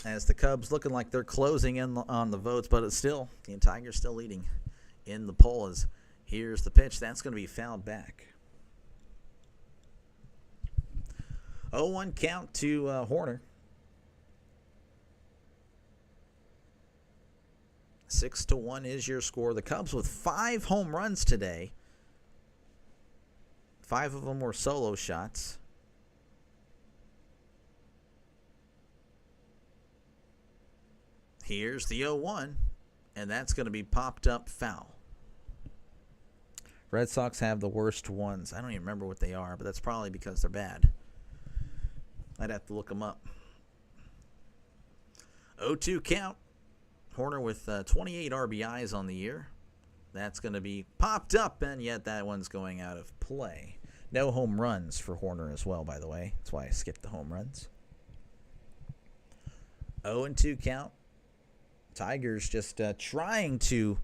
as the Cubs looking like they're closing in on the votes, but it's still the Tigers still leading in the poll. As here's the pitch, that's going to be fouled back. 0-1 count to Hoerner. 6-1 is your score. The Cubs with 5 home runs today. 5 of them were solo shots. Here's the 0-1, and that's going to be popped up foul. Red Sox have the worst ones. I don't even remember what they are, but that's probably because they're bad. I'd have to look them up. 0-2 count. Hoerner with 28 RBIs on the year. That's going to be popped up, and yet that one's going out of play. No home runs for Hoerner as well, by the way. That's why I skipped the home runs. 0-2 count. Tigers just trying to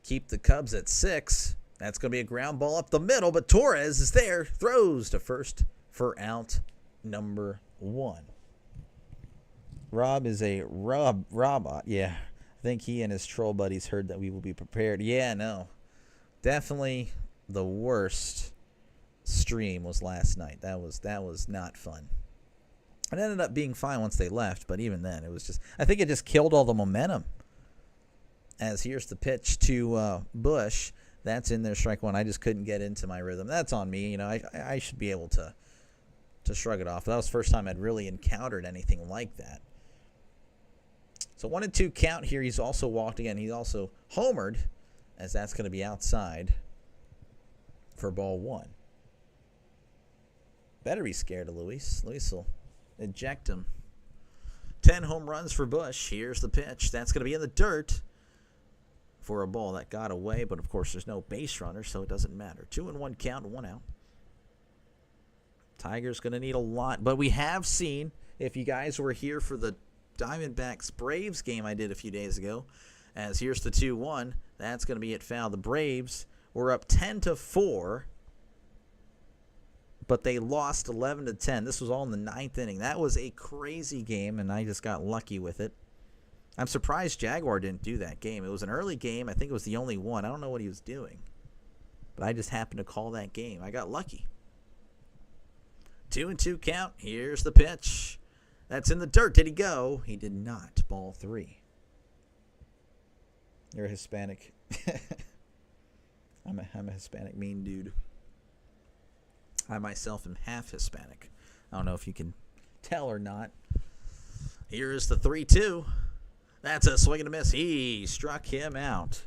keep the Cubs at 6. That's going to be a ground ball up the middle, but Torres is there. Throws to first for out number 1. Rob is a robot. Yeah, I think he and his troll buddies heard that we will be prepared. Yeah, no. Definitely the worst stream was last night. That was not fun. It ended up being fine once they left, but even then, it was just. I think it just killed all the momentum. As here's the pitch to Bush. That's in there, strike 1. I just couldn't get into my rhythm. That's on me. You know, I should be able to shrug it off. That was the first time I'd really encountered anything like that. So 1-2 count here. He's also walked again. He's also homered, as that's going to be outside for ball 1. Better be scared of Luis. Luis will eject him. 10 home runs for Bush. Here's the pitch. That's going to be in the dirt for a ball that got away, but of course there's no base runner, so it doesn't matter. 2-1 count, 1 out. Tigers going to need a lot, but we have seen, if you guys were here for the Diamondbacks Braves game I did a few days ago, as here's the 2-1, that's going to be at foul. The Braves were up 10-4. But they lost 11-10. This was all in the 9th inning. That was a crazy game, and I just got lucky with it. I'm surprised Jaguar didn't do that game. It was an early game. I think it was the only one. I don't know what he was doing. But I just happened to call that game. I got lucky. 2-2 count. Here's the pitch. That's in the dirt. Did he go? He did not. Ball 3. You're a Hispanic. I'm a Hispanic mean dude. I myself am half Hispanic. I don't know if you can tell or not. Here is the 3-2. That's a swing and a miss. He struck him out.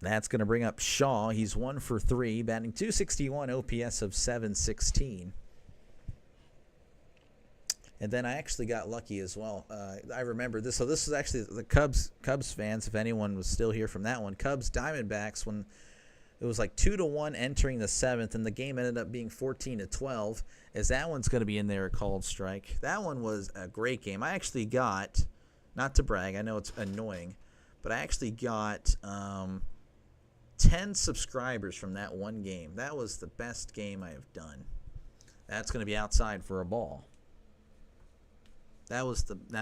That's going to bring up Shaw. He's 1 for 3, batting .261, OPS of .716. And then I actually got lucky as well. I remember this. So this is actually the Cubs fans, if anyone was still here from that one. Cubs Diamondbacks, when it was like 2-1 entering the seventh, and the game ended up being 14-12. As that one's going to be in there, a called strike. That one was a great game. I actually got, not to brag, I know it's annoying, but I actually got 10 subscribers from that one game. That was the best game I have done. That's going to be outside for a ball. Now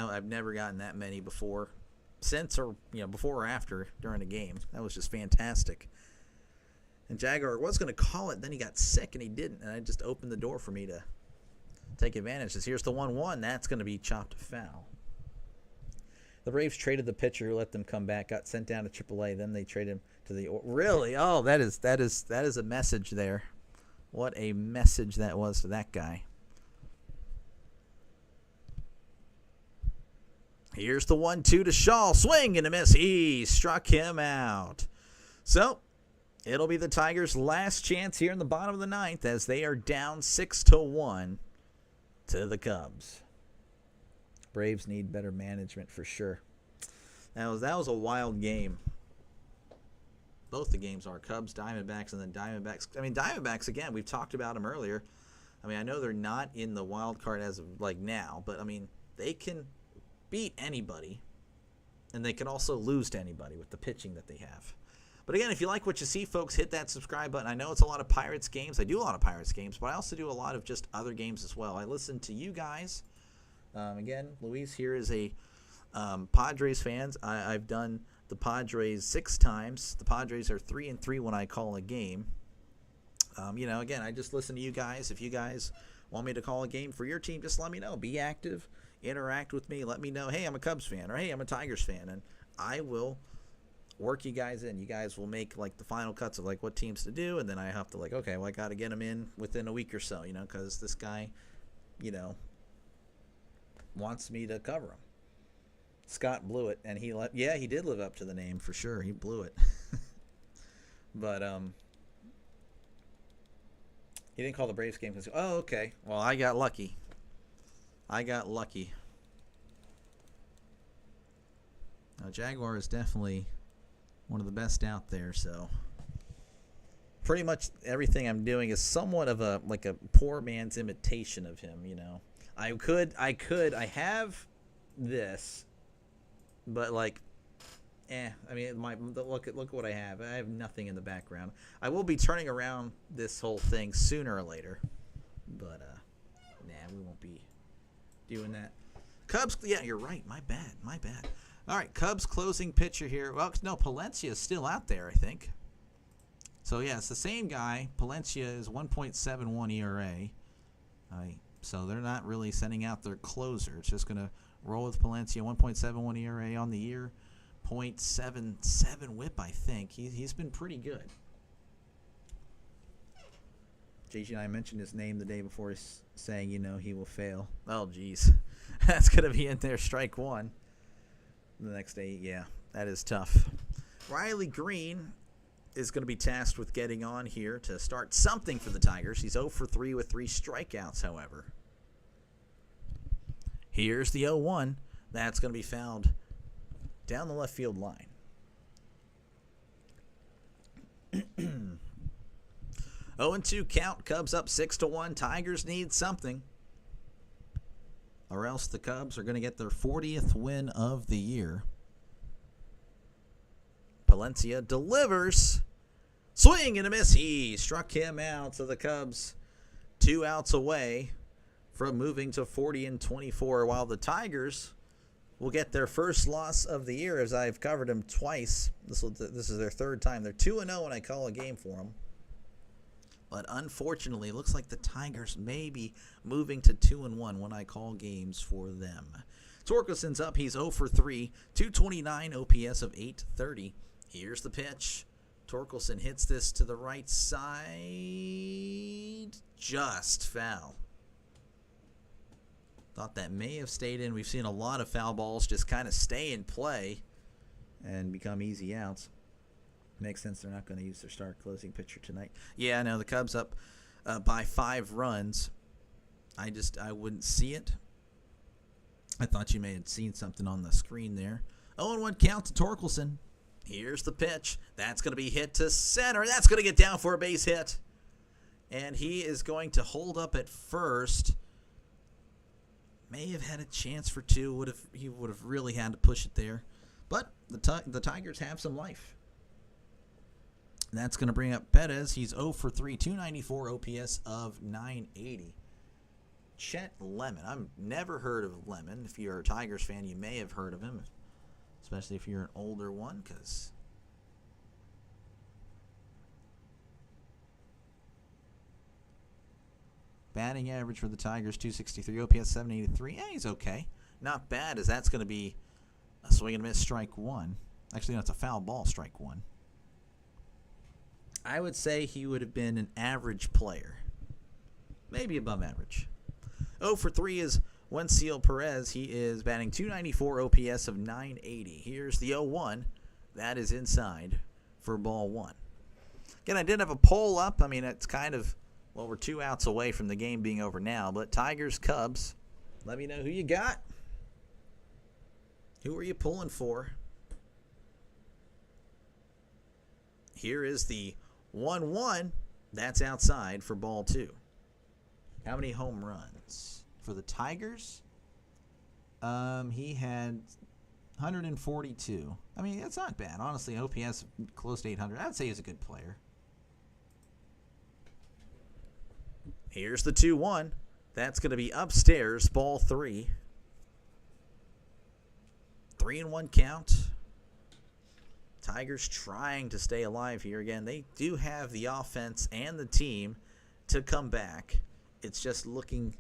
I've never gotten that many before, since, or before or after during a game. That was just fantastic. And Jaguar was going to call it, then he got sick and he didn't, and I just opened the door for me to take advantage. Here's the 1-1. That's going to be chopped foul. The Braves traded the pitcher, let them come back, got sent down to AAA. Then they traded him to the really. Oh, that is a message there. What a message that was to that guy. Here's the 1-2 to Shaw. Swing and a miss. He struck him out. So it'll be the Tigers' last chance here in the bottom of the ninth as they are down 6-1 to the Cubs. Braves need better management for sure. That was a wild game. Both the games are Cubs, Diamondbacks, and then Diamondbacks. I mean, Diamondbacks, again, we've talked about them earlier. I mean, I know they're not in the wild card as of like now, but I mean, they can beat anybody, and they can also lose to anybody with the pitching that they have. But again, if you like what you see, folks, hit that subscribe button. I know it's a lot of Pirates games. I do a lot of Pirates games, but I also do a lot of just other games as well. I listen to you guys. Again, Luis here is a Padres fan. I've done the Padres 6 times. The Padres are 3-3 when I call a game. Again, I just listen to you guys. If you guys want me to call a game for your team, just let me know. Be active. Interact with me. Let me know, hey, I'm a Cubs fan, or hey, I'm a Tigers fan, and I will work you guys in. You guys will make like the final cuts of like what teams to do, and then I have to like, okay, well, I got to get them in within a week or so, because this guy, wants me to cover him. Scott blew it, and he did live up to the name for sure. He blew it. But he didn't call the Braves game because, oh, okay. Well, I got lucky. Now, Jaguar is definitely one of the best out there, so pretty much everything I'm doing is somewhat of a poor man's imitation of him, I have this, but I mean, look at what I have. I have nothing in the background. I will be turning around this whole thing sooner or later, but we won't be doing that. Cubs, yeah, you're right. My bad. All right, Cubs closing pitcher here. Well, no, Palencia is still out there, I think. So yeah, it's the same guy. Palencia is 1.71 ERA. So they're not really sending out their closer. It's just going to roll with Palencia. 1.71 ERA on the year. 0.77 whip, I think. He's been pretty good. JG and I mentioned his name the day before saying, he will fail. Oh, geez. That's going to be in there, strike one. The next day, yeah, that is tough. Riley Green is going to be tasked with getting on here to start something for the Tigers. He's 0 for 3 with 3 strikeouts, however. Here's the 0-1. That's going to be fouled down the left field line. 0-2 count. Cubs up 6-1. Tigers need something, or else the Cubs are going to get their 40th win of the year. Palencia delivers. Swing and a miss. He struck him out. So the Cubs 2 outs away from moving to 40-24, while the Tigers will get their first loss of the year, as I've covered them twice. This is their 3rd time. They're 2-0 when I call a game for them. But unfortunately, it looks like the Tigers may be moving to 2-1 when I call games for them. Torkelson's up. He's 0 for 3. 229 OPS of 830. Here's the pitch. Torkelson hits this to the right side. Just foul. Thought that may have stayed in. We've seen a lot of foul balls just kind of stay in play and become easy outs. Makes sense they're not going to use their star closing pitcher tonight. Yeah, I know the Cubs up by 5 runs. I wouldn't see it. I thought you may have seen something on the screen there. 0-1 count to Torkelson. Here's the pitch. That's going to be hit to center. That's going to get down for a base hit. And he is going to hold up at first. May have had a chance for two. He would have really had to push it there. But the Tigers have some life. And that's going to bring up Perez. He's 0 for 3, 294 OPS of 980. Chet Lemon. I've never heard of Lemon. If you're a Tigers fan, you may have heard of him, especially if you're an older one, because batting average for the Tigers, 263, OPS 783. Yeah, he's okay. Not bad, as that's going to be a swing and a miss, strike one. Actually, no, it's a foul ball, strike one. I would say he would have been an average player. Maybe above average. 0 for 3 is Wenceel Perez. He is batting 294, OPS of 980. Here's the 0-1. That is inside for ball one. Again, I did have a poll up. I mean, it's kind of, well, we're 2 outs away from the game being over now. But Tigers, Cubs, let me know who you got. Who are you pulling for? Here is the 1-1. That's outside for ball two. How many home runs for the Tigers? He had 142. I mean, that's not bad. Honestly, OPS close to 800. I would say he's a good player. Here's the 2-1. That's going to be upstairs, ball three. 3-1 count. Tigers trying to stay alive here. Again, they do have the offense and the team to come back. It's just looking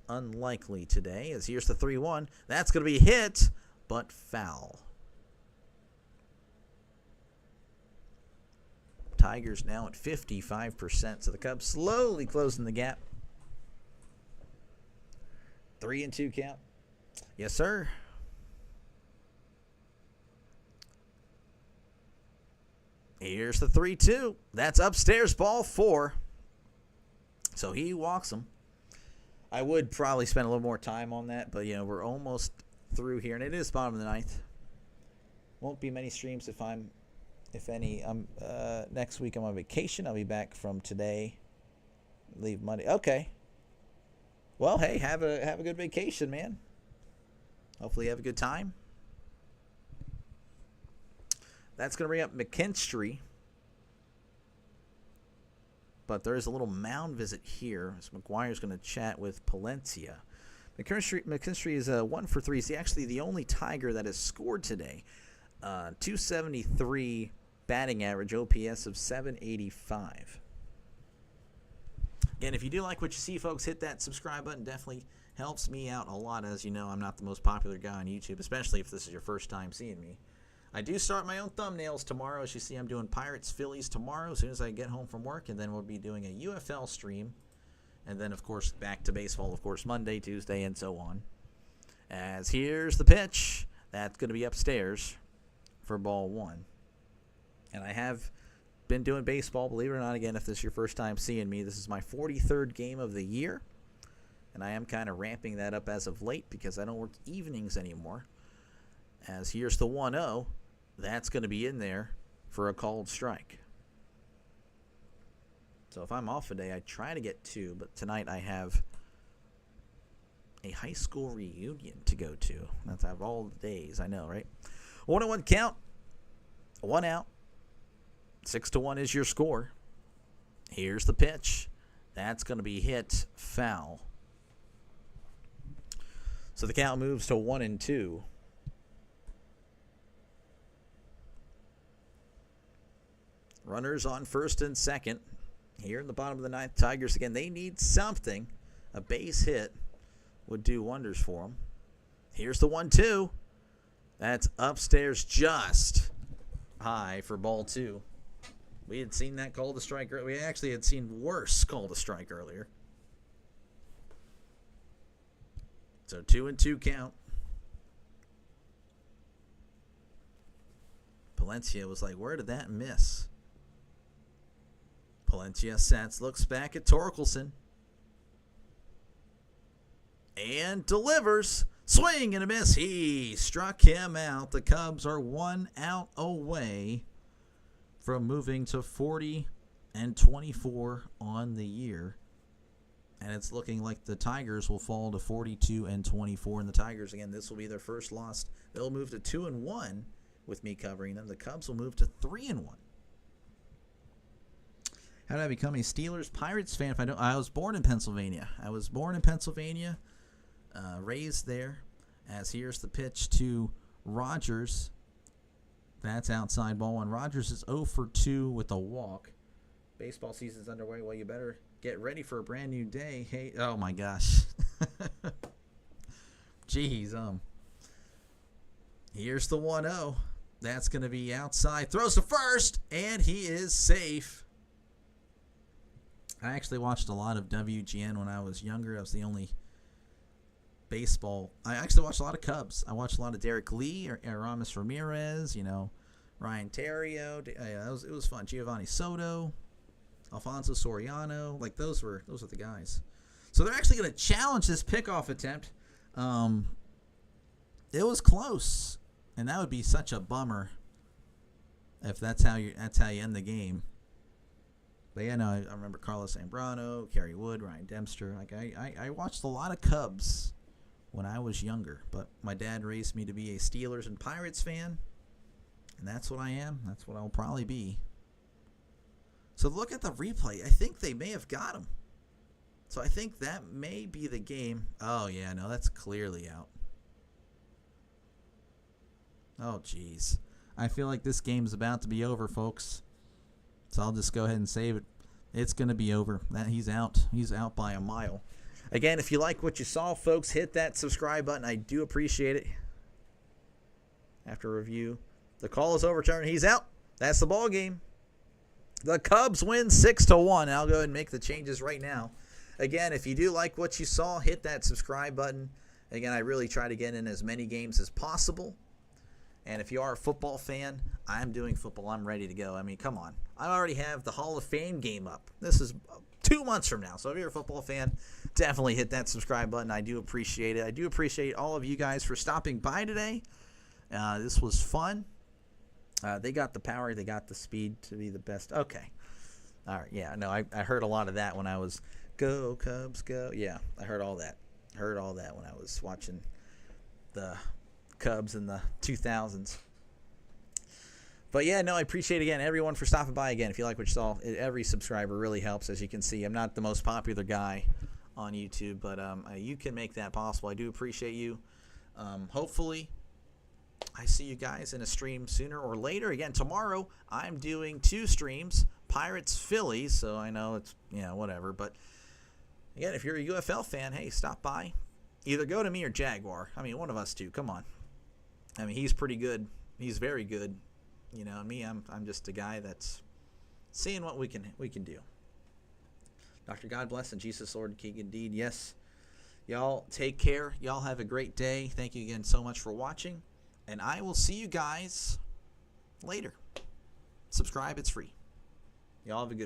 unlikely today, as here's the 3-1. That's going to be hit, but foul. Tigers now at 55%, so the Cubs slowly closing the gap. 3-2 count. Yes, sir. Here's the 3-2. That's upstairs, ball four. So he walks him. I would probably spend a little more time on that, but, we're almost through here, and it is bottom of the ninth. Won't be many streams if any. Next week I'm on vacation. I'll be back from today. Leave Monday. Okay. Well, hey, have a good vacation, man. Hopefully you have a good time. That's going to bring up McKinstry. But there is a little mound visit here, as McGuire's going to chat with Palencia. McKinstry is 1 for 3. He's actually the only Tiger that has scored today. 273 batting average, OPS of 785. Again, if you do like what you see, folks, hit that subscribe button. Definitely helps me out a lot. As you know, I'm not the most popular guy on YouTube, especially if this is your first time seeing me. I do start my own thumbnails tomorrow. As you see, I'm doing Pirates Phillies tomorrow as soon as I get home from work, and then we'll be doing a UFL stream, and then, of course, back to baseball, of course, Monday, Tuesday, and so on. As here's the pitch. That's going to be upstairs for ball one. And I have been doing baseball, believe it or not. Again, if this is your first time seeing me, this is my 43rd game of the year, and I am kind of ramping that up as of late because I don't work evenings anymore. As here's the 1-0. That's going to be in there for a called strike. So if I'm off a day, I try to get 2, but tonight I have a high school reunion to go to. That's out of all the days, I know, right? 1-1 count, 1 out, 6-1 is your score. Here's the pitch. That's going to be hit foul. So the count moves to 1-2. Runners on first and second. Here in the bottom of the ninth, Tigers again, they need something. A base hit would do wonders for them. Here's the 1-2. That's upstairs just high for ball two. We had seen that called a strike earlier. We actually had seen worse called a strike earlier. So 2-2 count. Palencia was like, where did that miss? Palencia sets, looks back at Torkelson. And delivers. Swing and a miss. He struck him out. The Cubs are 1 out away from moving to 40-24 on the year. And it's looking like the Tigers will fall to 42-24. And the Tigers, again, this will be their first loss. They'll move to 2-1 with me covering them. The Cubs will move to 3-1. How did I become a Steelers Pirates fan? If I don't, I was born in Pennsylvania. Raised there. As here's the pitch to Rogers. That's outside ball one. Rogers is 0 for 2 with a walk. Baseball season's underway. Well, you better get ready for a brand new day. Hey, oh my gosh. Jeez, here's the 1-0. That's going to be outside. Throws to first, and he is safe. I actually watched a lot of WGN when I was younger. I was the only baseball. I actually watched a lot of Cubs. I watched a lot of Derek Lee, Aramis Ramirez, Ryan Terrio. It was fun. Giovanni Soto, Alfonso Soriano. Like those were the guys. So they're actually going to challenge this pickoff attempt. It was close, and that would be such a bummer if that's how you end the game. But yeah, no, I remember Carlos Zambrano, Kerry Wood, Ryan Dempster. Like I watched a lot of Cubs when I was younger, but my dad raised me to be a Steelers and Pirates fan, and that's what I am. That's what I'll probably be. So look at the replay. I think they may have got him. So I think that may be the game. Oh, yeah, no, that's clearly out. Oh, jeez. I feel like this game's about to be over, folks. So I'll just go ahead and save it. It's going to be over. He's out. He's out by a mile. Again, if you like what you saw, folks, hit that subscribe button. I do appreciate it. After review, the call is overturned. He's out. That's the ball game. The Cubs win 6-1. I'll go ahead and make the changes right now. Again, if you do like what you saw, hit that subscribe button. Again, I really try to get in as many games as possible. And if you are a football fan, I'm doing football. I'm ready to go. I mean, come on. I already have the Hall of Fame game up. This is 2 months from now. So if you're a football fan, definitely hit that subscribe button. I do appreciate it. I do appreciate all of you guys for stopping by today. This was fun. They got the power. They got the speed to be the best. Okay. All right. Yeah, no, I heard a lot of that when I was go Cubs, go. Yeah, I heard all that. Heard all that when I was watching the Cubs in the 2000s. But yeah, no, I appreciate again everyone for stopping by again. If you like what you saw, every subscriber really helps. As you can see, I'm not the most popular guy on YouTube, but you can make that possible. I do appreciate you. Hopefully I see you guys in a stream sooner or later. Again, tomorrow I'm doing 2 streams, Pirates Phillies, so I know it's whatever, but again, if you're a UFL fan, hey, stop by. Either go to me or Jaguar. I mean, one of us two. Come on. I mean, he's pretty good. He's very good. Me, I'm just a guy that's seeing what we can do. Dr. God bless and Jesus Lord King indeed. Yes. Y'all take care. Y'all have a great day. Thank you again so much for watching. And I will see you guys later. Subscribe. It's free. Y'all have a good one.